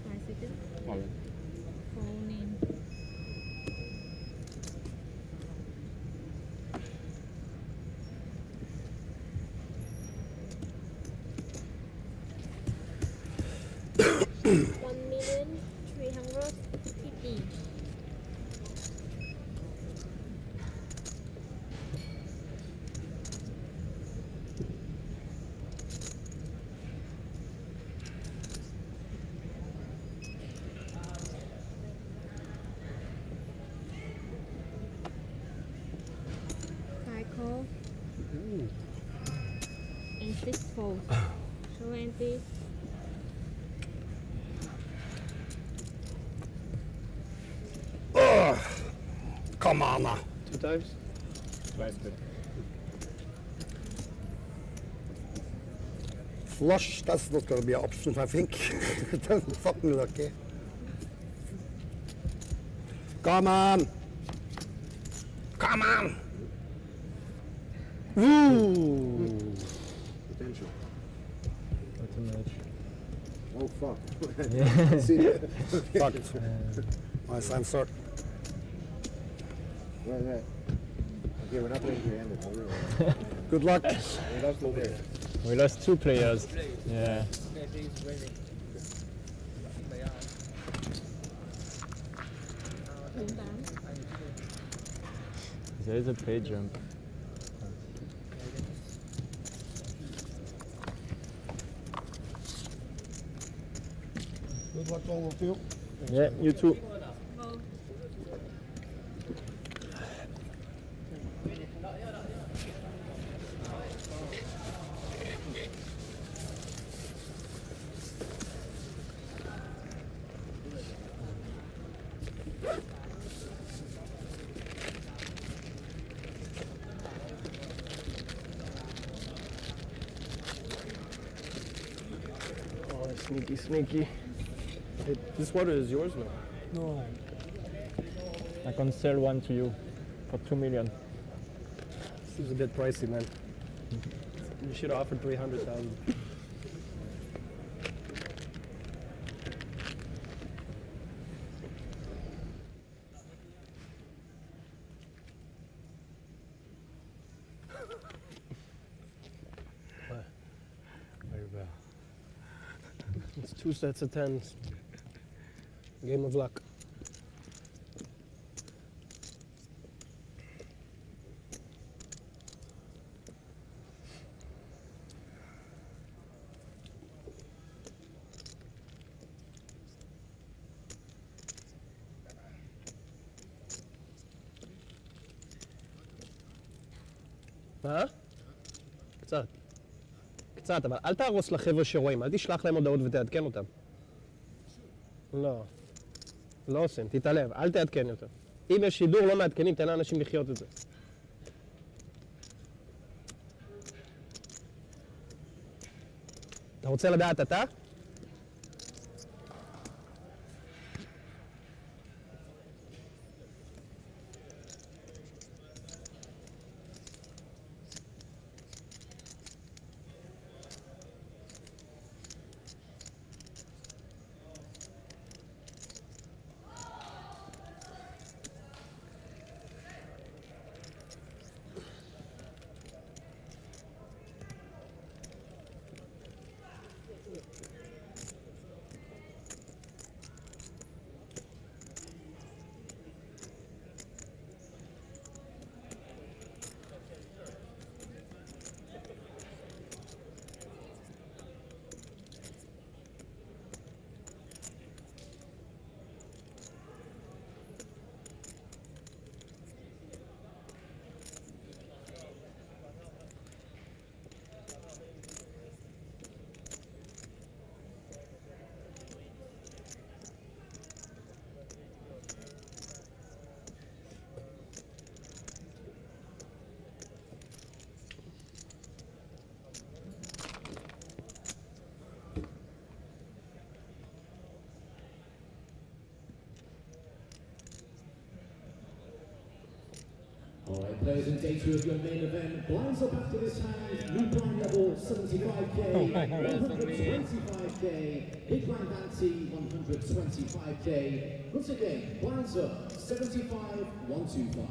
5 seconds. All in. 4 in. $1,350,000. Cycle and 6 fold. Show and please. Come on now. 2 times? Twice good. Flush, that's not going to be an option, I think. That's fucking lucky. Come on. Come on. Ooh. Potential. Not too much. Oh fuck. Yeah. See it? Fucked. Nice answer. Right. Okay, we're not playing to the end. Good luck. We lost the player. We lost 2 players. Yeah. There is a play jump. Good luck all of you. Yeah, you too. Oh, sneaky, sneaky. This water is yours now. No. I can sell one to you for 2 million. Seems a bit pricey, man. You should have offered 300,000. It's 2 sets of 10s. Game of luck. קצת. קצת, אבל אל תהרוס לחבר'ה שרואים, אל תשלח להם הודעות ותעדכן אותם. לא. לא עושים, תתעלב, אל תעדכן יותר. אם יש שידור לא מעדכנים, תן לאנשים לחיות את זה. אתה רוצה לדעת אתה? Alright, players in day 2 of your main event. Blinds up after this hand. New blind level 75k, 125k, big blind ante 125k. Once again, blinds up 75, 125.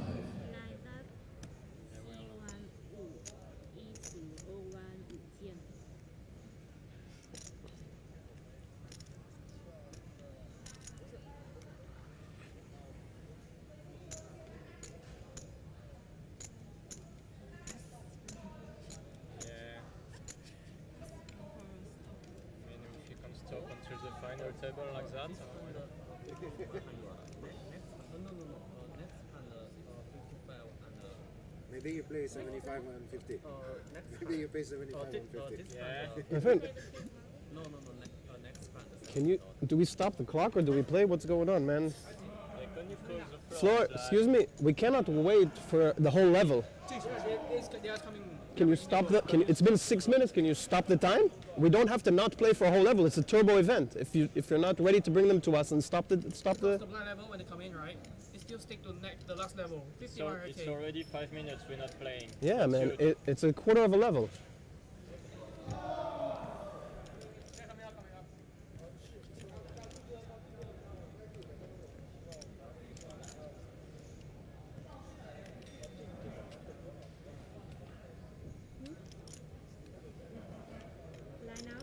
Stop until the final table like that? No. Next and 55 and. Maybe you play 75 and 50. Maybe you play 75 and 50. Yeah. My friend, No. Next round. can you, do we stop the clock or do we play? What's going on, man? Can you close the Floor, excuse me, we cannot wait for the whole level. They are coming. Can you stop the, it's been 6 minutes, can you stop the time? We don't have to not play for a whole level, it's a turbo event. If you're not ready to bring them to us and stop the The blind level when they come in, right? They still stick to the last level. 50 So it's already 5 minutes we're not playing. Yeah, man, it's a quarter of a level. Line now.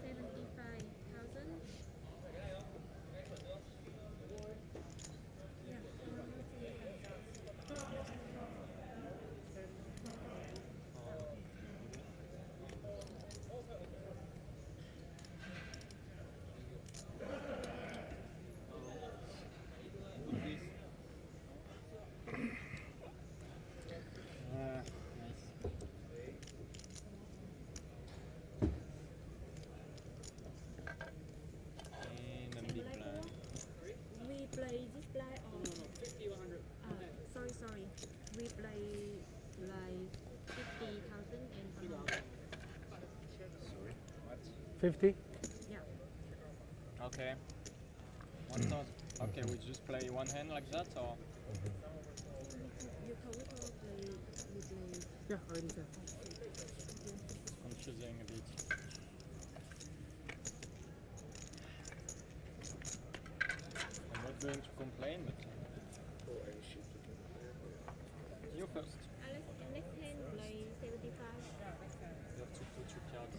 75,000. We play this blind or 50, 100. sorry. We play like 50,000 and 100. 50? Yeah. Okay. 1,000. Okay, we just play one hand like that or? You can we play. Yeah, already said. Confusing a bit. I'm not going to complain, but you first. Next hand play 75. You have to put your cards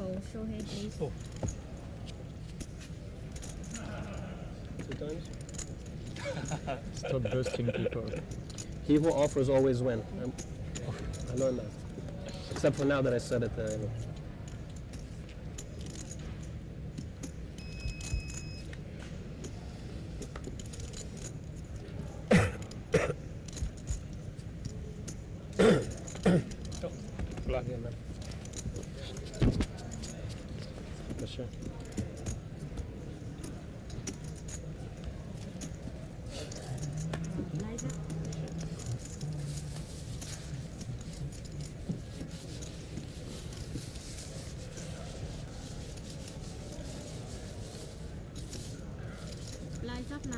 fold. Show hand, please. Oh. 2 times. Stop bursting people. He who offers always wins. I learned that. Except for now that I said it. Good man. For sure. Lights up now.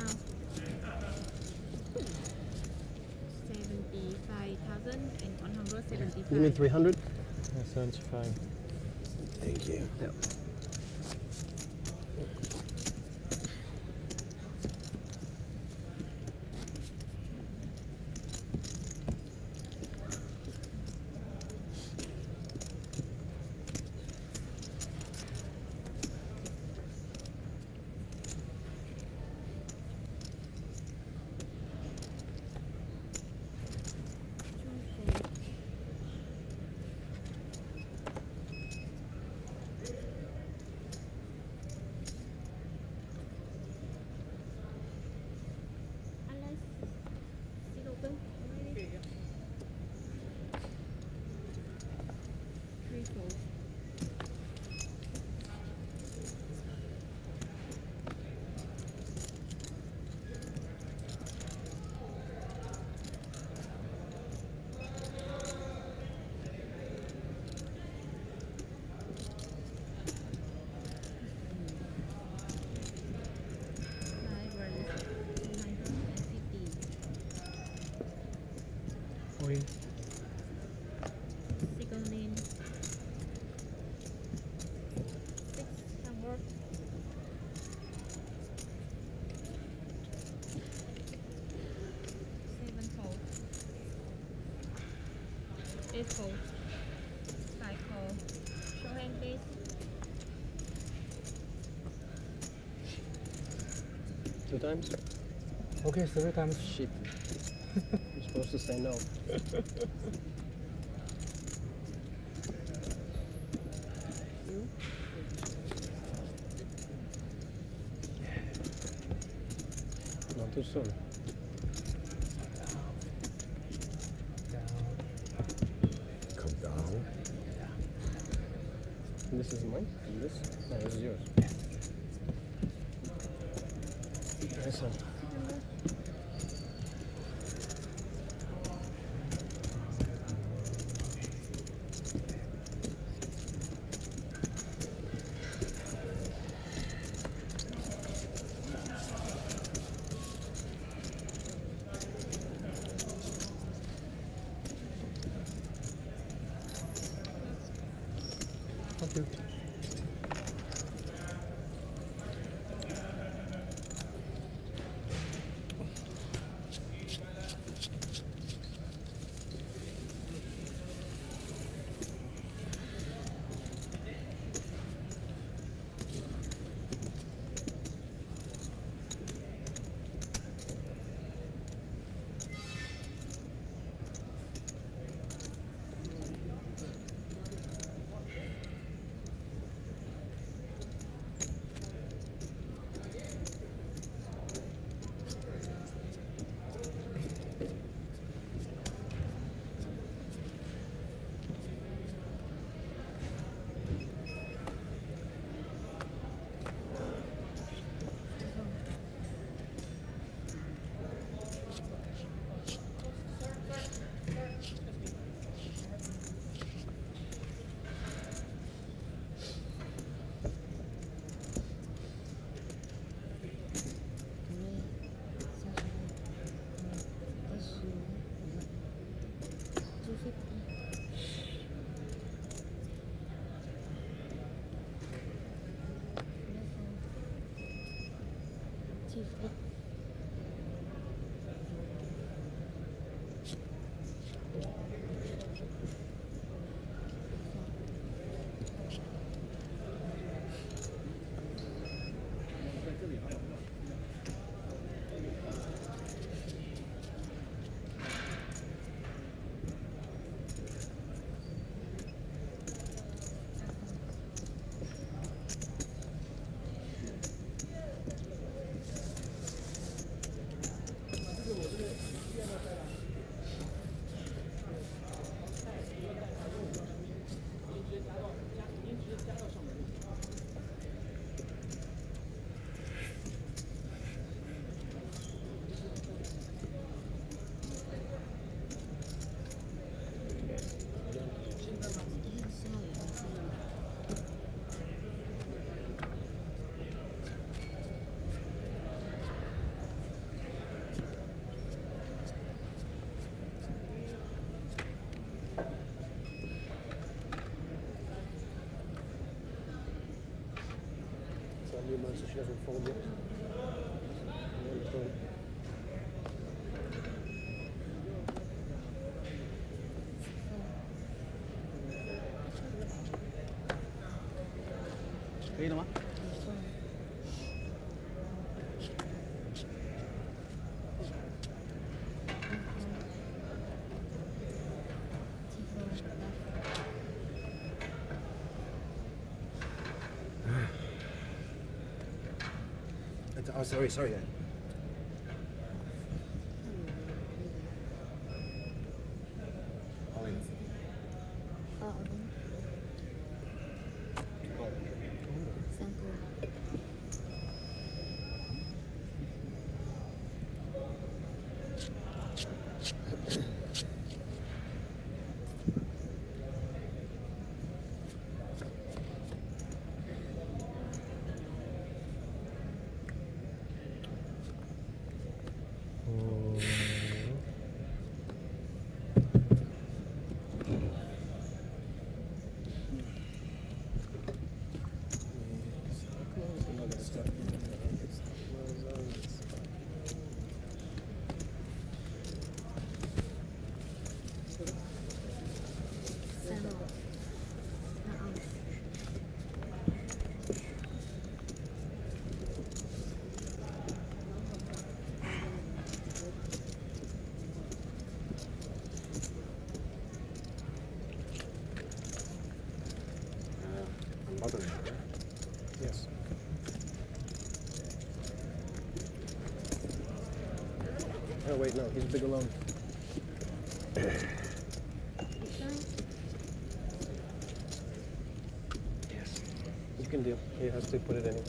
75,175. You mean 300? 75. Thank you. Yeah. Second lane. 6 hammer. 7 fold. 8 fold. 5 fold. Show hand please. Two times? Okay, 3 times. Shit. You're supposed to say no. Not too soon. Come down. This is mine? And this? No, this is yours. Nice one. Thank you. so she doesn't fold yet. And, 可以了吗？Oh, sorry. All in. 3个。Mother. Yes. Oh wait, no, he's big alone. Yes. You can deal. He has to put it anyway.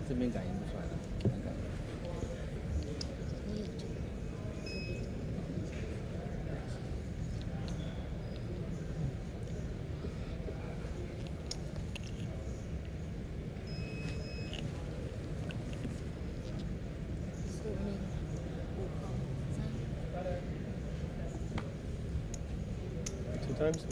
这边感应不出来的，很感应。Two times?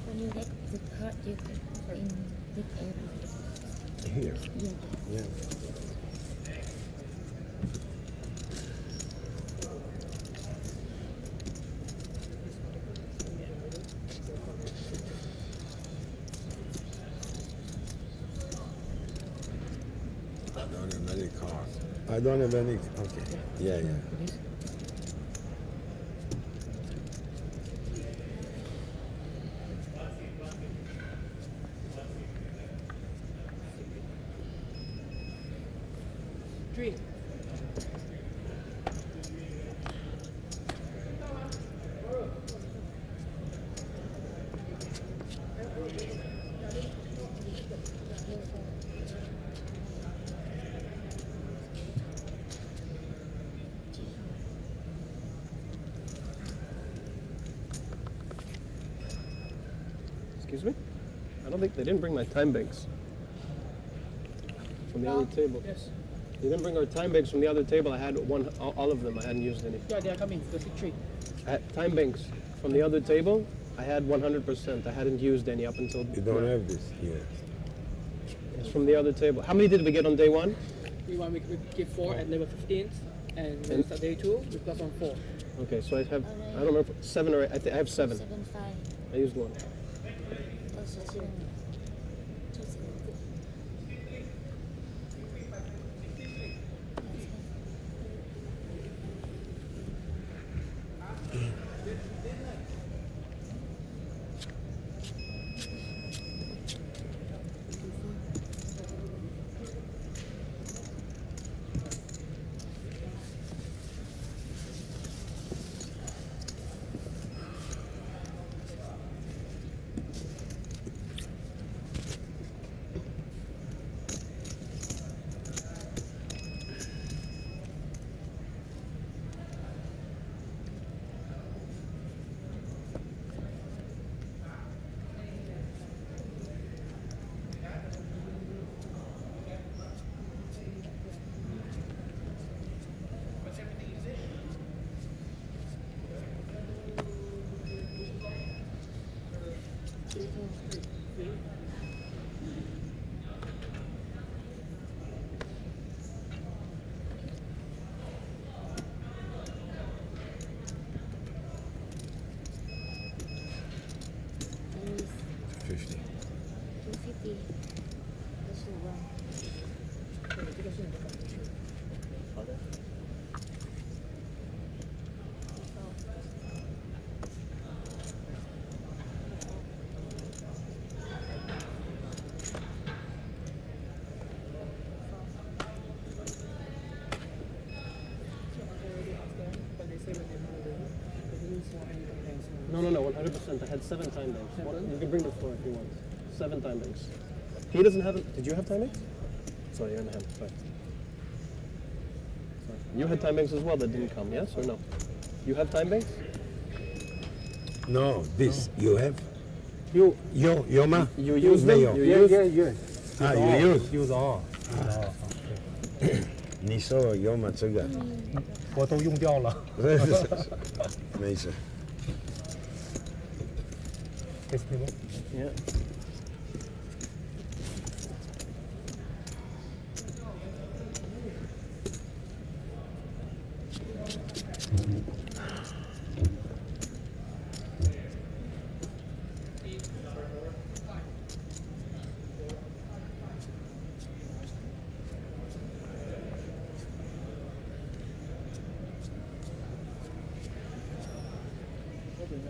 When you let the card, you can put in this area. Here. Yeah. Yeah. I don't have any cards. I don't have any. Okay. Yeah. 63. Excuse me? I don't think they didn't bring my time banks from the other table. Yes. They didn't bring our time banks from the other table. I had all of them. I hadn't used any. Yeah, they are coming. The 63. I had time banks from the other table. I had 100%. I hadn't used any up until. You don't have this here. It's from the other table. How many did we get on day one? We give 4 at level 15, and when we start day 2, we plus on 4. Okay, so I have, I don't remember, 7 or 8. I think I have 7. 7, 5. I used 1. 27. 274. No, 100%. I had 7 time banks. You can bring the 4 if you want. 7 time banks. He doesn't have it. Did you have time banks? Sorry, you're in the hand. Sorry. You had time banks as well that didn't come, yes or no? You have time banks? No, this you have. You嘛？ You use them? You use? Ah, you use. use all. 你说有吗？这个？我都用掉了。没事。 Yeah.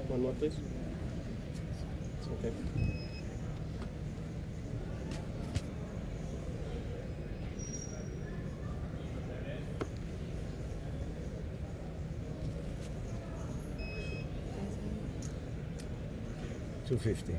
One more, please. It's okay. $250.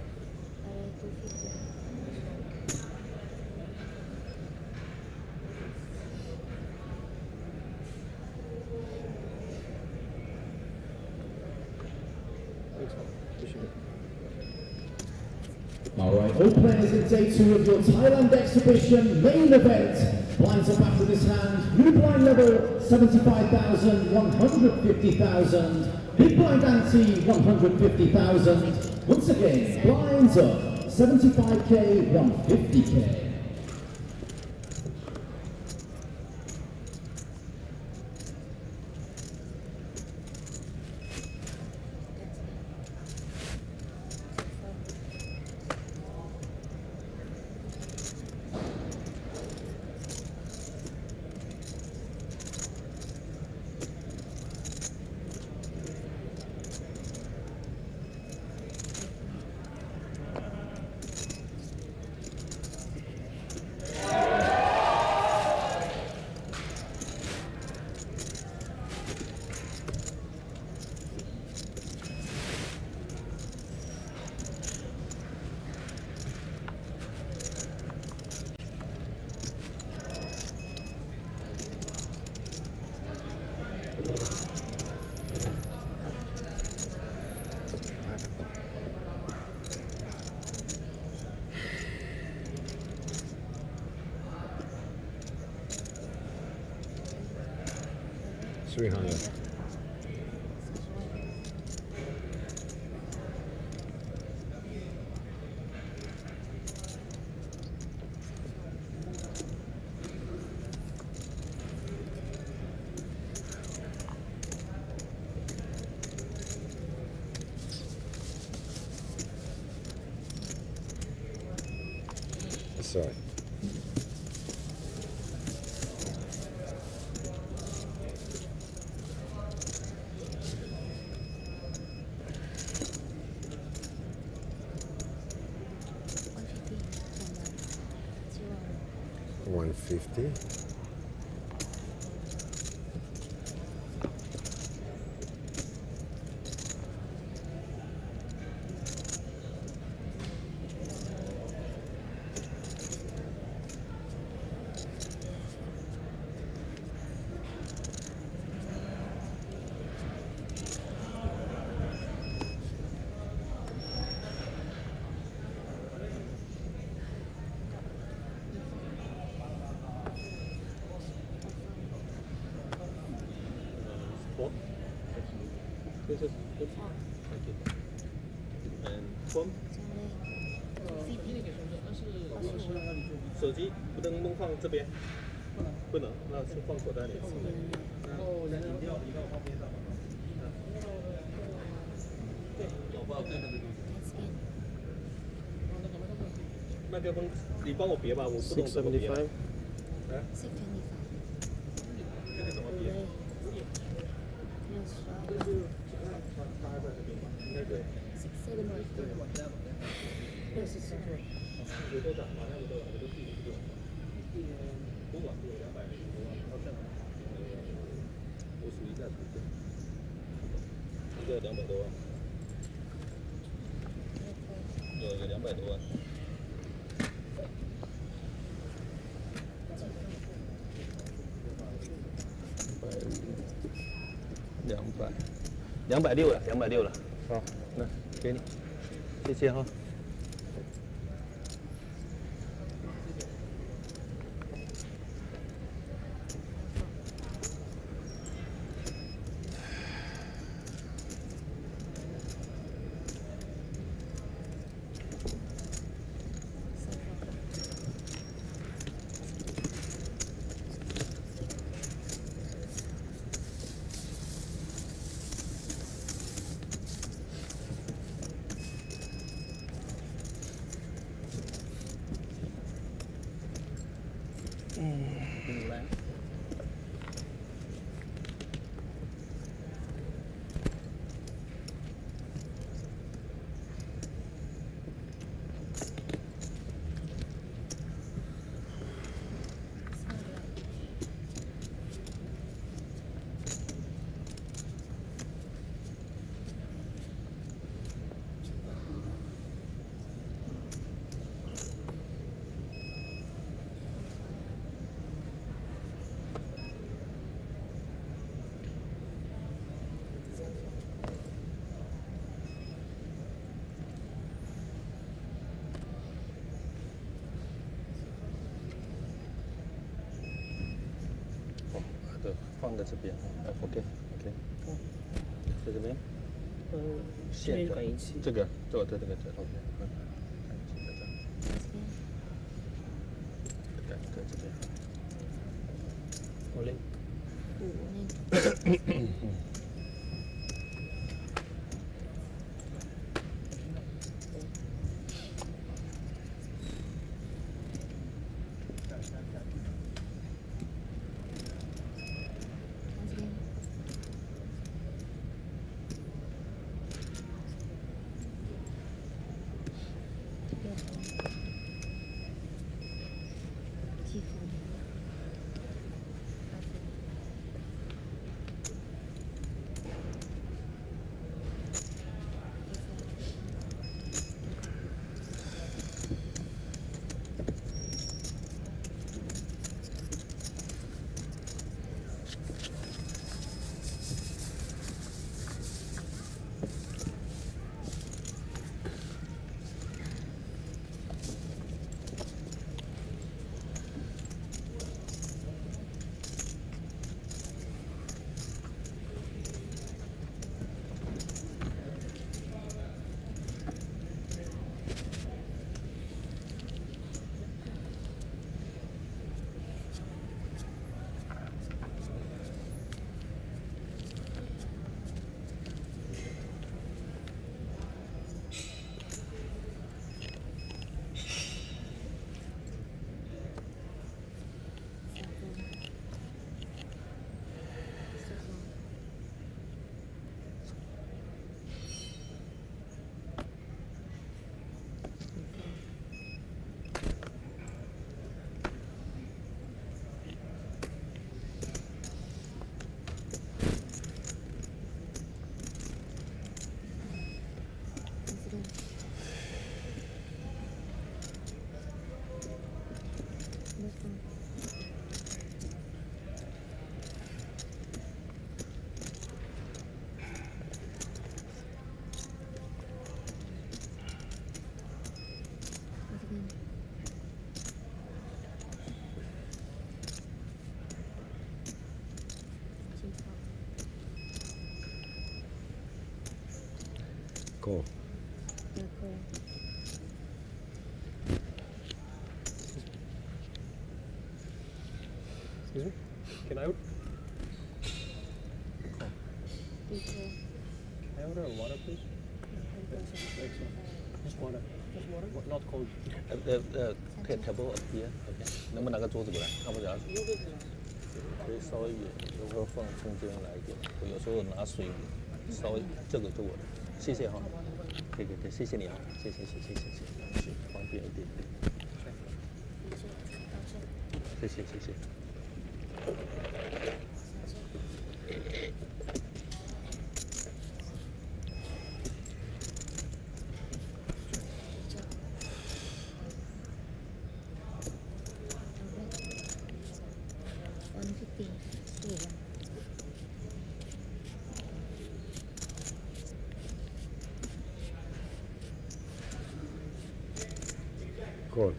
Alright, all players in day 2 of your Thailand exhibition main event. Blinds up after this hand. Blue blind level 75,000, 150,000. Big blind ante 150,000. Once again, blinds up 75k, 150k. 300. Sorry. $150. This is good. Thank you. And phone? 手机不能放这边，不能，那是放口袋里。然后饮料移到旁边上。对，我不要对那个东西。麦克风，你帮我别吧，我不懂怎么别。哎。这个怎么别？插在这边吧，应该对。有多少？马上有多少？我都记不住。不管有200多万，到这我数一下图片，一个200多万，有200多万。260了，260了。好，那给你，谢谢哈。放在这边，OK，在这边，线的，这个，对，这个，OK，在这边，我嘞， Call. Yeah, cool. Excuse me? Can I order? Be cool. Can I order a water, please? Just water. Just water? Not cold. 可以 table up here， OK， 能不能拿个桌子过来？看不着。可以稍微远，有时候放中间来一点。我有时候拿水稍微这个就我的，谢谢哈。可以，谢谢你啊，谢谢，方便一点。谢谢。Call.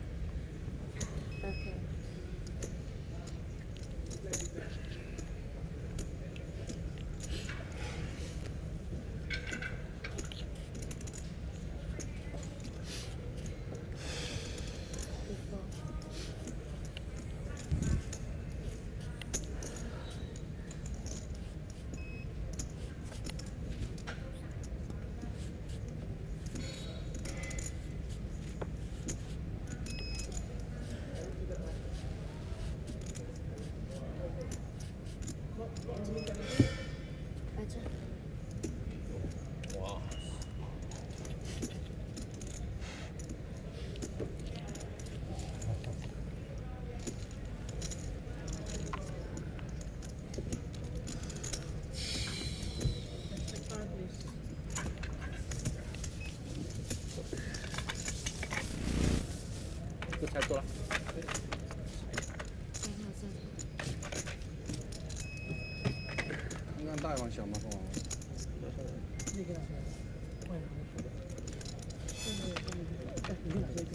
Okay. Before. 哇。这菜做了。应该大一碗小吗？凤凰。那个换一个。你拿这个。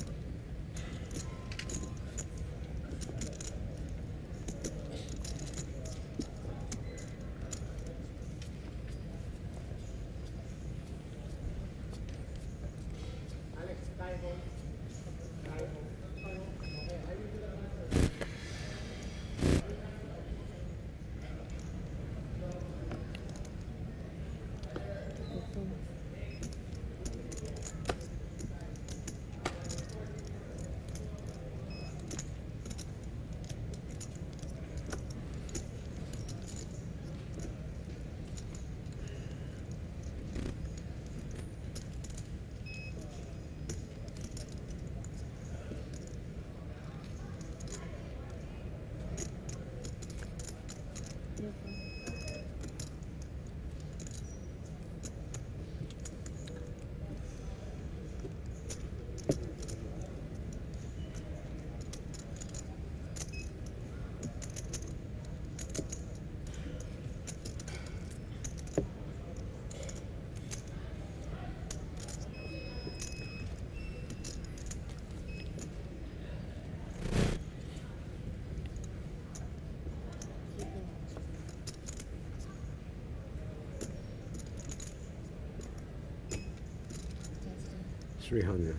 300.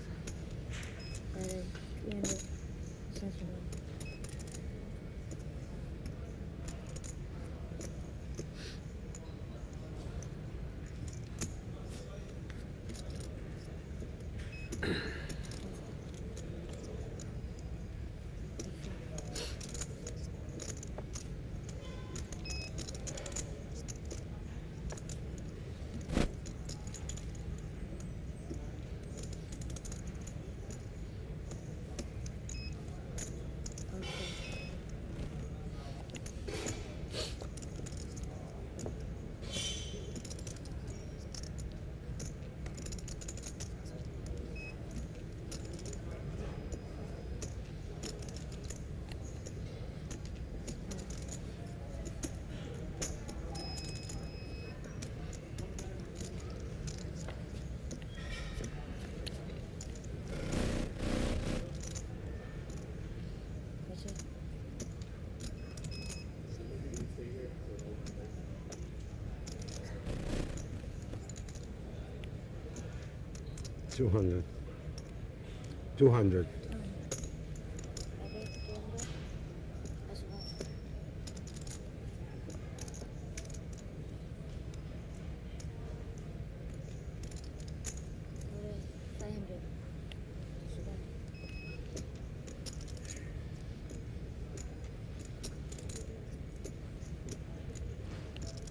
330. 200. 200.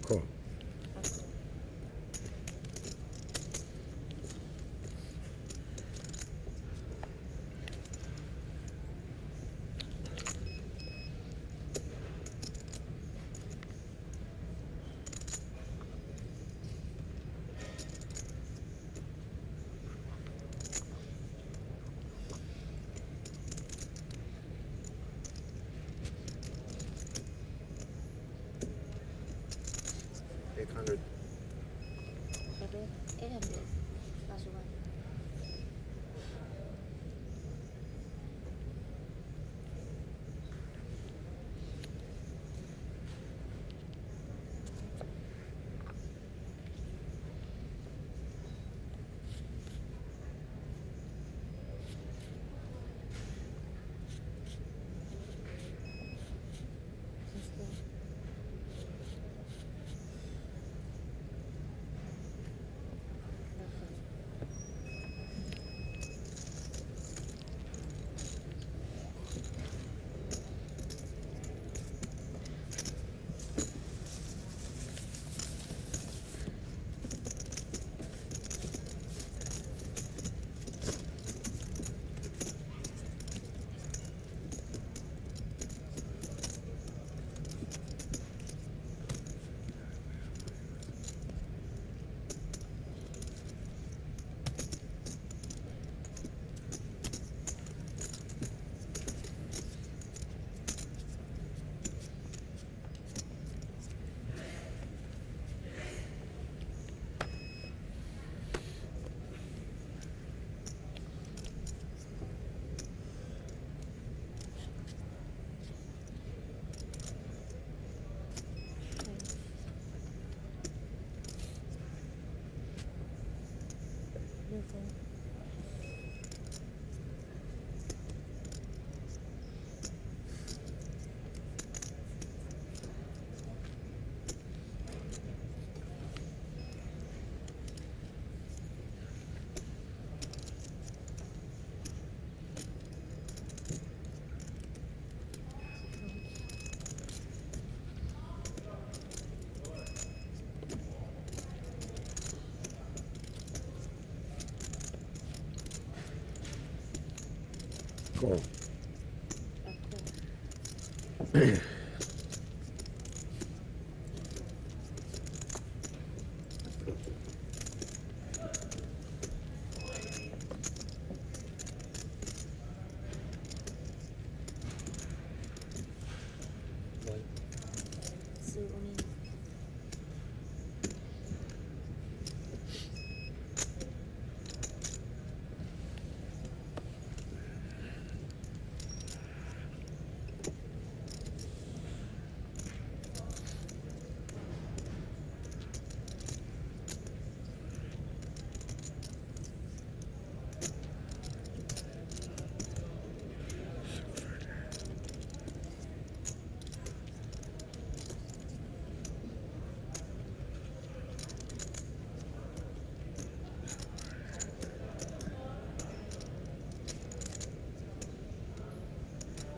Cool. $800. 800 plus 1. Cool.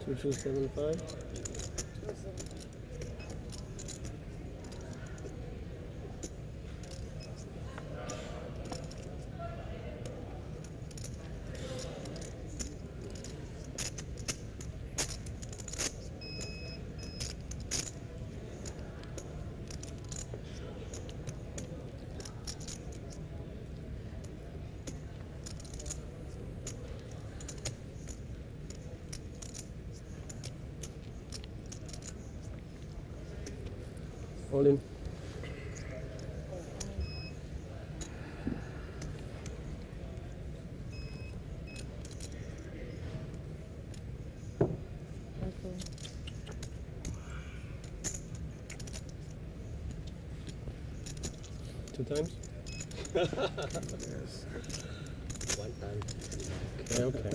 $2275. All in. Two times? Yes. Why Okay.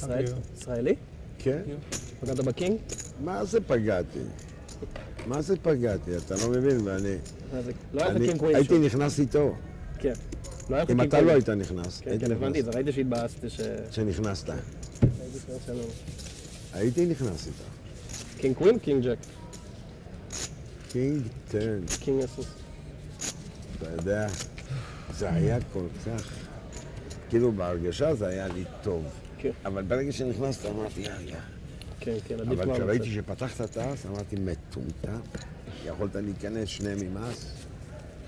אתה ישראלי? כן. פגעת בקינג? מה זה פגעתי? מה זה פגעתי? אתה לא מבין, ואני... לא היה לך קינג קווין. הייתי נכנס איתו. כן. אם אתה לא היית נכנס, כן, כן, הבנתי את זה, ראיתי שהתבאסת שנכנסת. הייתי נכנס איתה. קינג קווין? קינג ג'ק? קינג טרן. קינג אסוס. אתה יודע, זה היה כל כך... כאילו בהרגשה זה היה לי טוב. כן. אבל ברגע שנכנסת אמרתי, יאללה. כן, כן, עדיף אבל כשראיתי שפתחת את האס, אמרתי, מטומטם. יכולת להיכנס שני ממס.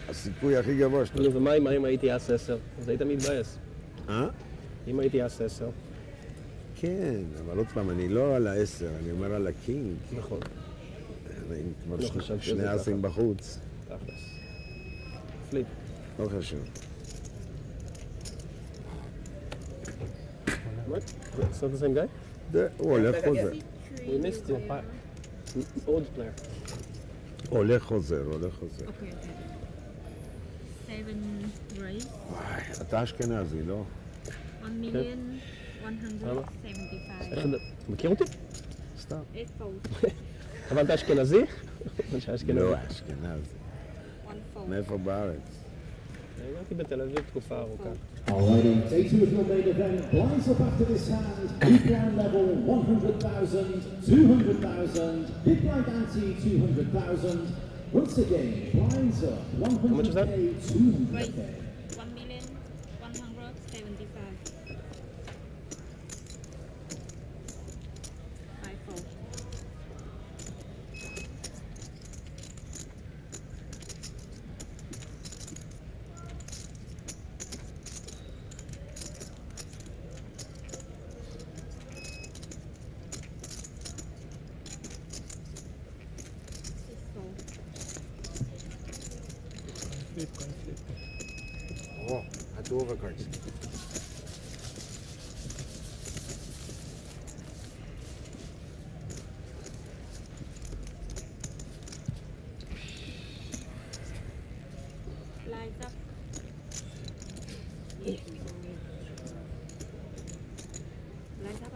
הסיכוי הכי גבוה שאתה... ומה אם הייתי אס 10? אז היית מתבאס. אם הייתי אס 10? כן, אבל עוד פעם, אני לא על ה-10, אני אומר על הקינג. נכון. כבר שני אסים בחוץ. תכלס. פליפ. לא חשוב. What? It's not the same guy? הוא הולך חוזר. We missed it. Old player. הולך חוזר, הולך חוזר. Okay, okay. 7 race. וואי, אתה אשכנזי, לא? 1,175,000. איך אתה מכיר אותי? סתם. 8 fold. אבל אתה אשכנזי? לא, אשכנזי. מאיפה בארץ? הגעתי בתל אביב תקופה ארוכה. Alrighty, day 2 of your main event. Blinds up after this hand. Big blind level 100,000, 200,000. Big blind ante 200,000. Once again, blinds up 100k, 200k. 1,175,000. 5 fold. Oh, I do overcards. Lines up. Lines up.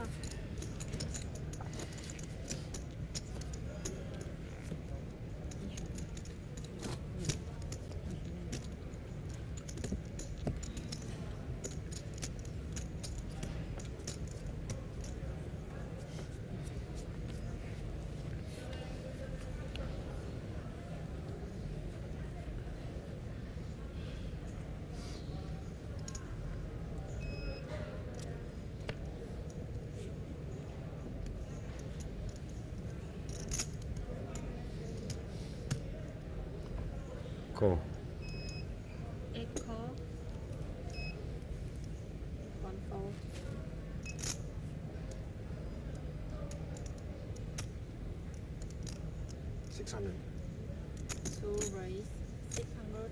Cool. Echo. 1 fold. $600. 2 raise. 600.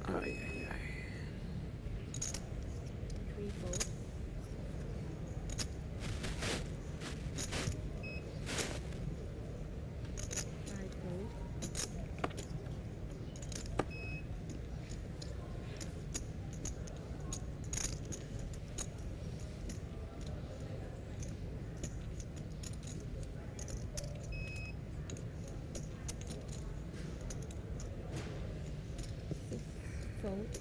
Ay, ay, ay. 3 fold. 5 fold. Fold.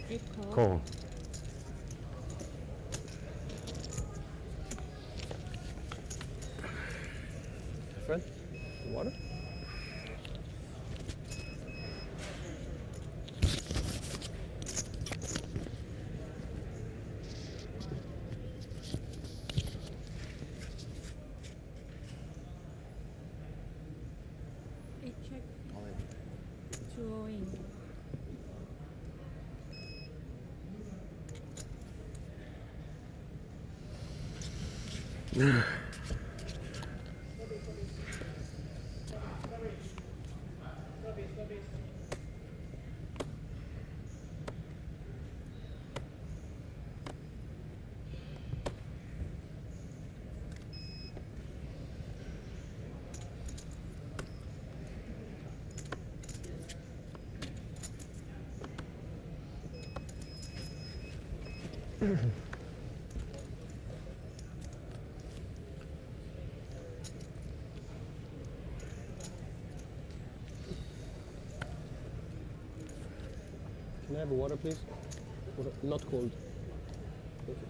8 call. Call. Fred, water? Eight check. 2 Can I have a water, please? Water, not cold. Thank you.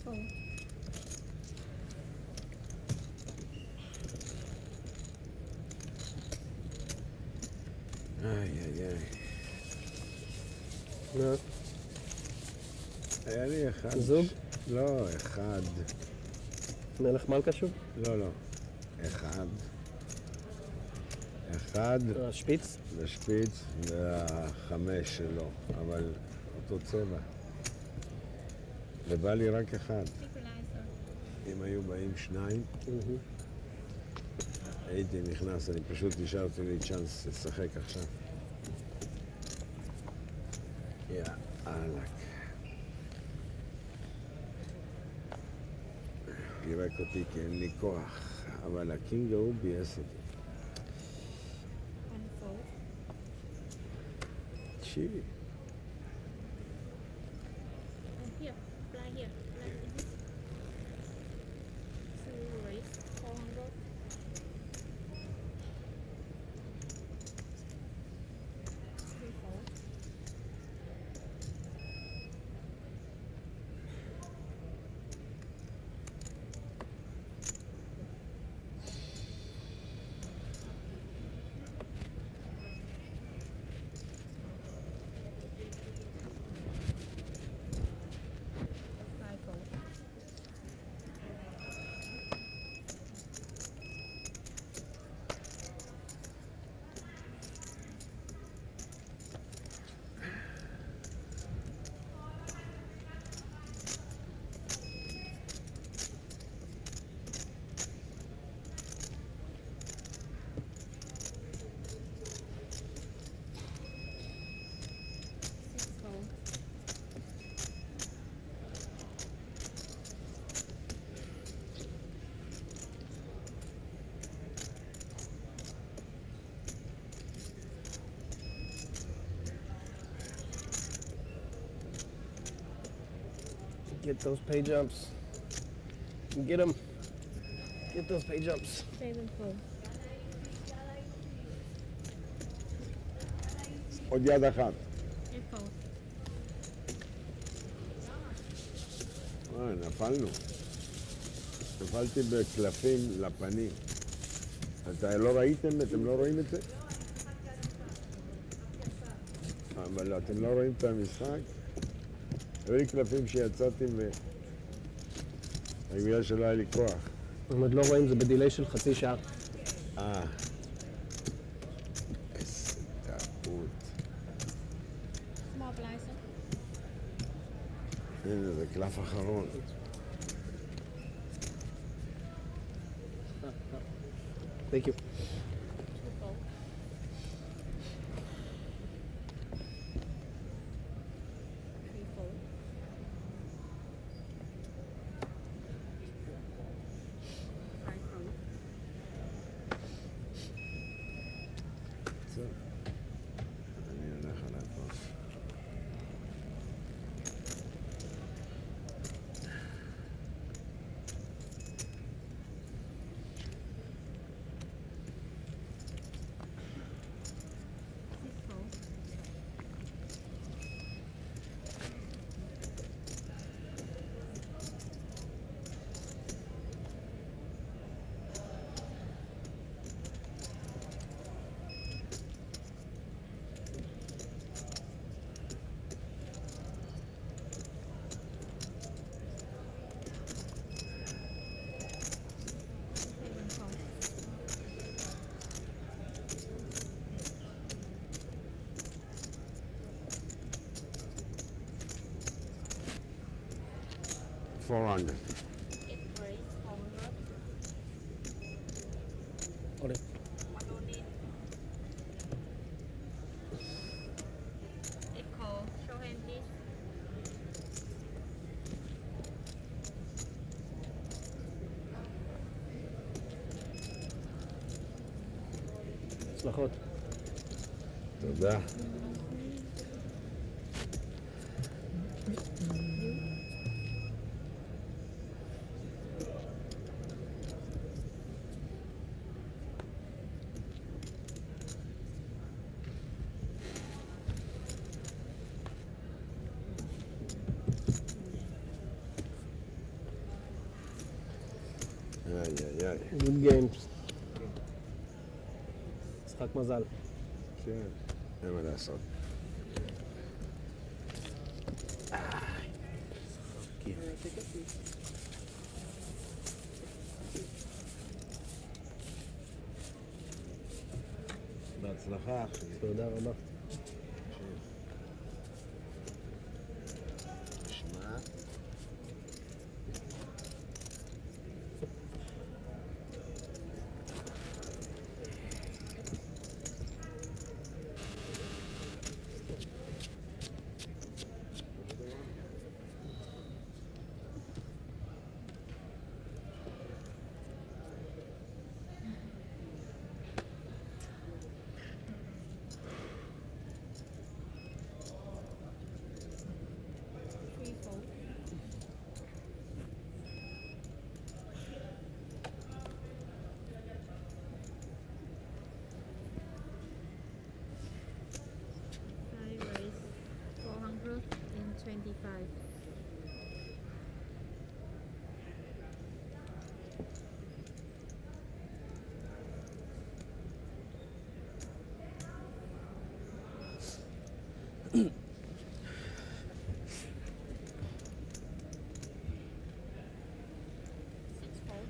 Fold. איי. לא. היה לי אחד. זוג? לא, אחד. מלך מלכה שוב? לא. אחד. השפיץ? לשפיץ, והחמש שלו, אבל אותו צבע. ובא לי רק אחד. אם היו באים שניים, הייתי נכנס, אני פשוט נשארתי לי צ'אנס לשחק עכשיו. יאללה. פירק אותי כי אין לי כוח, אבל הקינג ההוא ביאס אותי. תקשיבי. Here, fly here. Fly in this. To raise 400. Three, four. Five, four. Six, four. Get those pay jumps. Get them. Get those pay jumps. Seven, four. עוד יד אחת. Eight, four. נפלנו. נפלתי בקלפים לפנים. לא ראיתם? אתם לא רואים את זה? אבל אתם לא רואים את המשחק? היו לי קלפים שיצאתי בגלל שלא היה לי כוח. אם עוד לא רואים, זה בדיליי של חצי שעה. איזה טעות. Small blind, sir. הנה, זה קלף אחרון. Thank you. 400. Ollie. Echo, show hand please. הצלחות. תודה. איי, איי, איי. Good games. משחק מזל. כן, אין מה לעשות. בהצלחה, אחי. תודה רבה. שמע. Five raise, 425. Six fold.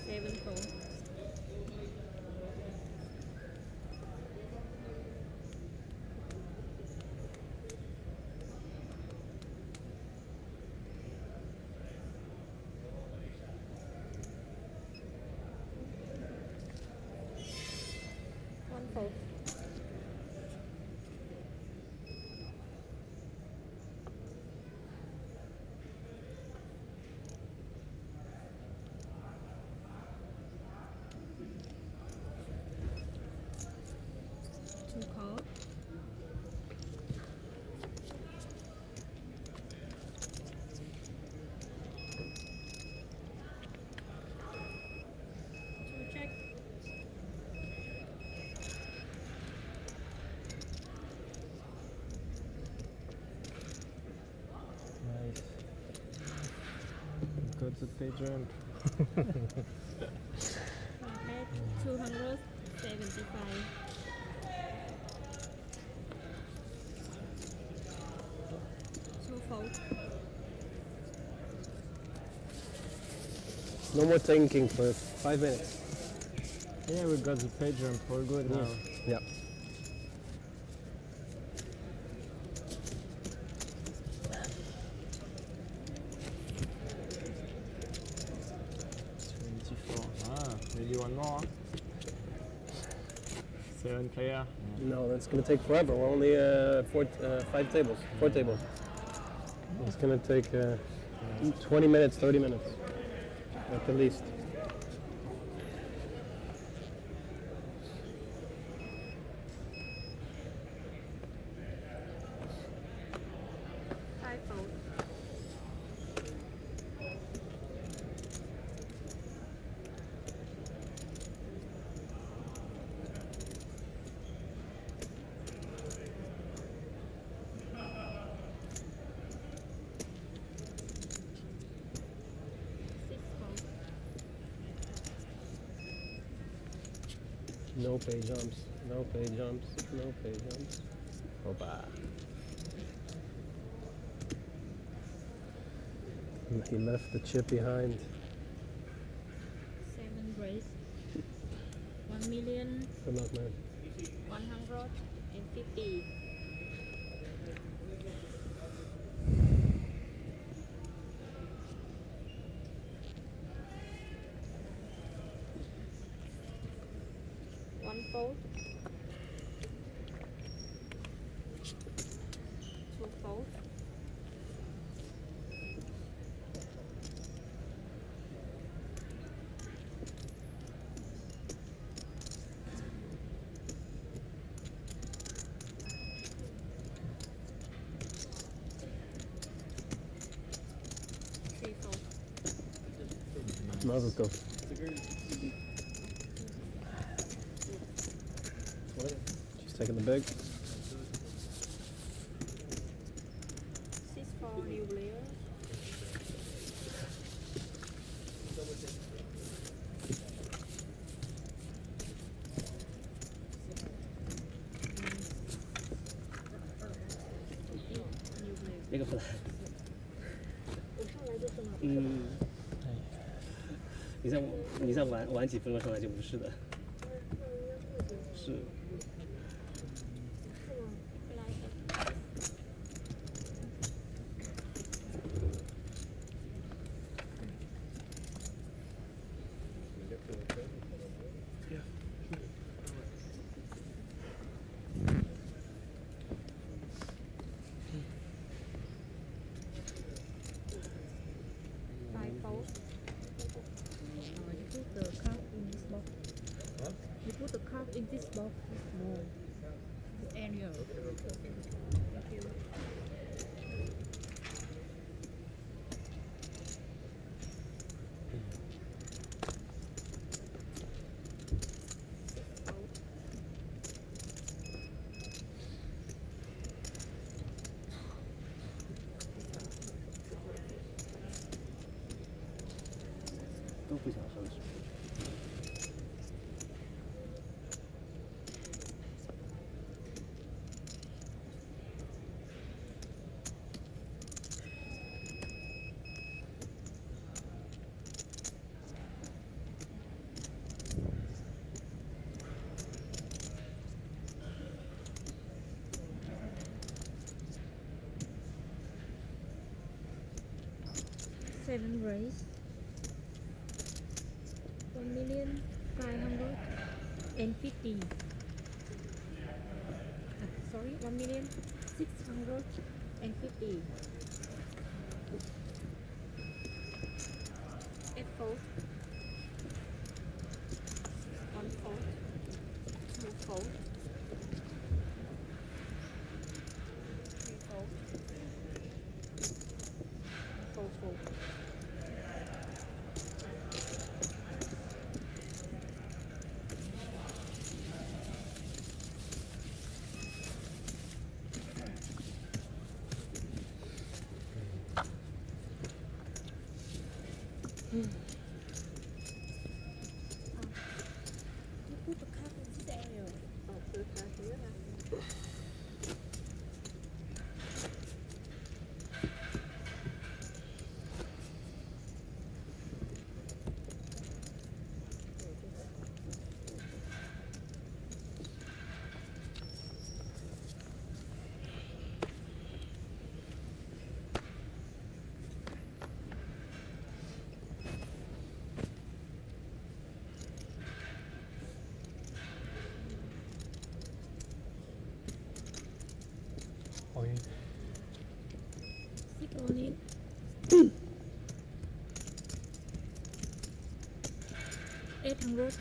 Seven fold. One fold. Two call. Two check. Nice. Got the pay jump. Perfect. 275. Two fold. No more thinking for 5 minutes. Yeah, we got the pay jump. We're good now. Yeah. Maybe one more. 7 player. No, that's gonna take forever. We're only 5 tables, 4 tables. It's gonna take 20 minutes, 30 minutes, at the least. Five fold. Six fold. No pay jumps, no pay jumps, no pay jumps. Opa. He left the chip behind. 7 race. 1 million. Good luck, man. 150. One fold. Two fold. Three fold. Mazel tov. She's taking the big. 6 for new player.那个本来，你再晚几分钟上来就不是的，是。Five fold. You put the card in this box. Huh? You put the card in this box. It's small. This area. Thank you.都不想上去。Seven race. 1,550,000. Sorry, 1,650,000. 8 fold. 1 fold. 2 fold. 3 fold. 4 fold. You put the card in this area. Oh, put the card here. Sit on it. $800.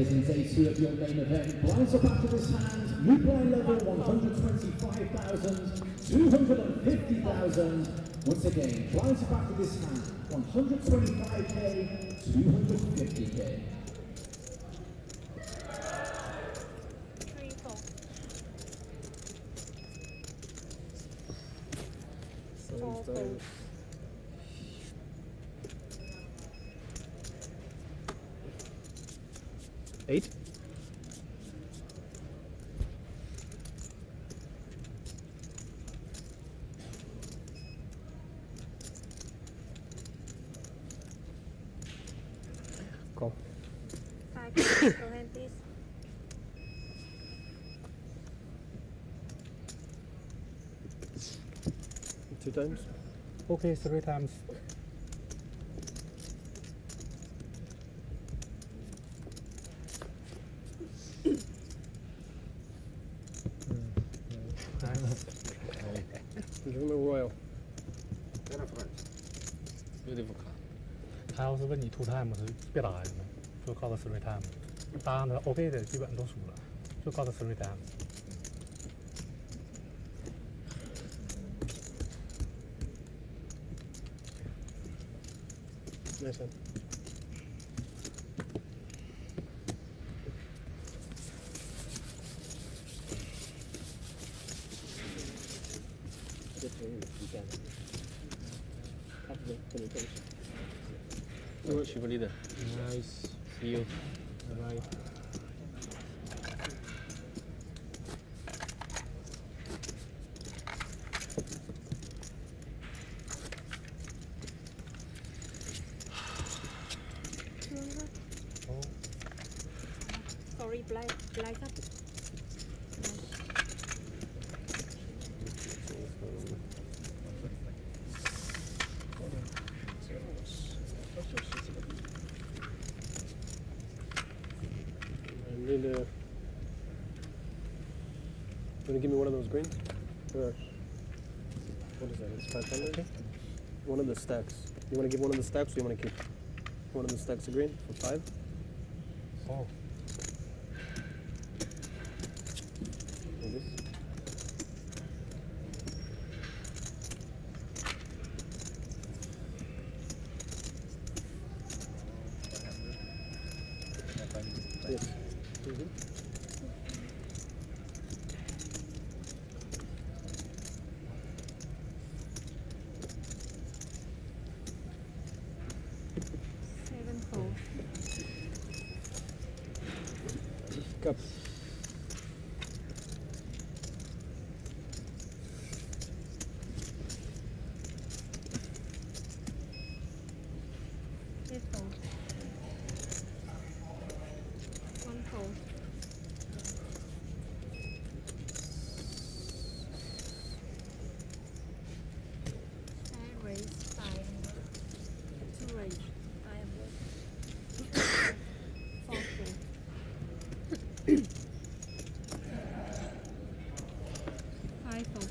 players in day 2 of your main event. Blinds up after this hand. New blind level 125,000, 250,000. Once again, blinds up after this hand. 125k, 250k. 3, 4. Four, four. Eight. Call. 5. Go ahead, please. Two times. Okay, 3 times. Give him a royal. Beautiful card. 他要是问你 two time 是别打的，就告诉 3 time。打的 OK 的基本都输了，就告诉3 time。Nice one. Super leader. Nice. See you. Bye bye. Sorry, blind up. I need a. Wanna give me one of those greens? Or what is that? It's 500. One of the stacks. You wanna give one of the stacks, or you wanna keep one of the stacks of green for 5? Oh. Like this. Yes. Mm-hmm. Seven, 4. Cup. Eight, 4. 1, 4. I raise 5. 2 raise 5. 4, 4. 5, 4.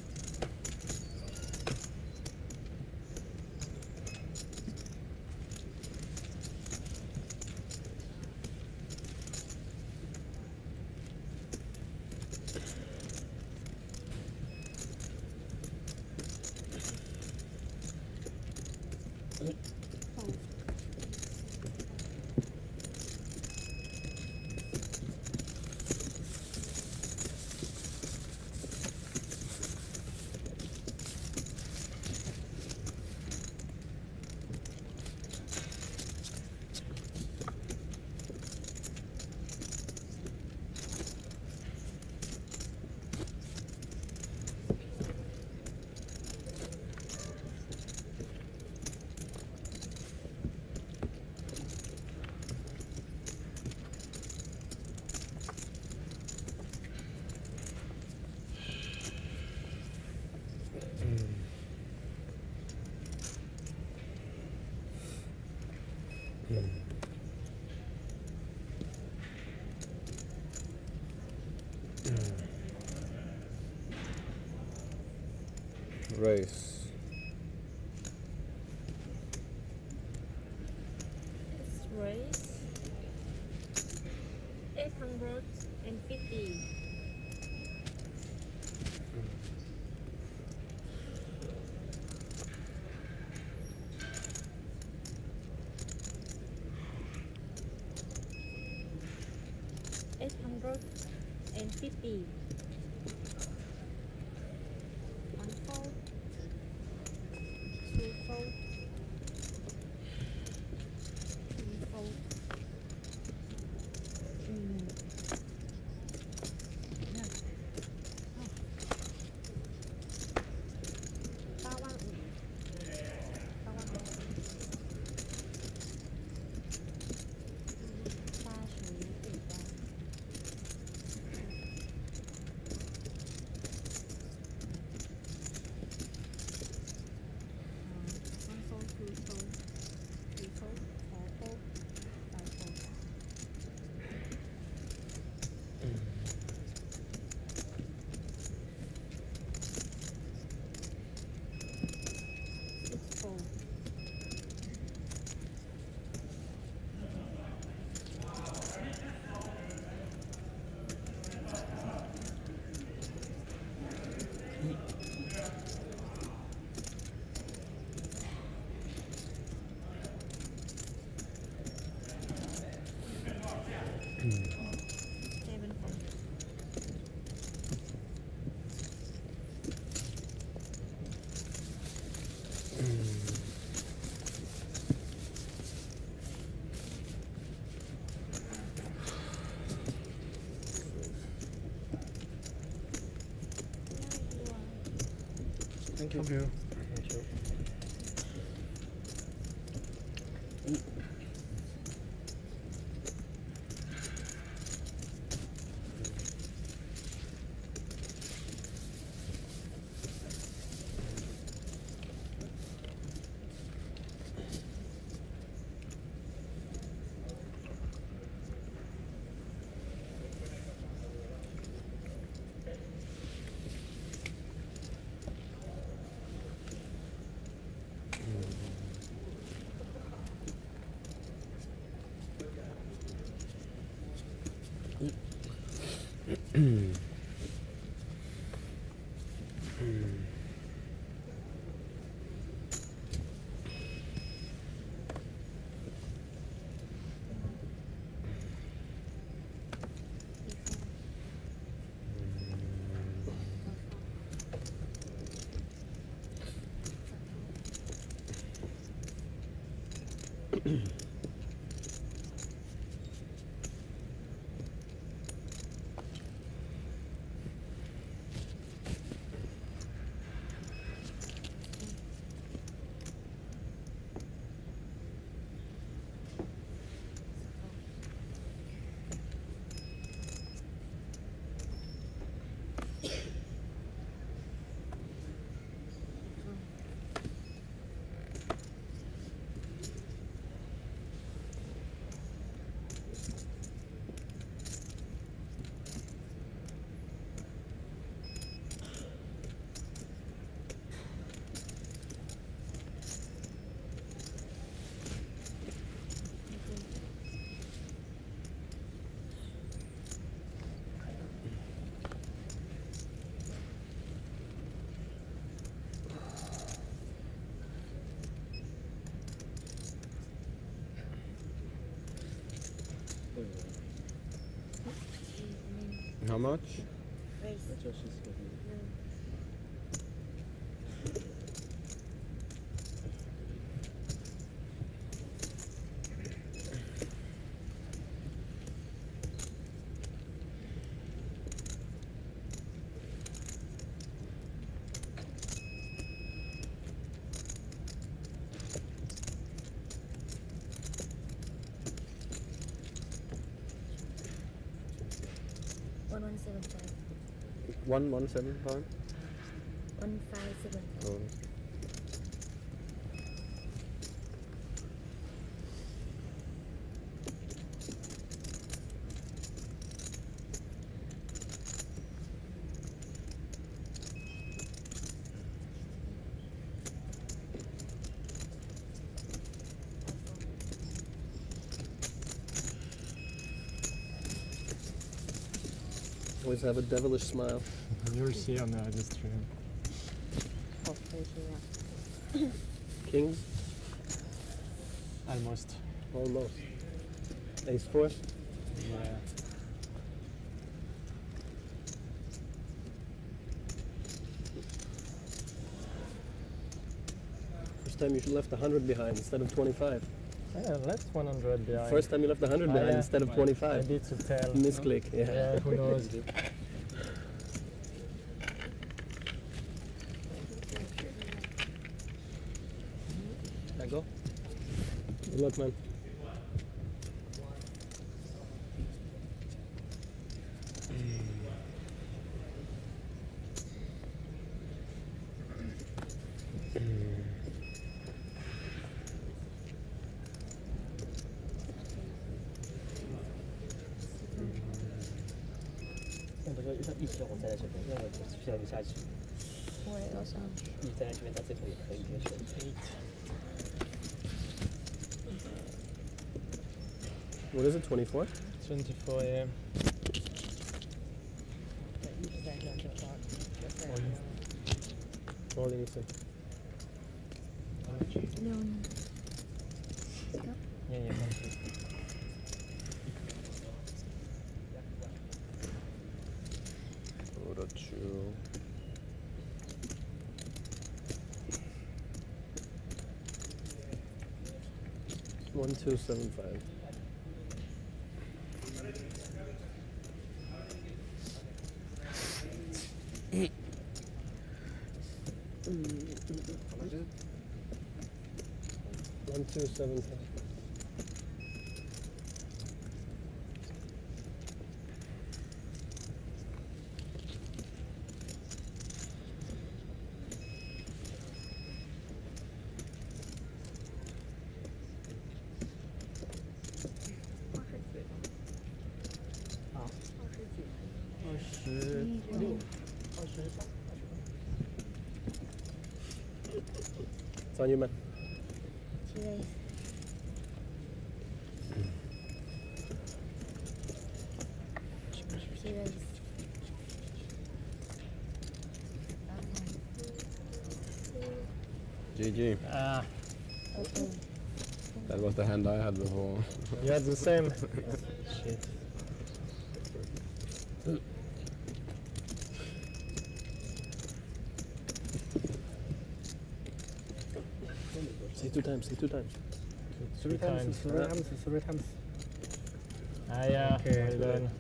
Race. Raise. and 50. $850. One fold, two fold, three fold. Yeah. Oh. ，Thank you。How much? $1175. 1,175. 1575. Oh. Always have a devilish smile. You'll see on the other stream. Kings? Almost. Almost. Ace 4? Yeah. First time you left 100 behind instead of 25. Yeah, left 100 behind. First time you left 100 behind yeah. instead of 25. I need to tell. Misclick, yeah. Yeah, who knows? I go. Good luck, man.要不说一直让我站在这边，要么就需要你下去。我也要上去。你站在这边到最后也可以接受。What is it, 24? 24, yeah. Rolling it in. Yeah, yeah, thank you. Order 2. One, 2, 7, 5. One, 2, 7, 5. It's on you, man. Cheers. Cheers. GG. Okay. That was the hand I had before. You had the same? Shit. Say 2 times, say 2 times. Three times. Three times. Ah, yeah, Okay. well done.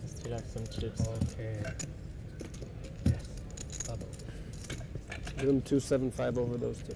Still have some chips. Okay. Give him 275 over those two.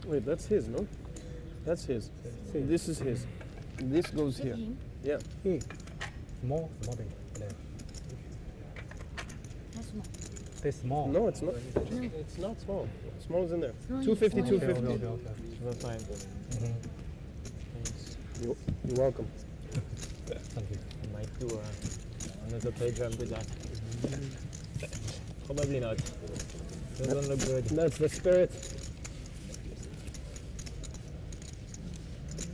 Wait, that's his, no? That's his. This is his. This goes here. Yeah. Small, small thing. Yeah. That's small. They're small. No, it's not. It's not small. Small is in there. No, 250, it's 250. Okay. That's fine. You're welcome. Thank you. I might do another play jump with that. Probably not. Doesn't look good. That's the spirit.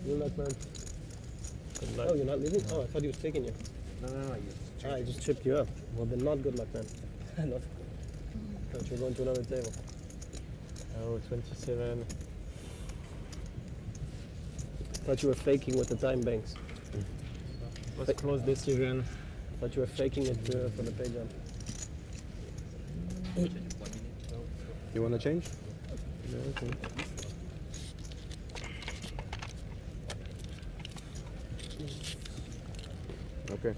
Good luck, man. Good luck. Oh, you're not leaving? Oh, I thought he was taking you. No. I just chipped you up. Well, then not good luck, man. Not. Thought you were going to another table. Oh, 27. Thought you were faking with the time banks. Was close decision. Thought you were faking it for the pay jump. You want to change? Yeah, okay. Okay.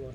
吗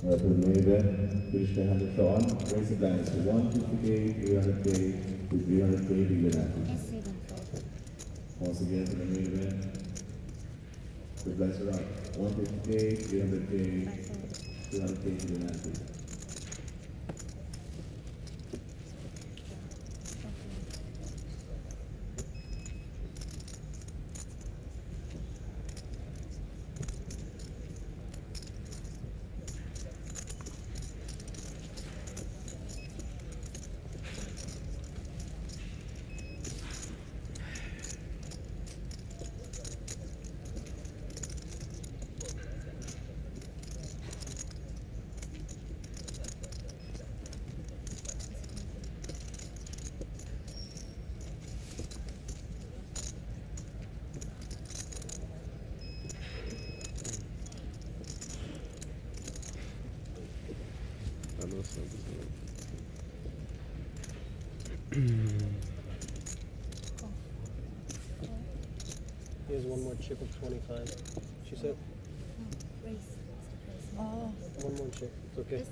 ？Remember, push the hand on, raise the balance to 150K, 300K, to 300K, do you happy? Once again, to the main event, the blacks are up, 150K, 300K, 200K, to the happy. Here's one more chip of 25. She said. Oh. One more chip. It's okay.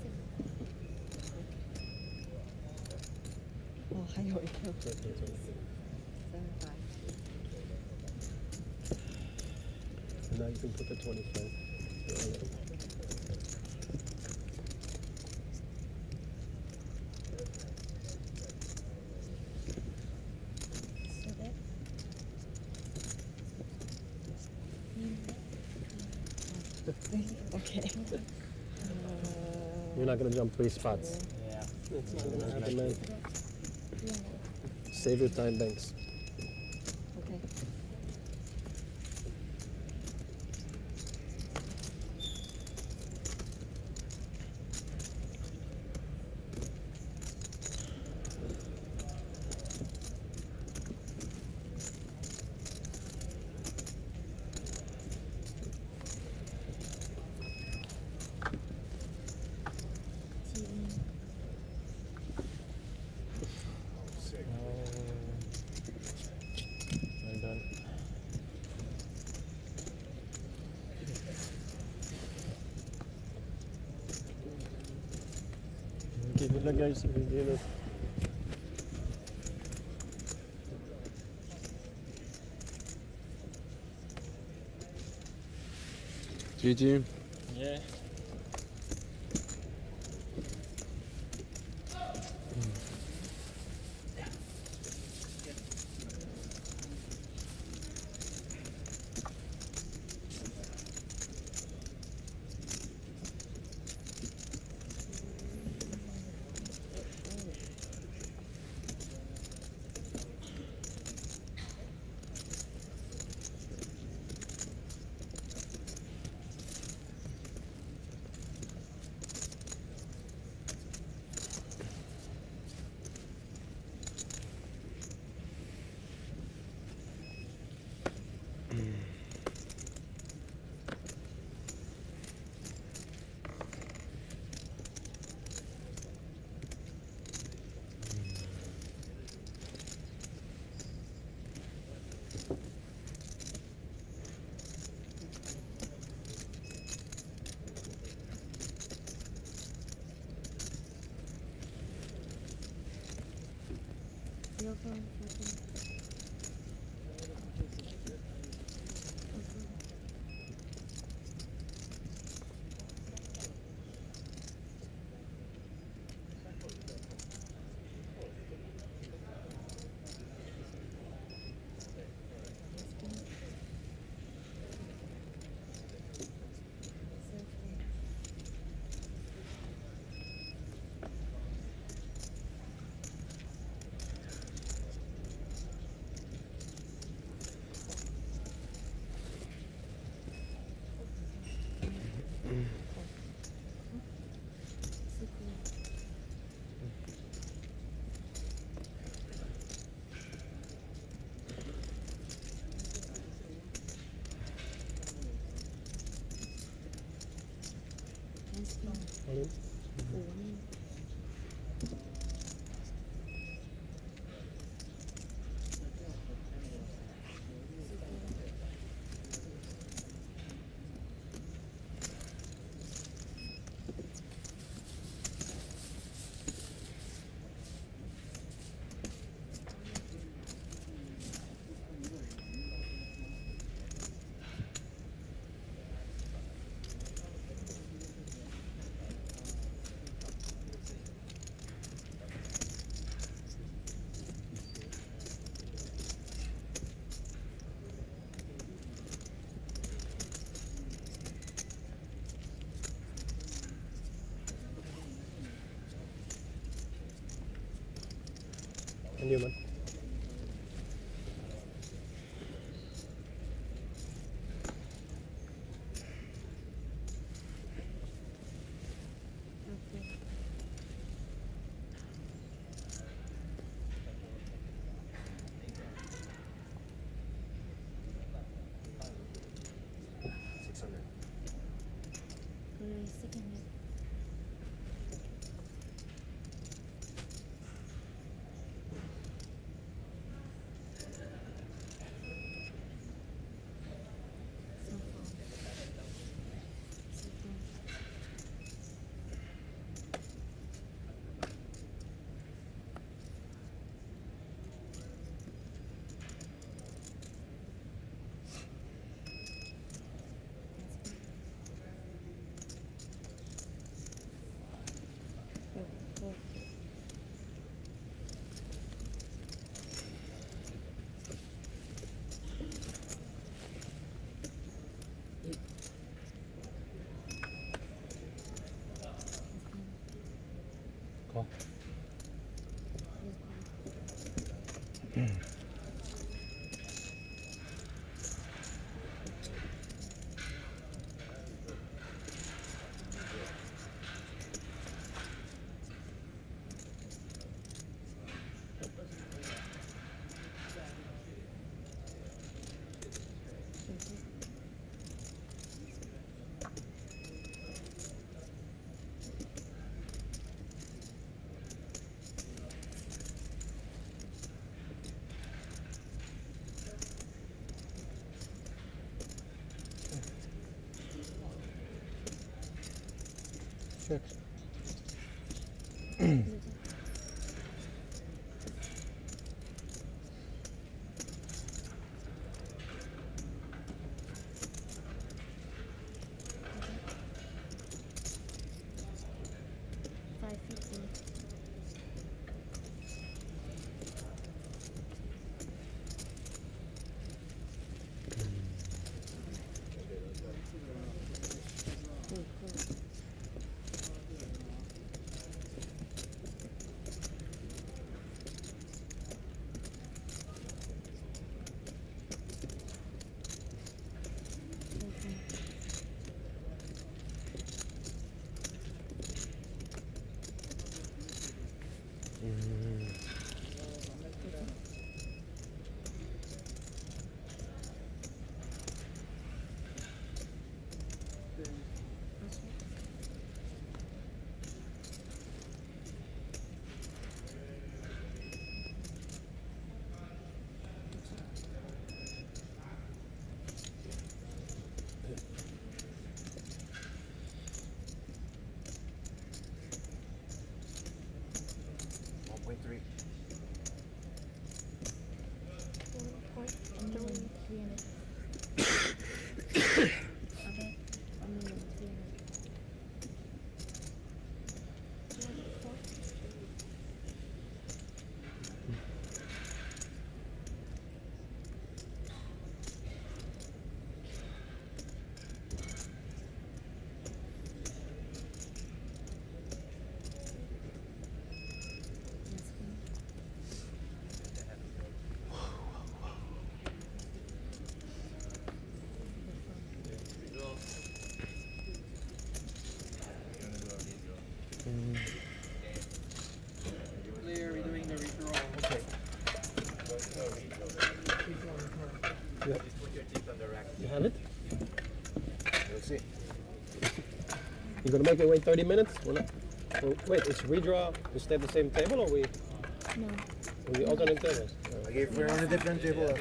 哦，还有一个。 It's okay, it's okay. And now you can put the 25. You're not gonna jump 3 spots. Yeah. That's not gonna happen, man. Save your time, Banks. Okay. I'm done. Okay, good luck, guys. Good luck. GG. Yeah. Your phone, your phone. All in. And you, man. Second hand. Call. Check. 550. Clear, we're doing the redraw. Okay. Yep. You have it? Let's see. You're gonna make it wait 30 minutes? Wait, it's redraw. We stay at the same table or we? No. We alternate tables? I gave her on a different table. Okay.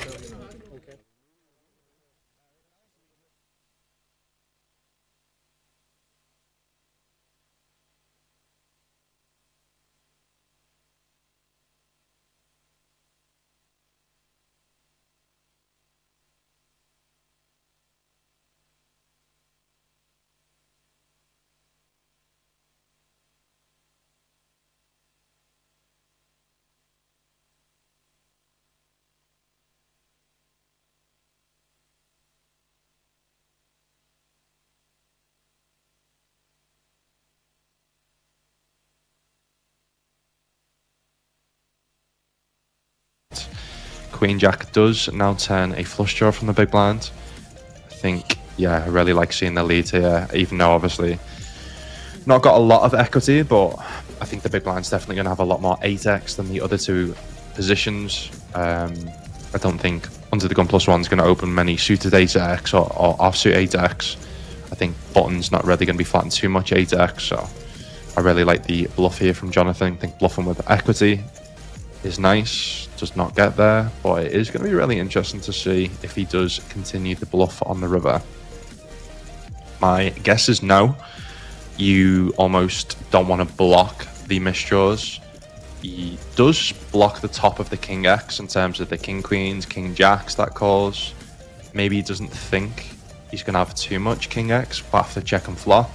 Queen Jack does now turn a flush draw from the big blind. I think, yeah, I really like seeing the lead here, even though obviously not got a lot of equity, but I think the big blind's definitely going to have a lot more 8x than the other two positions. I don't think Under the Gun +1 is going to open many suited 8x or offsuit 8x. I think button's not really going to be flattened too much 8x, so I really like the bluff here from Jonathan. I think bluffing with equity is nice, does not get there, but it is going to be really interesting to see if he does continue the bluff on the river. My guess is no. You almost don't want to block the misdraws. He does block the top of the King X in terms of the King Queens, King Jacks that calls. Maybe he doesn't think he's going to have too much King X after check and flop.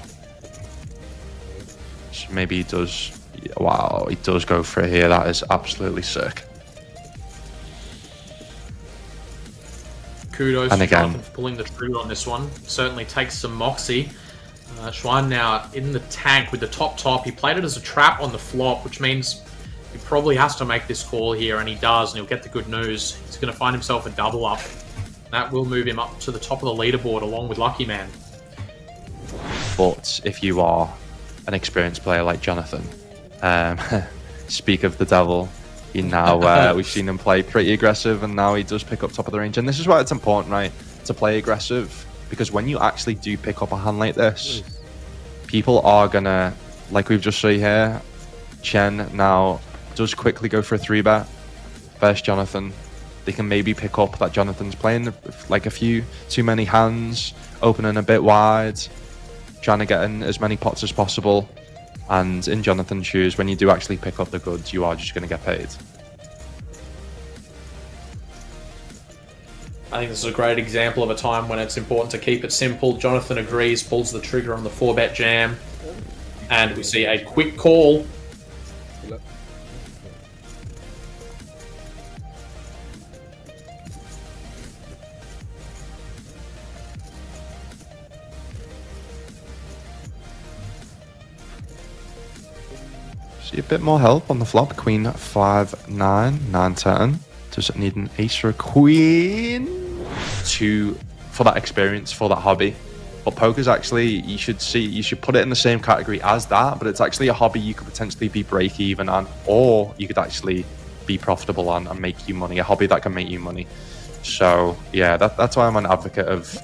So maybe he does. Wow, he does go for it here. That is absolutely sick. Kudos And to again, Jonathan for pulling the trigger on this one. Certainly takes some moxie. Schwan now in the tank with the top. He played it as a trap on the flop, which means he probably has to make this call here, and he does, and he'll get the good news. He's going to find himself a double up. That will move him up to the top of the leaderboard along with Lucky Man. But if you are an experienced player like Jonathan, speak of the devil, he now we've seen him play pretty aggressive, and now he does pick up top of the range. And this is why it's important, right, to play aggressive, because when you actually do pick up a hand like this, people are gonna, like we've just seen here, Chen now does quickly go for a 3-bet versus Jonathan. They can maybe pick up that Jonathan's playing like a few too many hands, opening a bit wide, trying to get in as many pots as possible. And in Jonathan's shoes, when you do actually pick up the goods, you are just going to get paid. I think this is a great example of a time when it's important to keep it simple. Jonathan agrees, pulls the trigger on the 4-bet jam, and we see a quick call. See a bit more help on the flop. Queen 5, 9, 9, 10. Does need an ace or a queen for that experience, for that hobby. But poker's actually, you should put it in the same category as that, but it's actually a hobby you could potentially be break even on, or you could actually be profitable on and make you money. A hobby that can make you money. So yeah, that's why I'm an advocate of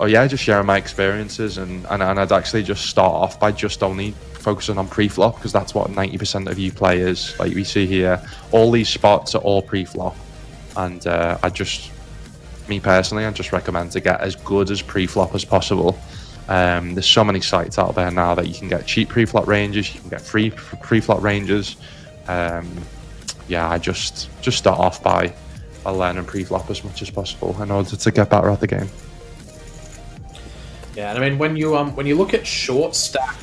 just sharing my experiences, and I'd actually just start off by just only focusing on pre-flop, because that's what 90% of you play is. Like we see here, all these spots are all pre-flop, and me personally, I just recommend to get as good as pre-flop as possible. There's so many sites out there now that you can get cheap pre-flop ranges, you can get free pre-flop ranges. I just start off by learning pre-flop as much as possible in order to get better at the game. Yeah, and I mean when you look at short stack,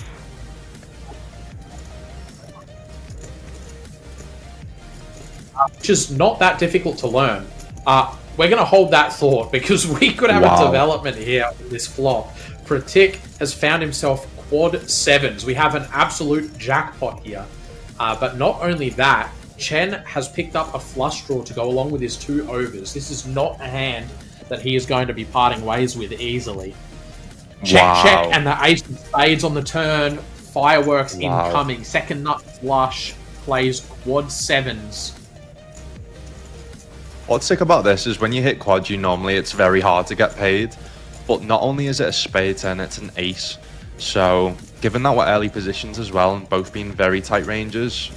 which is not that difficult to learn. We're going to hold that thought, because we could have a development here with this flop. Pratik has found himself quad 7s. We have an absolute jackpot here. But not only that, Chen has picked up a flush draw to go along with his 2 overs. This is not a hand that he is going to be parting ways with easily. Check, and the ace of spades on the turn. Fireworks incoming. Second nut flush. Plays quad 7s. What's sick about this is when you hit quad, it's very hard to get paid. But not only is it a spade turn, it's an ace. So given that we're early positions as well, and both being very tight ranges,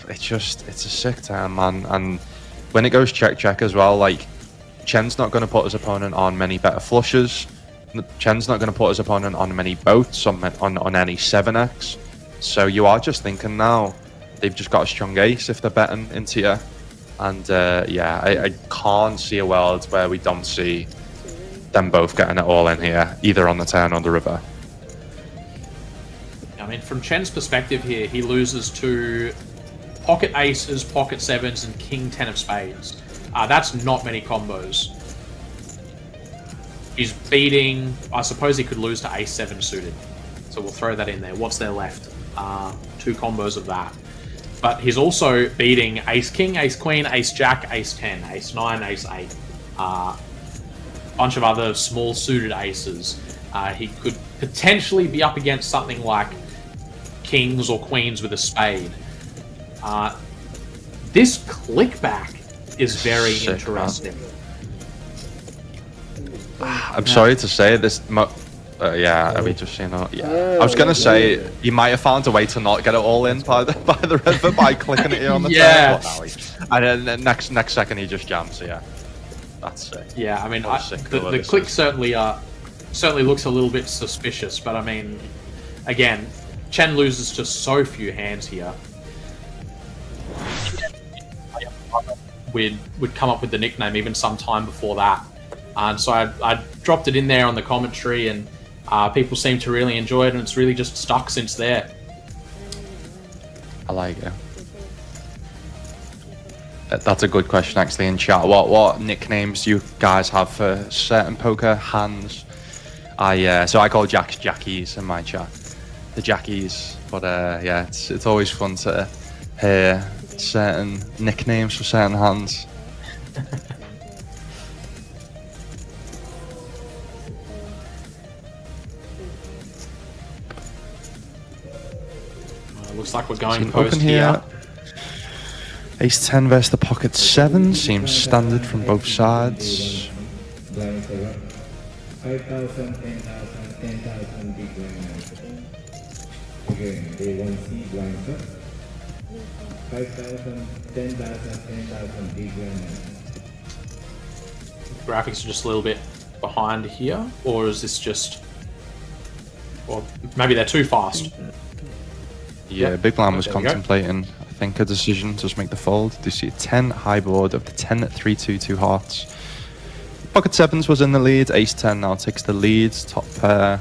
it's a sick turn, man. And when it goes check as well, like, Chen's not going to put his opponent on many better flushes. Chen's not going to put his opponent on many boats, on any 7x. So you are just thinking now, they've just got a strong ace if they're betting into you. And I can't see a world where we don't see them both getting it all in here, either on the turn or the river. I mean, from Chen's perspective here, he loses to pocket aces, pocket 7s, and king 10 of spades. That's not many combos. He's beating, I suppose he could lose to ace 7 suited. So we'll throw that in there. What's there left? 2 combos of that. But he's also beating ace king, ace queen, ace jack, ace 10, ace 9, ace 8. Bunch of other small suited aces. He could potentially be up against something like kings or queens with a spade. This clickback is very interesting. I'm sorry to say this. Are we just saying that? Yeah. I was gonna say he might have found a way to not get it all in by the river by clicking it here on the turn. And then next second he just jams. So yeah, that's sick. Yeah, I mean, the click certainly looks a little bit suspicious, but I mean, again, Chen loses to so few hands here. Would come up with the nickname even some time before that. And so I dropped it in there on the commentary, and people seem to really enjoy it, and it's really just stuck since there. I like it. That's a good question, actually, in chat. What nicknames do you guys have for certain poker hands? So I call jacks jackies in my chat, the jackies. But yeah, it's always fun to hear certain nicknames for certain hands. Looks like we're going An post open here. Ace 10 versus the pocket 7 seems standard from both sides. Blind 5,000, 10,000, 10,000 big blind. Again, they won't see blind shot. 5,000, 10,000, 10,000 big blind. Graphics are just a little bit behind here, or is this just, or maybe they're too fast? Yeah, Big Blind was There we go. contemplating, I think, a decision to just make the fold. Do you see a 10 high board of the 10 at 3-2, 2 hearts? Pocket 7s was in the lead. Ace 10 now takes the lead. Top pair.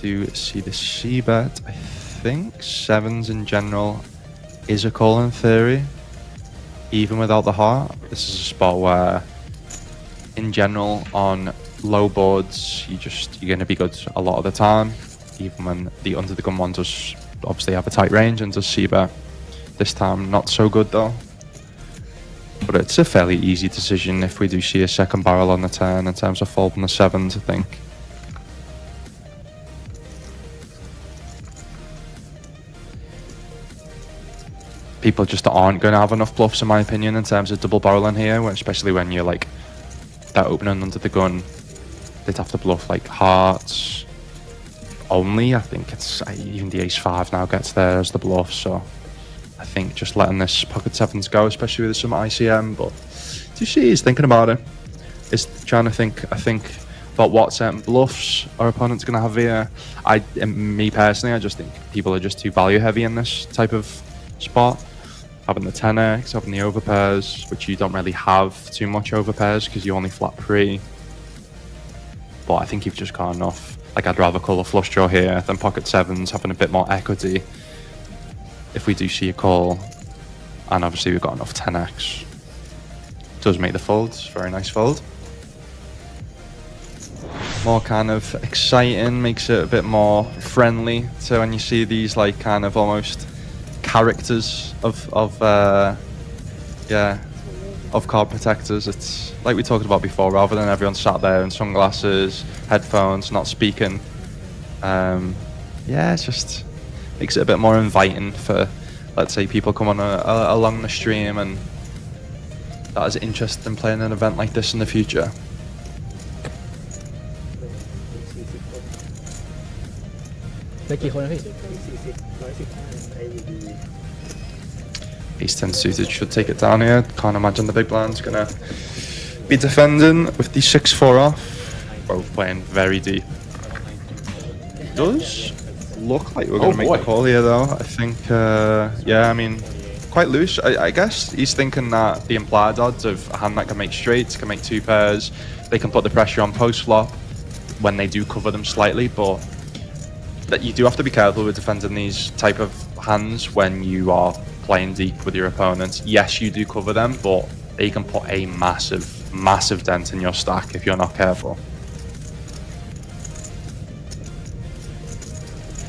Do see the C-bet. I think 7s in general is a call in theory, even without the heart. This is a spot where, in general, on low boards, you're going to be good a lot of the time. Even when the under the gun one does obviously have a tight range and does C-bet. This time not so good though. But it's a fairly easy decision if we do see a second barrel on the turn in terms of folding the 7s, I think. People just aren't going to have enough bluffs in my opinion in terms of double barreling here, especially when you're like that opening under the gun. They'd have to bluff like hearts only. I think it's even the ace 5 now gets there as the bluff, so I think just letting this pocket 7s go, especially with some ICM. But do you see he's thinking about it? He's trying to think, I think, about what certain bluffs our opponent's going to have here. Me personally, I just think people are just too value heavy in this type of spot. Having the 10x, having the overpairs, which you don't really have too much overpairs because you only flat pre. But I think you've just got enough. Like, I'd rather call a flush draw here than pocket 7s, having a bit more equity if we do see a call. And obviously we've got enough 10x. Does make the folds, very nice fold. More kind of exciting, makes it a bit more friendly. So when you see these like kind of almost characters of card protectors, it's like we talked about before, rather than everyone sat there in sunglasses, headphones, not speaking. Yeah, it just makes it a bit more inviting for, let's say, people come on along the stream and that is interested in playing an event like this in the future. Ace 10 suited should take it down here. Can't imagine the big blind's gonna be defending with the 6-4 off. Both playing very deep. Does look like we're gonna make the call here though. I think, yeah, I mean, quite loose. I guess he's thinking that the implied odds of a hand that can make straights, can make 2 pairs, they can put the pressure on post flop when they do cover them slightly, but that you do have to be careful with defending these type of hands when you are playing deep with your opponents. Yes, you do cover them, but they can put a massive dent in your stack if you're not careful.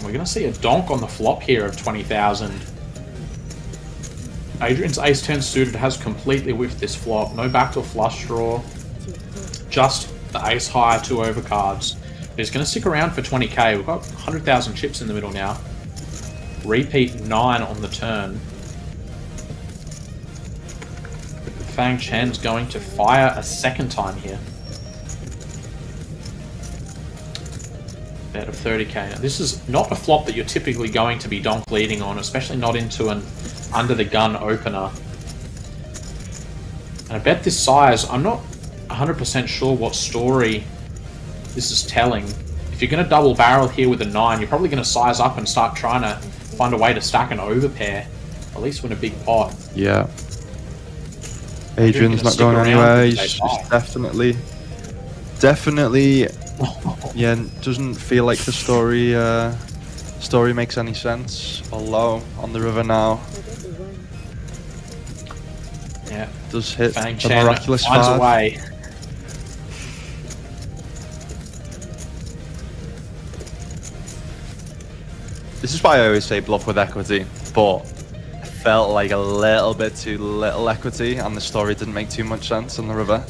We're going to see a donk on the flop here of 20,000. Adrian's ace 10 suited has completely whiffed this flop. No backdoor flush draw. Just the ace high, 2 overcards. But he's going to stick around for 20k. We've got 100,000 chips in the middle now. Repeat 9 on the turn. Fang Chen's going to fire a second time here. Bet of 30k. Now, this is not a flop that you're typically going to be donk leading on, especially not into an under the gun opener. And I bet this size, I'm not 100% sure what story this is telling. If you're going to double barrel here with a 9, you're probably going to size up and start trying to find a way to stack an overpair, at least win a big pot. Yeah. Adrian's not going anywhere. He's definitely, yeah, doesn't feel like the story makes any sense. Although on the river now, yeah, does hit Fang the Chen miraculous finds 5. a way. This is why I always say bluff with equity, but it felt like a little bit too little equity, and the story didn't make too much sense on the river.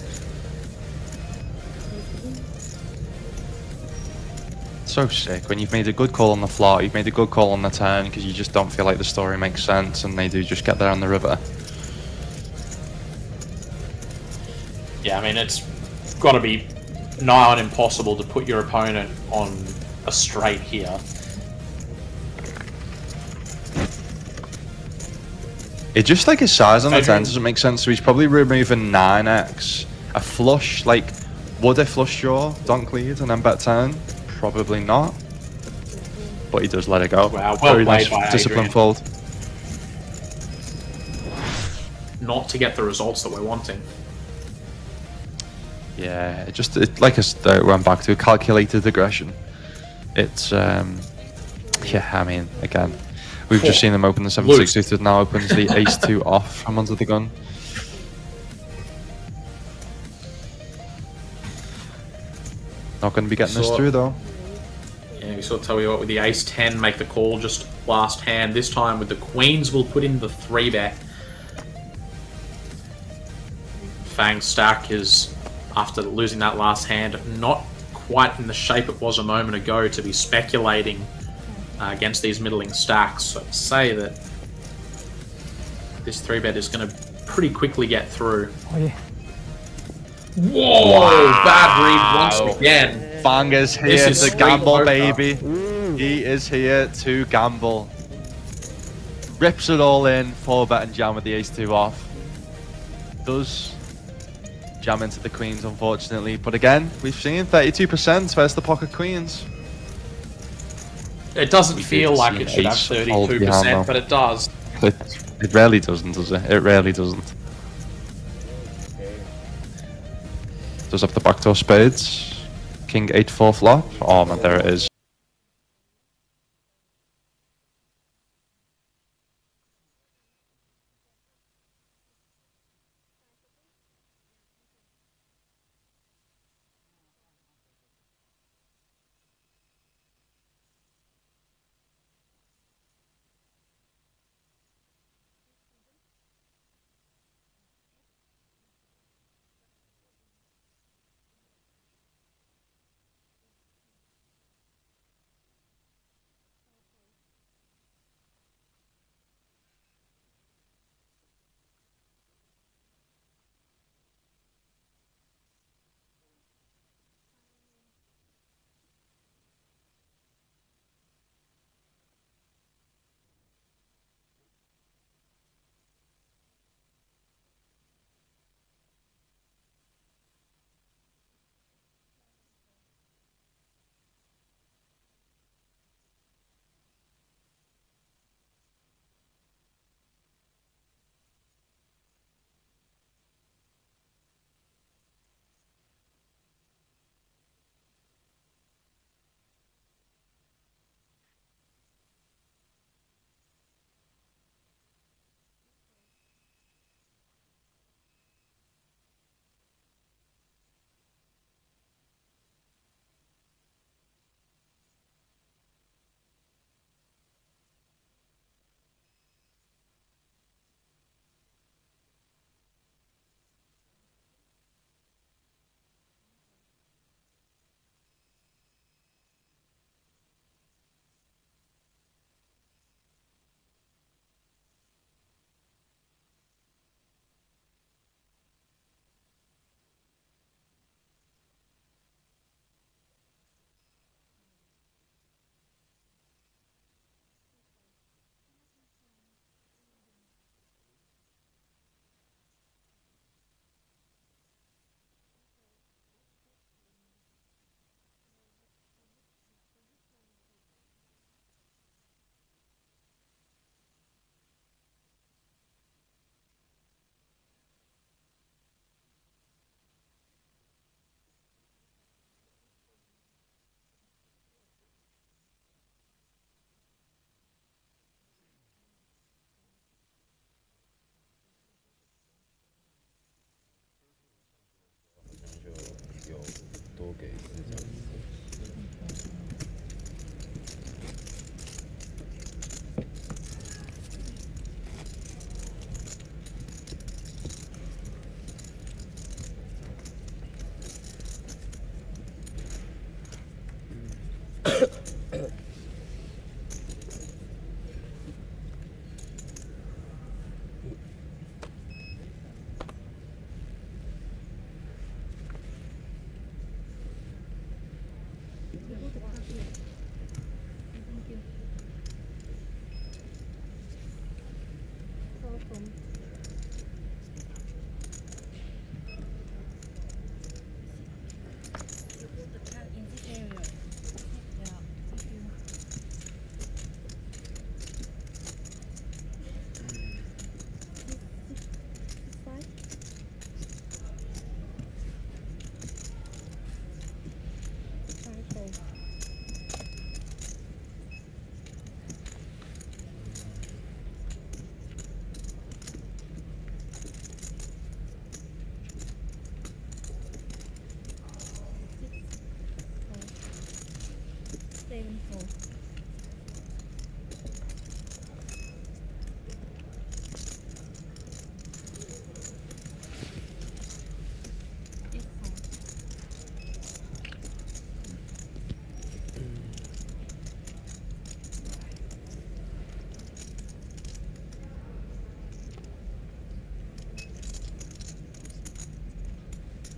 So sick when you've made a good call on the flop, you've made a good call on the turn because you just don't feel like the story makes sense, and they do just get there on the river. Yeah, I mean, it's got to be nigh on impossible to put your opponent on a straight here. It just like his size on the turn doesn't make sense, so he's probably removing 9x. A flush, like, would a flush draw, donk lead, and then bet turn? Probably not. But he does let it go. Wow, well Very played nice by discipline Adrian. fold. Not to get the results that we're wanting. Yeah, it like I went back to a calculated aggression. It's yeah, I mean, again, we've just seen them open the 7-6 suited, now opens the ace-2 off from under the gun. Not going to be getting this through though. Yeah, we sort of tell you what, with the ace-10 make the call just last hand. This time with the queens we'll put in the 3-bet. Fang's stack is, after losing that last hand, not quite in the shape it was a moment ago to be speculating against these middling stacks. So I'd say that this 3-bet is going to pretty quickly get through. Oh yeah. Whoa! Wow. Bad read once again. Fang is here to gamble, baby. He is here to gamble. Rips it all in, 4-bet and jam with the ace-2 off. Does jam into the queens, unfortunately. But again, we've seen 32% versus the pocket queens. It doesn't feel like it should have 32%, but it does. It rarely doesn't, does it? It rarely doesn't. Does have the backdoor spades. King 8-4 flop. Oh man, there it is.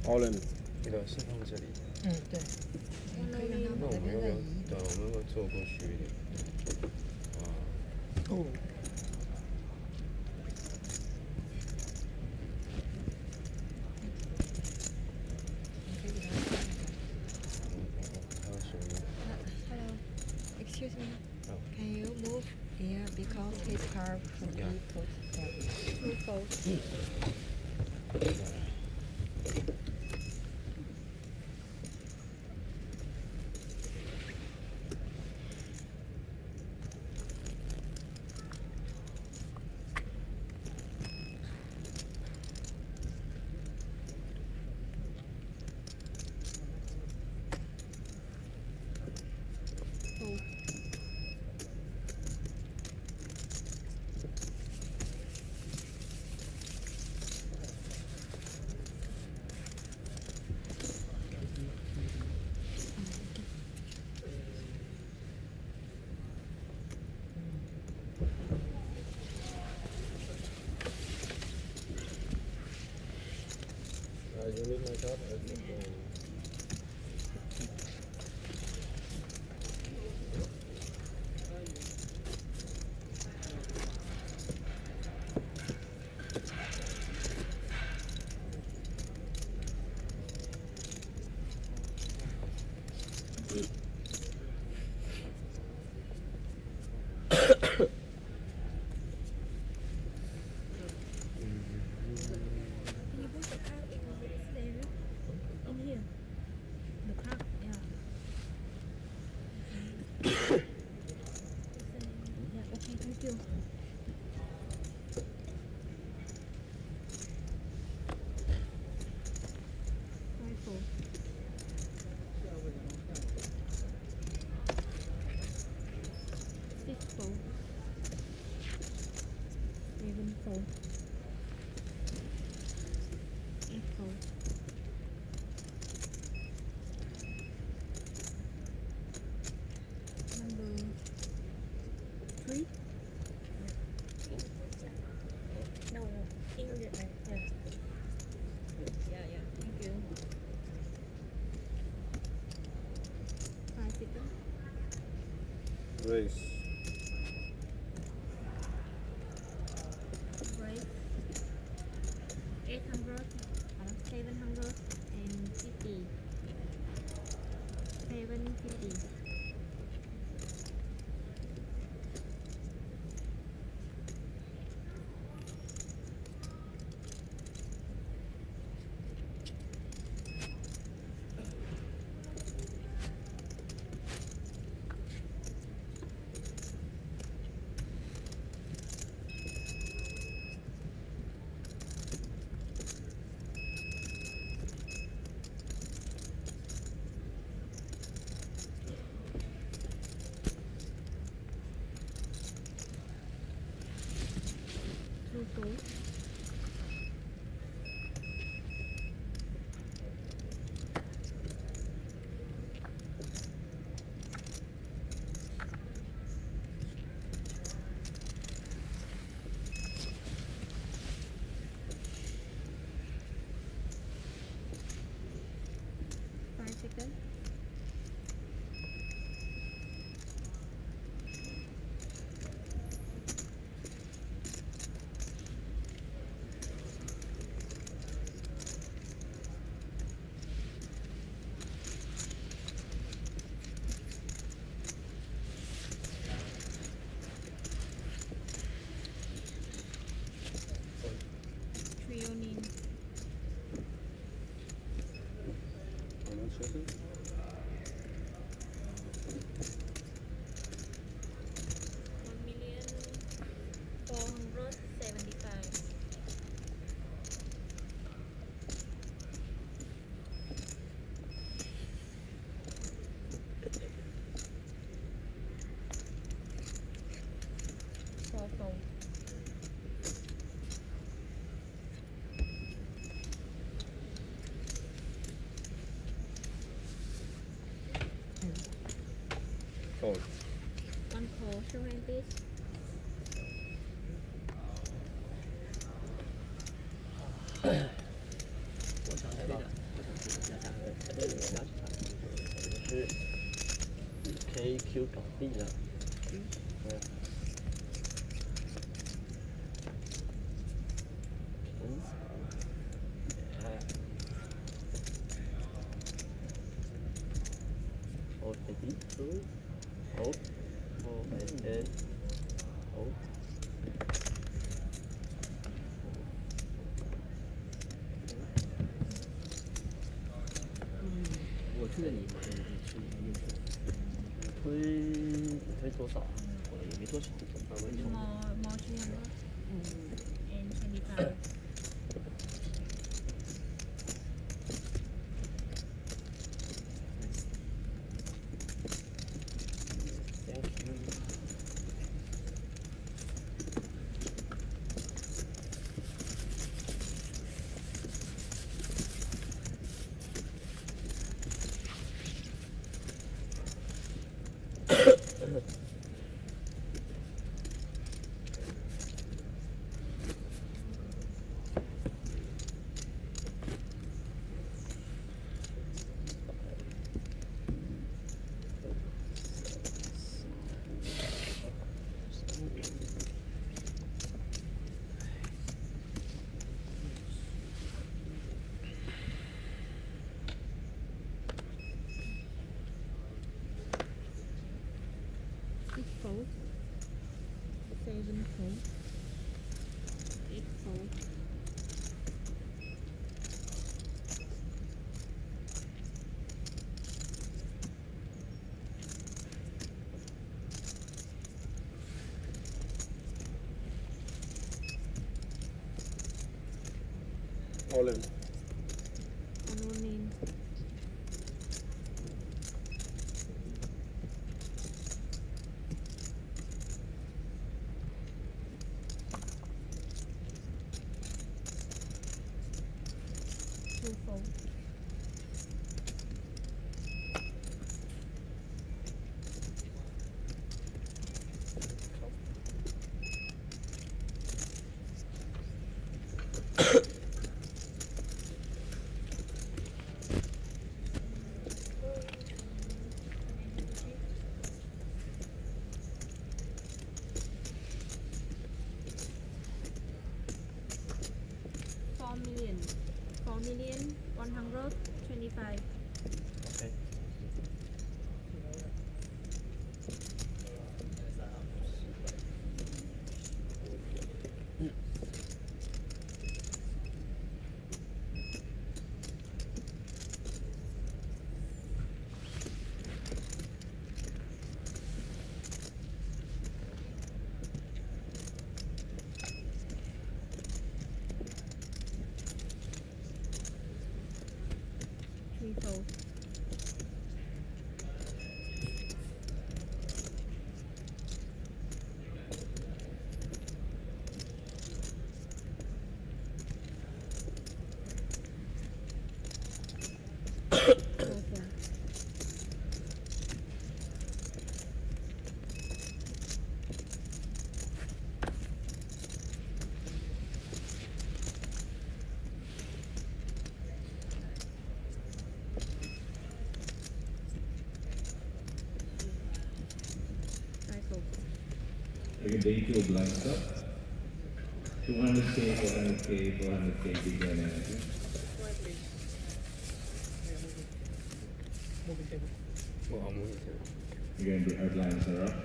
all in 这个是放这里。嗯，对。可以让它往那边再移一点。对，我们要坐过去一点。哦。Hello, excuse me. Can you move here because his car could be put too close? You need my card? Race. Race 800, 750, 750. Second. Trionin. Fold. One call, show hand please. 是5KQ 港币呢。Hold baby, hold, and then hold. 我推的你，是你推多少啊？我也没多少，慢慢用。more 300 and 25. Thank you. Six fold, 7 fold, 8 fold. All in. And 1 in. Two fold. $4 million 125. Okay. Three fold. Again, DAY2 blind stop. 200K, 400K, 400K, big blind energy. Again, the hard lines are up.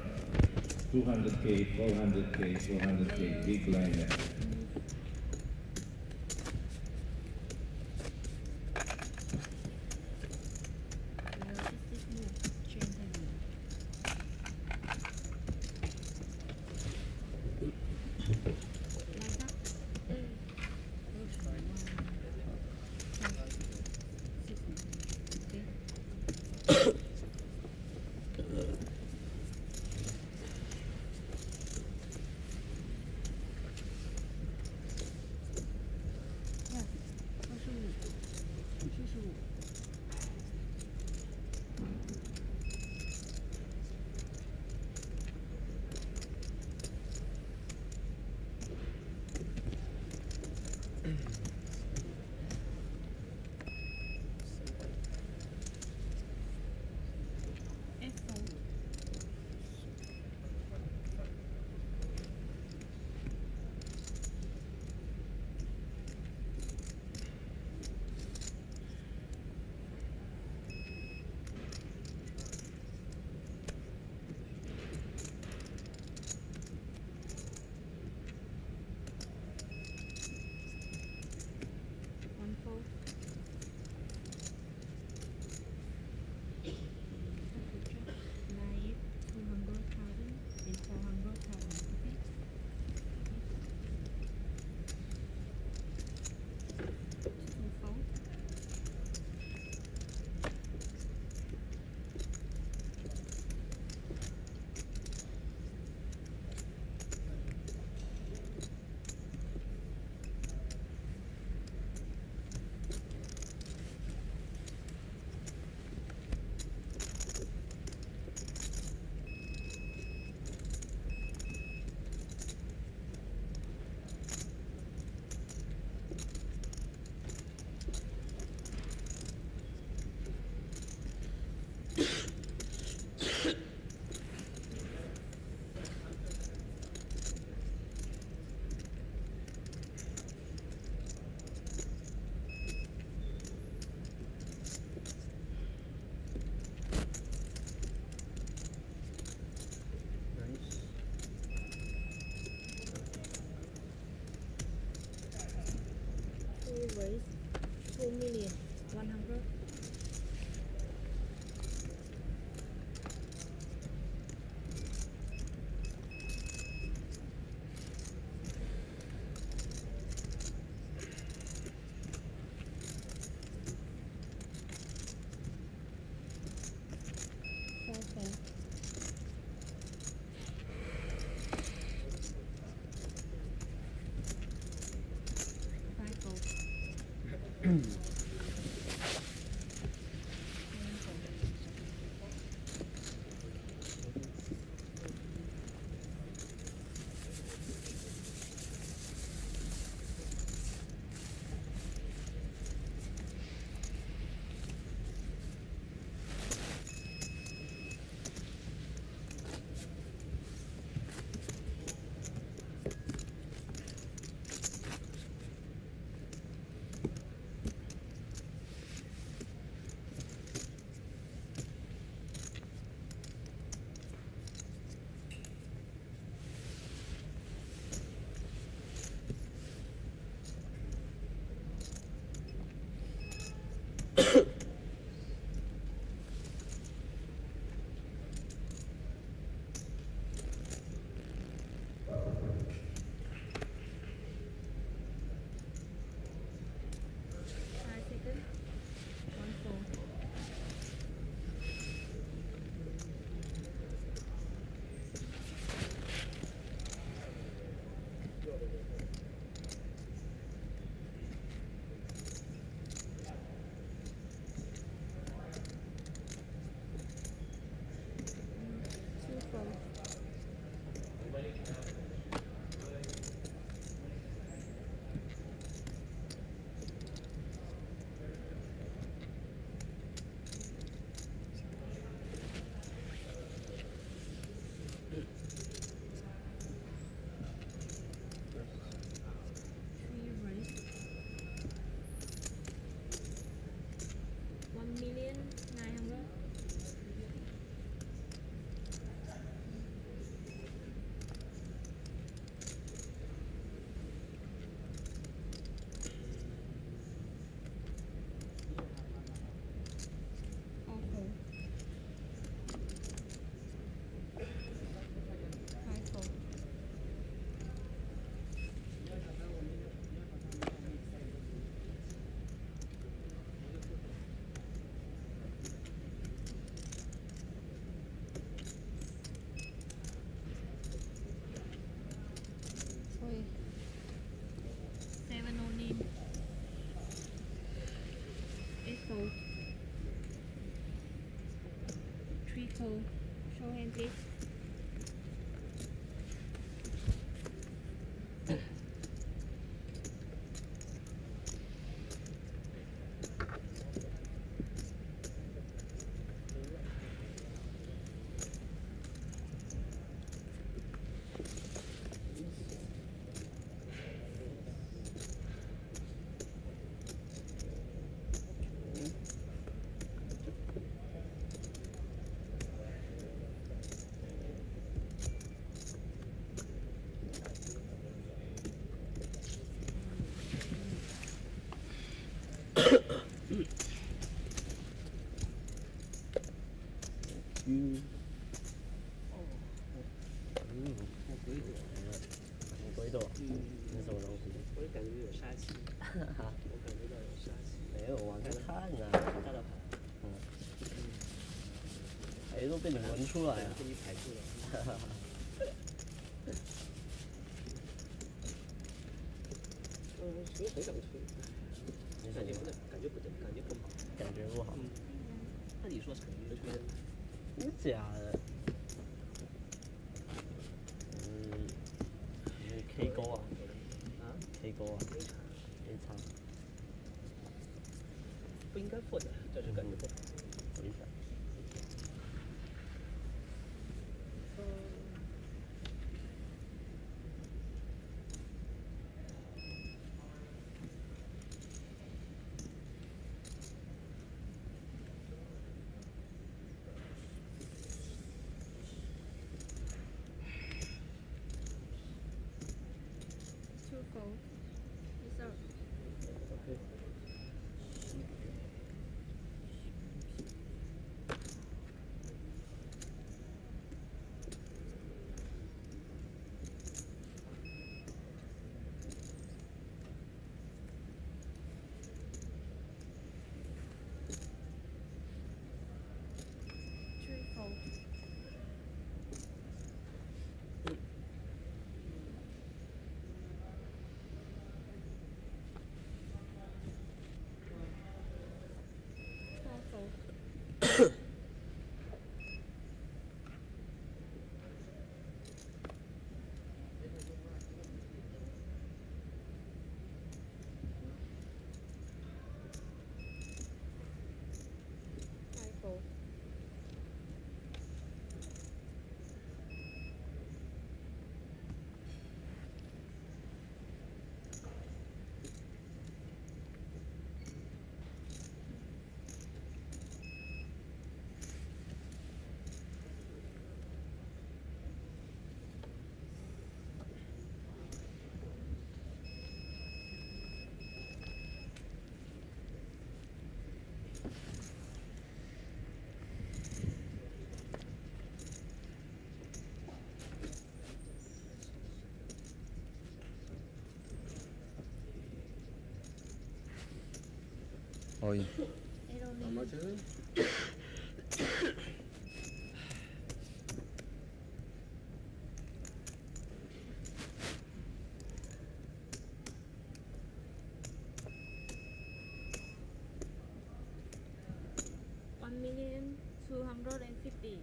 200K, 400K, 400K, big blind energy. raise 2,100,000. Show hand please.鬼斗，那什么东西？我感觉有杀气，我感觉到有杀气。没有，往这看呢。大的牌，牌都被你闻出来了。被你排出来。其实很想吹，感觉不对，感觉不对，感觉不好，感觉不好。那你说是肯定是吹的？真的假的？K 勾啊？K 勾啊？没差。不应该破的，这是感觉不好。回一下。Two gold. Reserve. Okay. all in. How much is it? $1,250,000.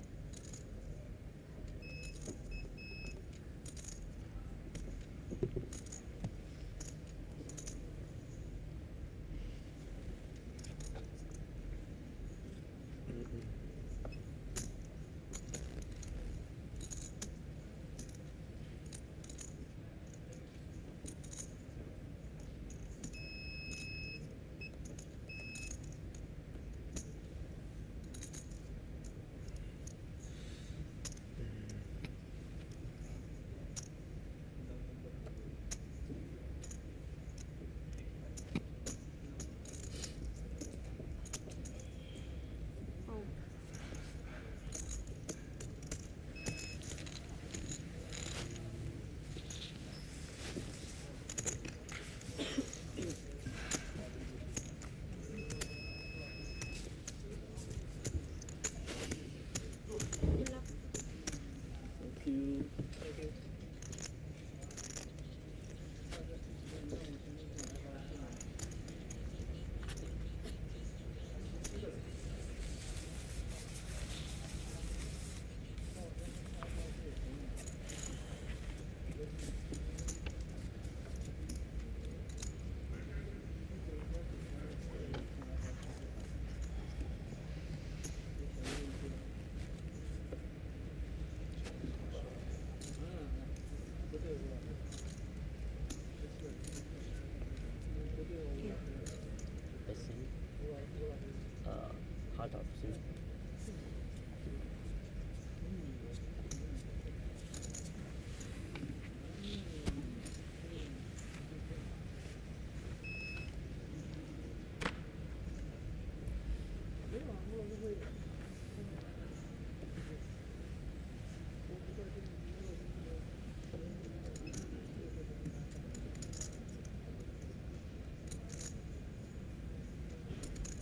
Hard of see.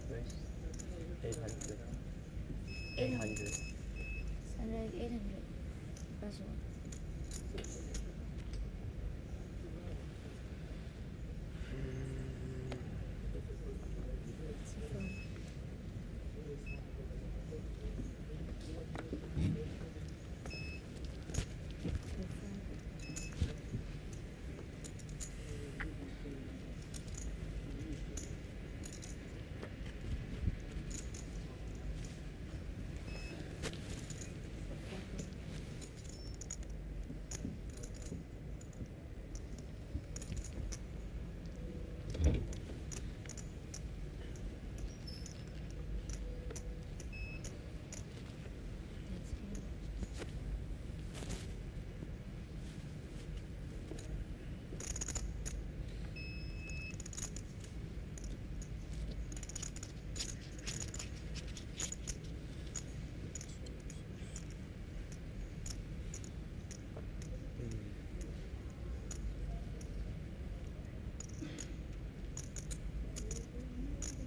Nice. 800. 800. Sunrise 800. Plus one.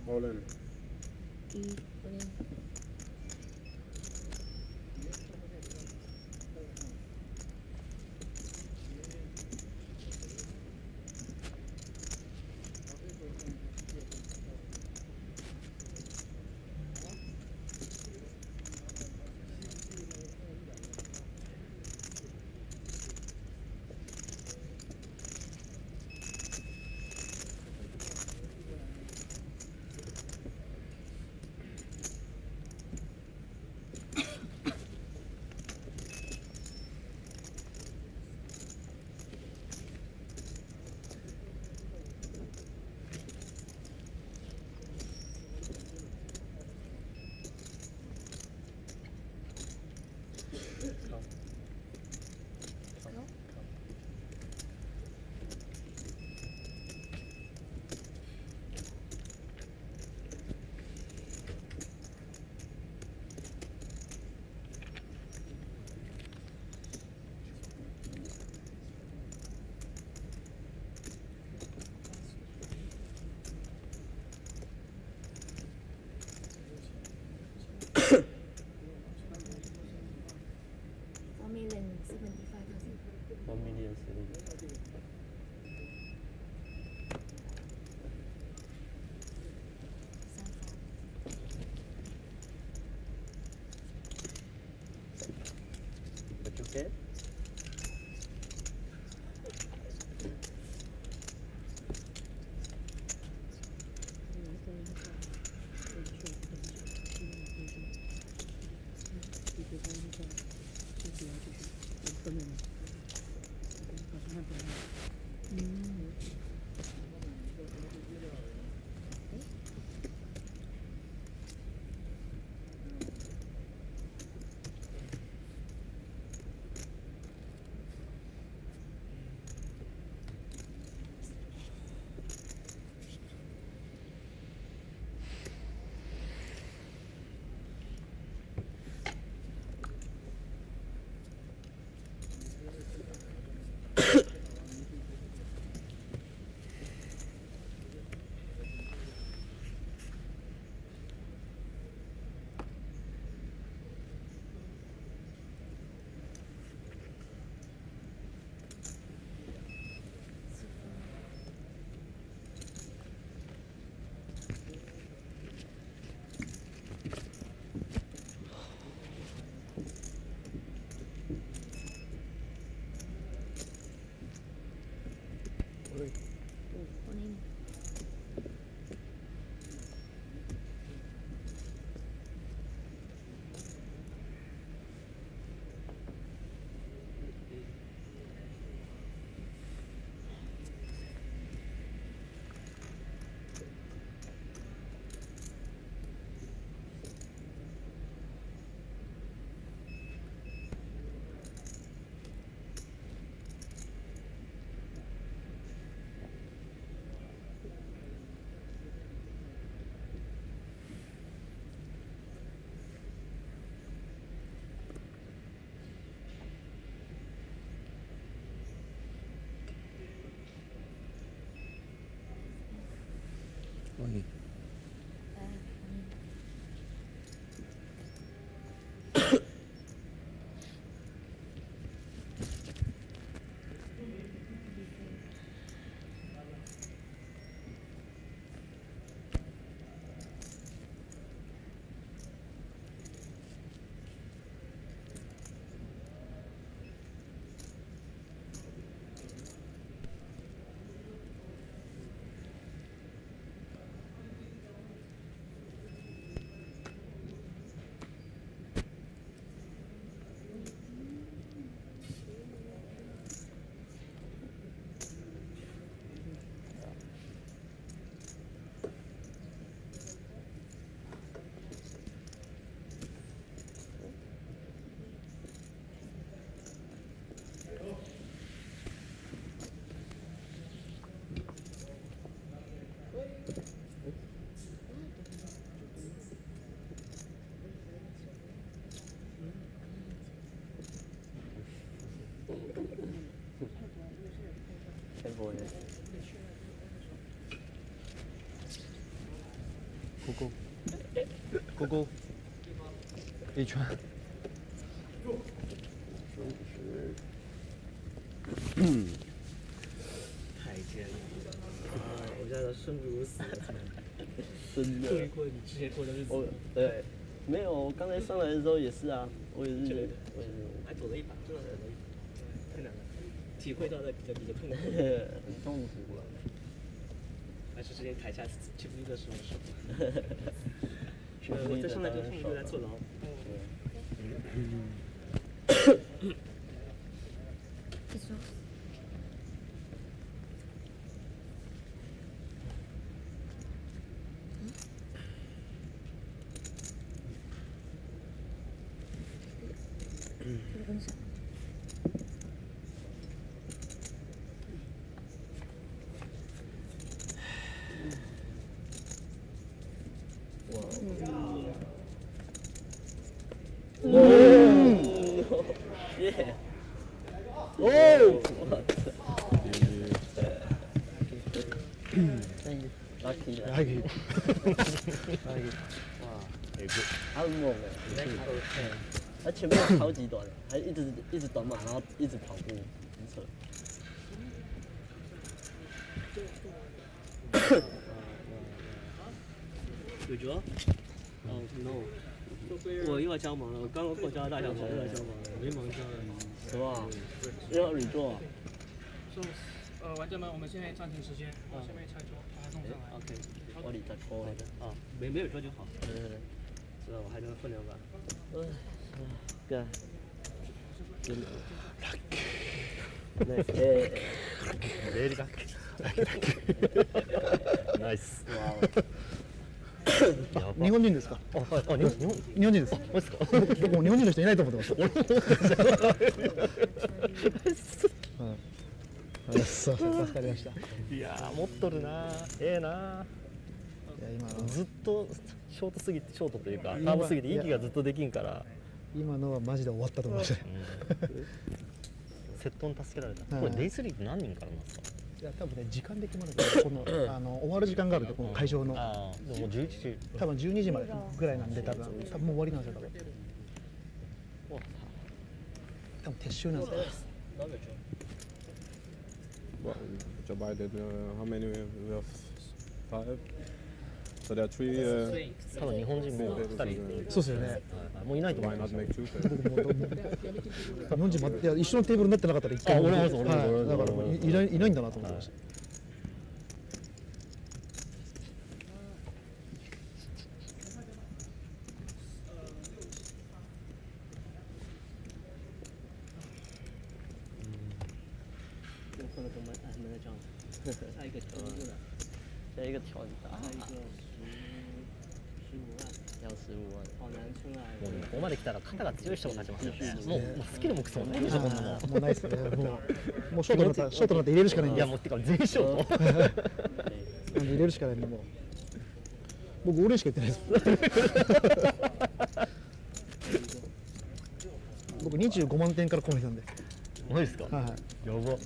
All in. 点实力。What you said? Oi.勾勾，勾勾，一圈。太尖了，我现在都生不如死了，真的。终于过你之前过的日子。对，没有，我刚才上来的时候也是啊，我也是，还躲了一把，真的躲了一把，太难了，体会到了比较痛苦，很痛苦了。还是之前台下去不的时候是。我在上来之后就在坐牢。耶！哦！Lucky 了 ，lucky， 哇，他很猛哎，他前面超级短，还一直短马，然后一直跑步，很扯。有辙？哦，no。我又要加盟了，我刚刚过加拿大小时又要加盟了，没忙加了，是吧？又要 redraw。玩家们，我们现在暂停时间，我下面拆桌，把它弄上来。OK，我里再拖来着啊，没有桌就好。是吧？我还能分两把。干。レールがナイス。日本人ですか？日本人です。僕も日本人の人いないと思ってました。そう、わかりました。いやー持っとるなー、ええなー。ずっとショートすぎてショートというかカーブすぎて息がずっとできんから。今のはマジで終わったと思いましたね。セットに助けられた。これデイ3って何人からなんですか？いや多分ね時間で決まるんですよ。この終わる時間があるんでこの会場の。でも11時。多分12時までぐらいなんで多分もう終わりなんですよ多分。多分撤収なんですよ。Well, divided how many we have? 5. So there are 3. 多分日本人も2人。そうですよね。もういないと思います。日本人いや一緒のテーブルになってなかったら一回も。だからいないんだなと思ってました。下一个挑子的，下一个挑子的，下一个15万，要15万，好難出来。もうここまで来たら肩が強い人が勝ちますよね。もうスキルもクソないでしょこんなもん。もうないですね。もうショートになったらショートになって入れるしかないんで。いやもうてか全ショート。入れるしかないんでもう。僕俺しか言ってないです。僕25万点から込めたんで。マジですか？はい。やば。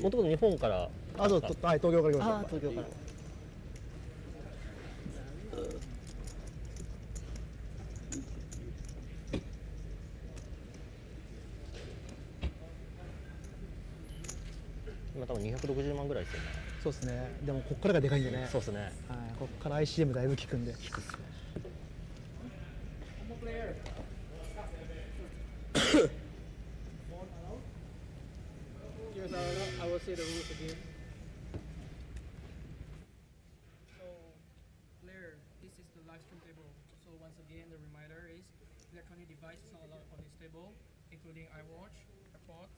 もともと日本から。あ、そう、はい、東京から来ました。あ、東京から。今多分260万ぐらいですよね。そうですね。でもこっからがでかいんでね。そうですね。はい、こっから ICM だいぶ効くんで。I will say the rules again. So, Blair, this is the live stream table. So once again, the reminder is electronic devices not allowed on this table, including iWatch, iPod.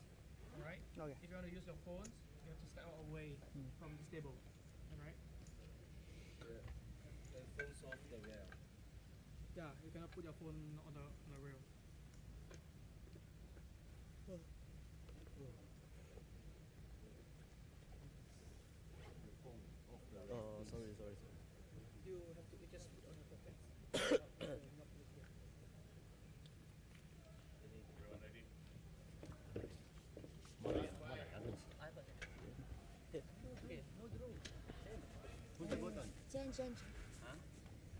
Alright? Okay. If you want to use your phones, you have to step away from this table. Alright? The phones off the rail. Yeah, you cannot put your phone on the rail. Oh, sorry. You have to just put on your pocket. まだやるんですか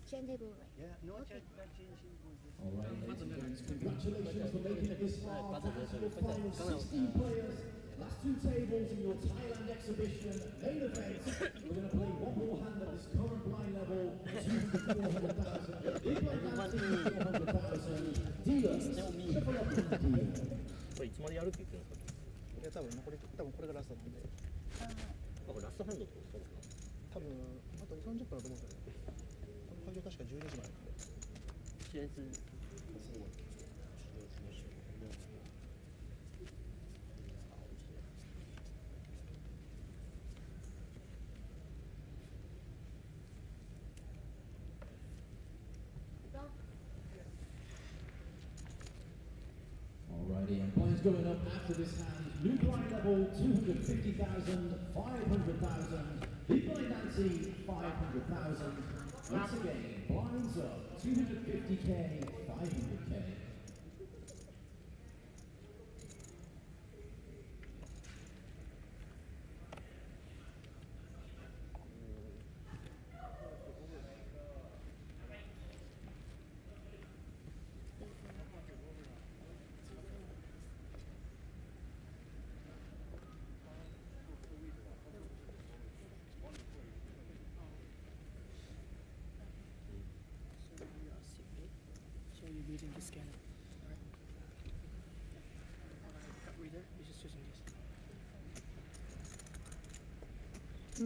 ？Change table, right? Congratulations for making it this far. Possible final 16 players. Last two tables in your Thailand exhibition main event. We're going to play one more hand at this current blind level. 200,000. Big blind dancing 400,000. Dealers, triple up and deal. これいつまでやるって言ってるんですか？いや多分これがラストなんで。これラストハンドってことですか？多分あと2、30分だと思うんですよね。この会場確か12時までなんで。现在是Alrighty, and points going up after this hand. New blind level 250,000, 500,000. Big blind Nancy 500,000. Once again, blinds up 250k, 500k. How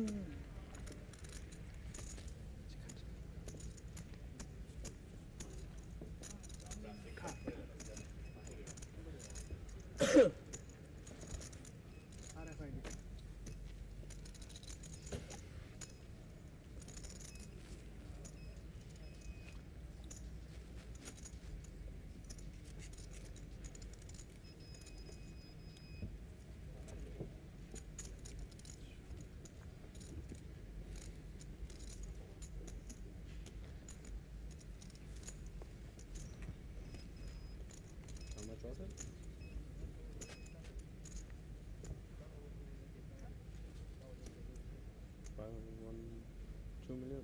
much was it? $2 million.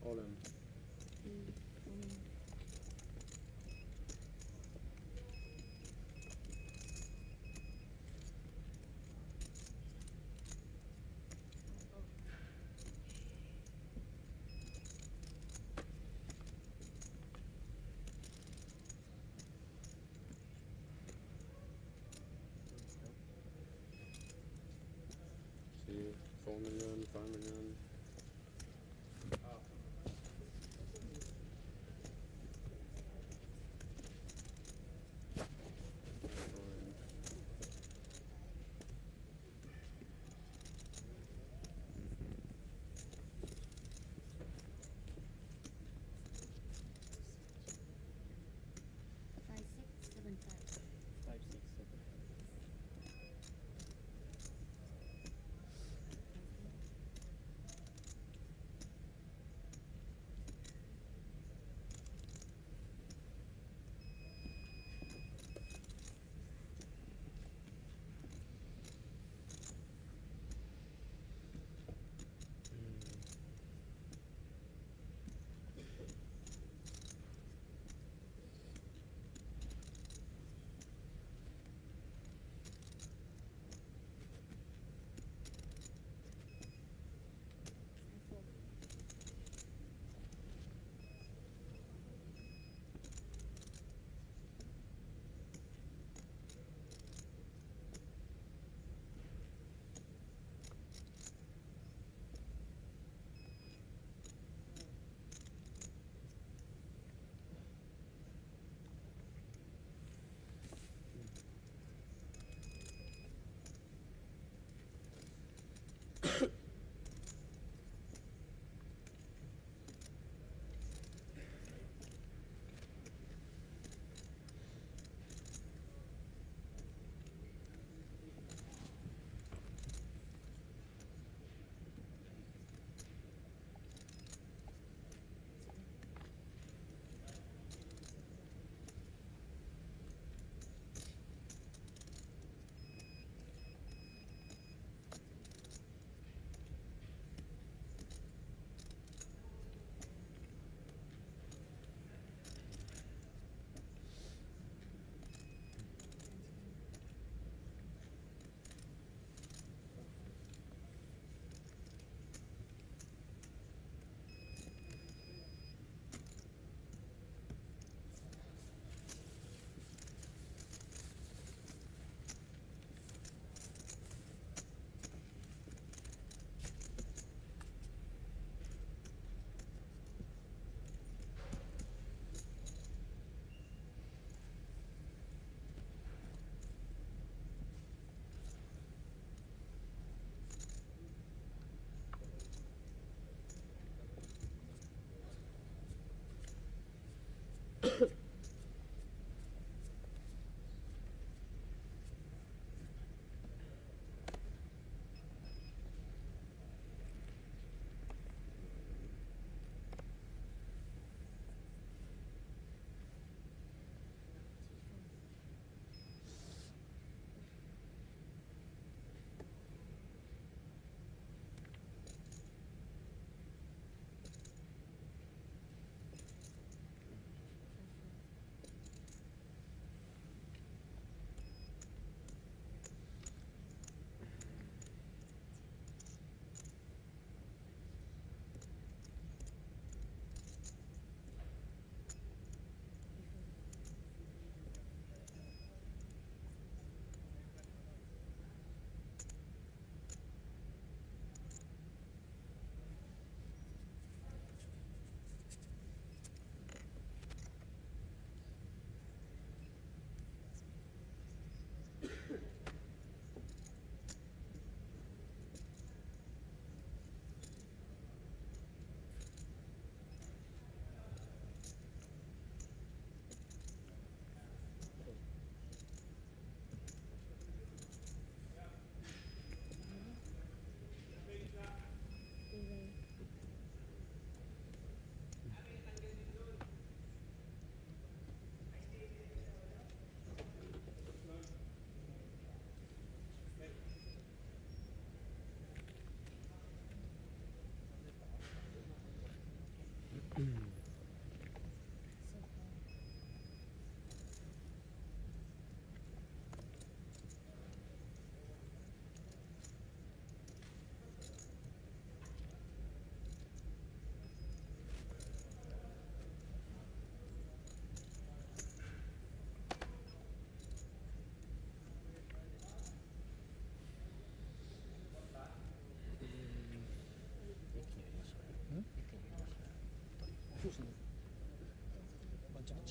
All in. See, 4 million, 5 million.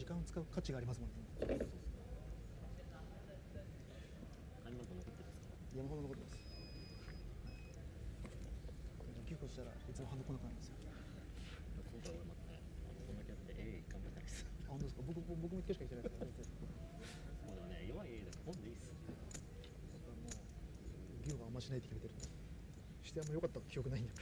間を使う価値がありますもんね。何万個残ってるんですか？山ほど残ってます。寄付したらいつも反応来なくなるんですよ。今回俺またね、そんだけやって頑張ったんです。あ、本当ですか。僕も1回しか来てないですから。もうでもね、弱い A だと本でいいっす。僕はもう寄付はあんましないって決めてるんで。してあんま良かった記憶ないんで。い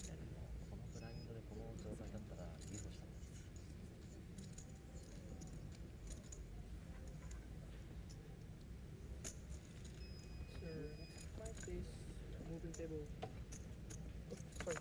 やでもこのブラインドでこの状態だったらリードしたんです。Moving table. Sorry.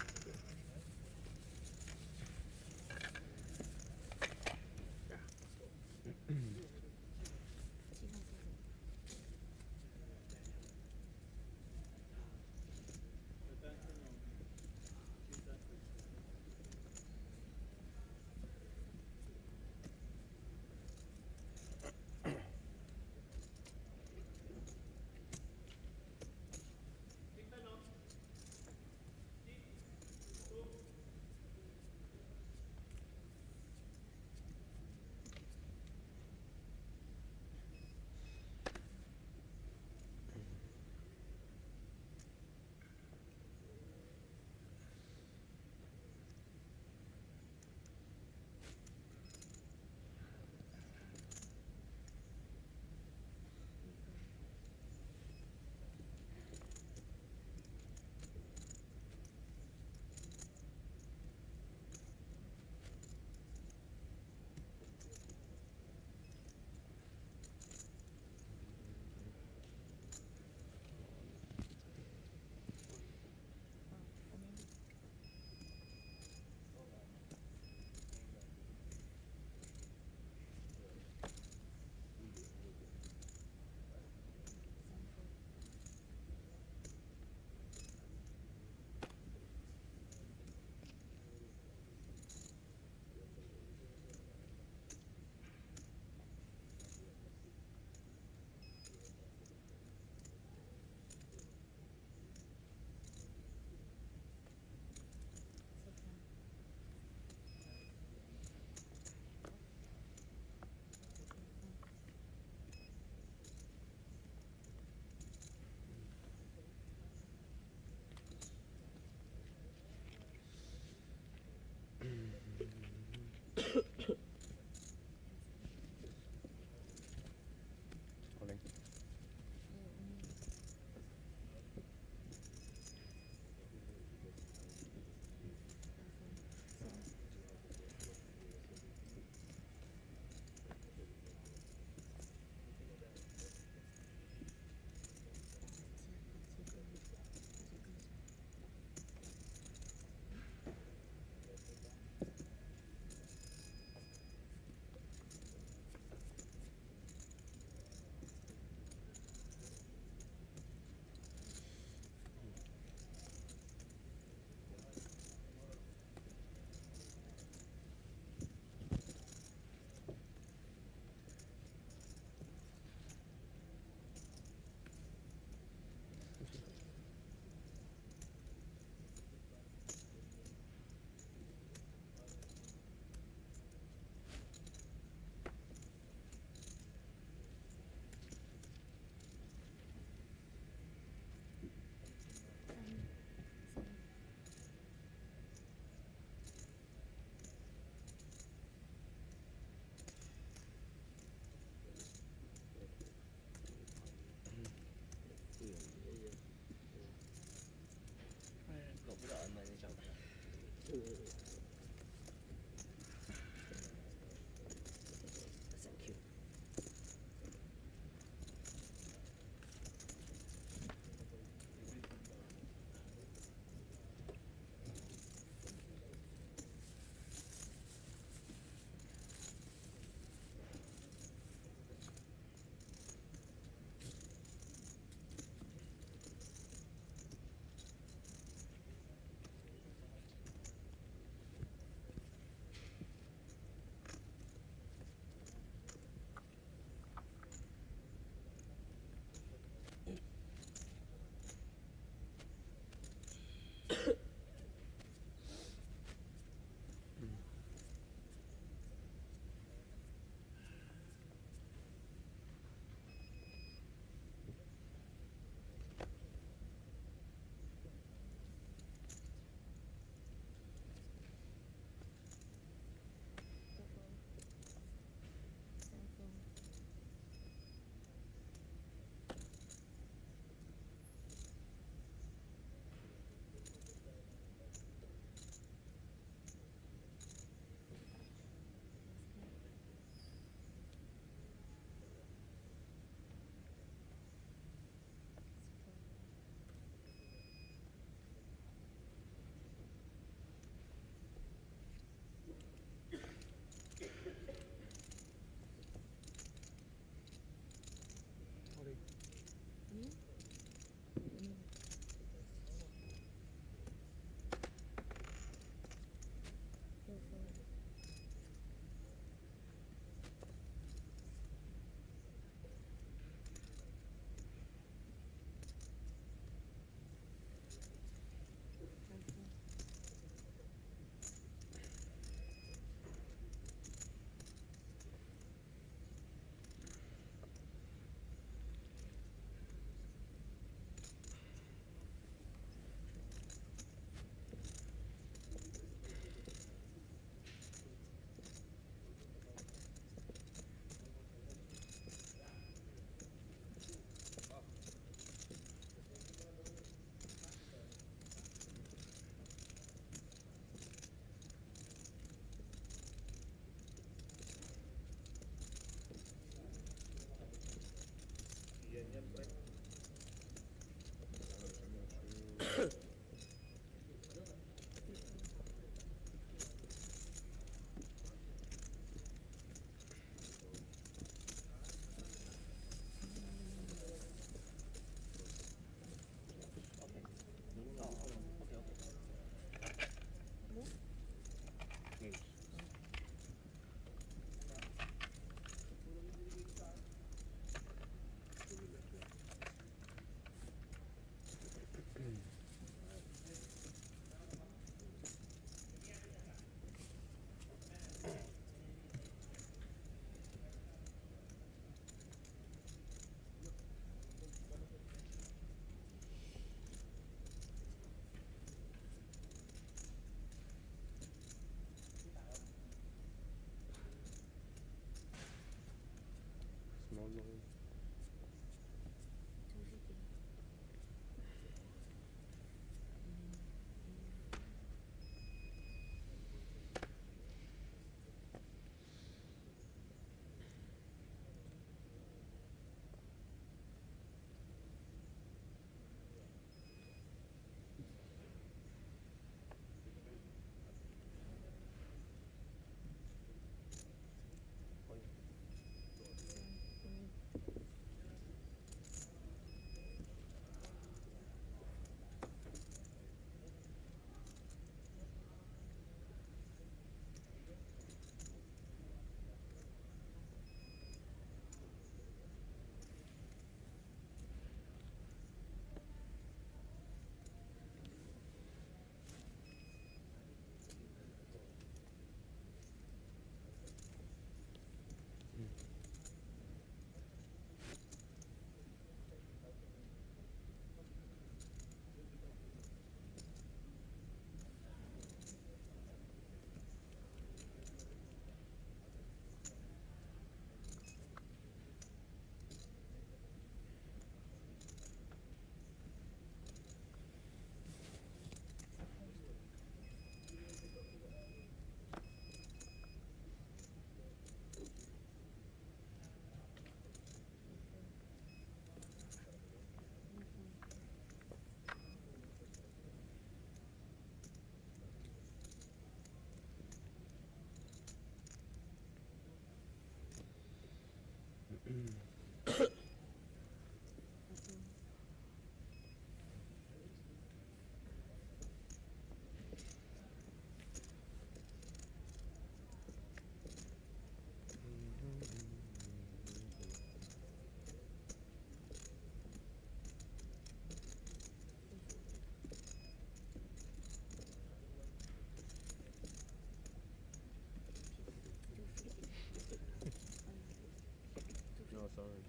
No, sorry.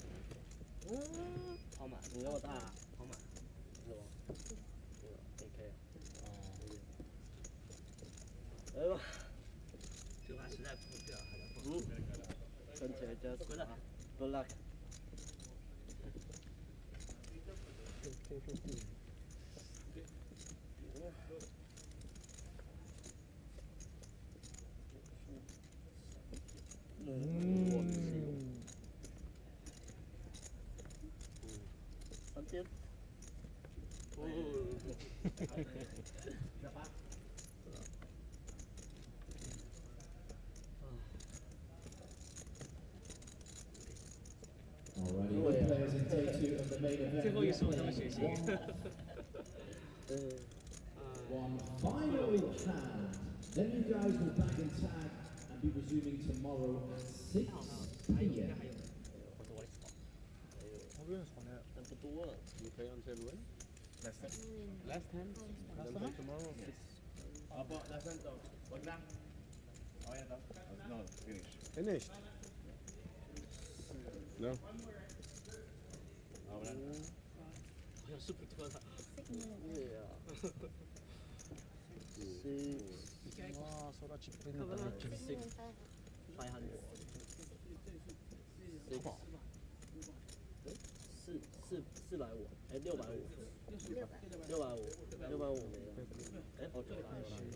跑马，你要大跑马，是吧？这个 AK 哦，来吧，这把实在不对啊，还得放。看起来just good luck。3天。Alrighty, good players in day 2 of the main event. 最后一手这么血腥。One final hand. Then you guys will back in tag and be resuming tomorrow at 6 p.m. 但不多了。 You play until when? Last time. Last time? Last Then time? play tomorrow? Yes. Last time though. What now? Oh yeah, no, finish. Finished? No? 好像是不多的。对呀。Wow, so that's cheap. 500。450，哎，650，650没了，哎，哦，900，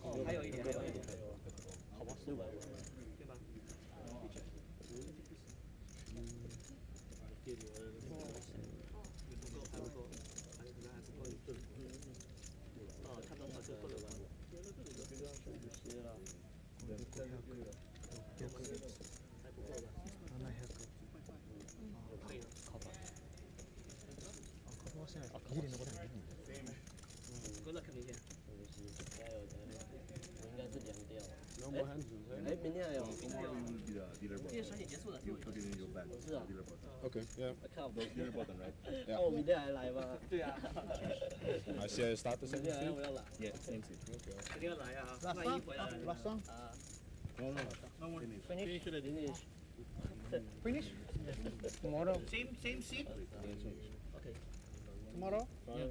哦，还有一点，好吧，650，对吧？还不错，还不够，哦，差不多就够了吧？这个是5些了，还不够吧？可以了，好吧。 good luck 明天。加油加油！我应该是凉掉。No more hands. 哎，明天还有。今天12点结束了。是啊。Okay, yeah. 靠。 Yeah. 哦，明天还来吗？对啊。I see I start the 明 same 天还 thing. 我要来。 Yeah, same thing. Okay. 肯定要来啊！万一回来了。Last song? 啊。 No, no. Finish. Finish. Finish? Tomorrow? Same seat? Okay. Tomorrow? Five.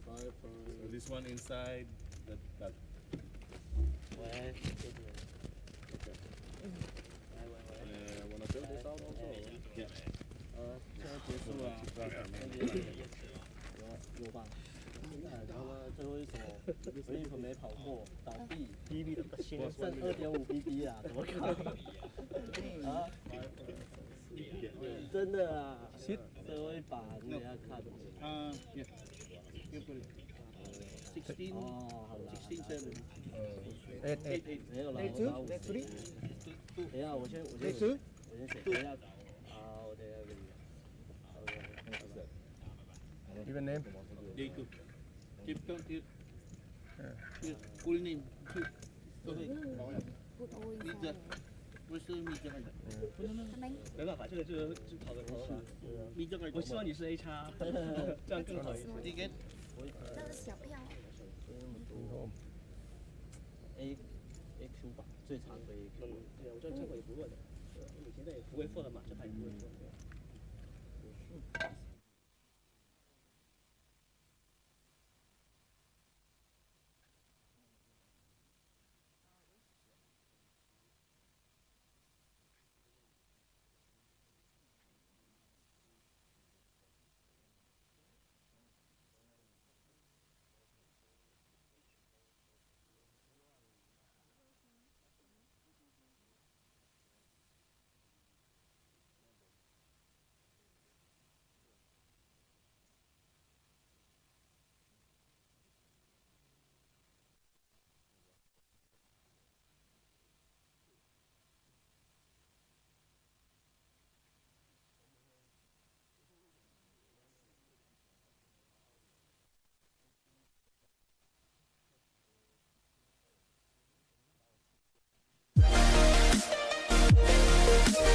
So this one inside that. 喂，谢谢。 Wanna fill this out also? Yeah. 最后一手，Philip 没跑过，倒闭，PB 剩2.5 PB 啊，怎么搞？啊？真的啊！最后一把你等下看。Yeah. You put it. 16. 哦，好了。16 7. 8 没有了， 8 2 8 3. 等一下，我先8 2. 我先写，等一下。好，我等一下给你。Even name. DAY2. Keep count here. Here. Full name. Go ahead. Put all Meet the. inside. Where's the meet the guy? 他们没办法，这个就跑着跑吧。 Meet the guy. 我希望你是 A 叉，这样更好一些。 Ticket. 那个小票。 AQ 吧，最长的 AQ。对，我觉得这个也不弱的，你现在也不会错的嘛，这牌也不会错。Thank you.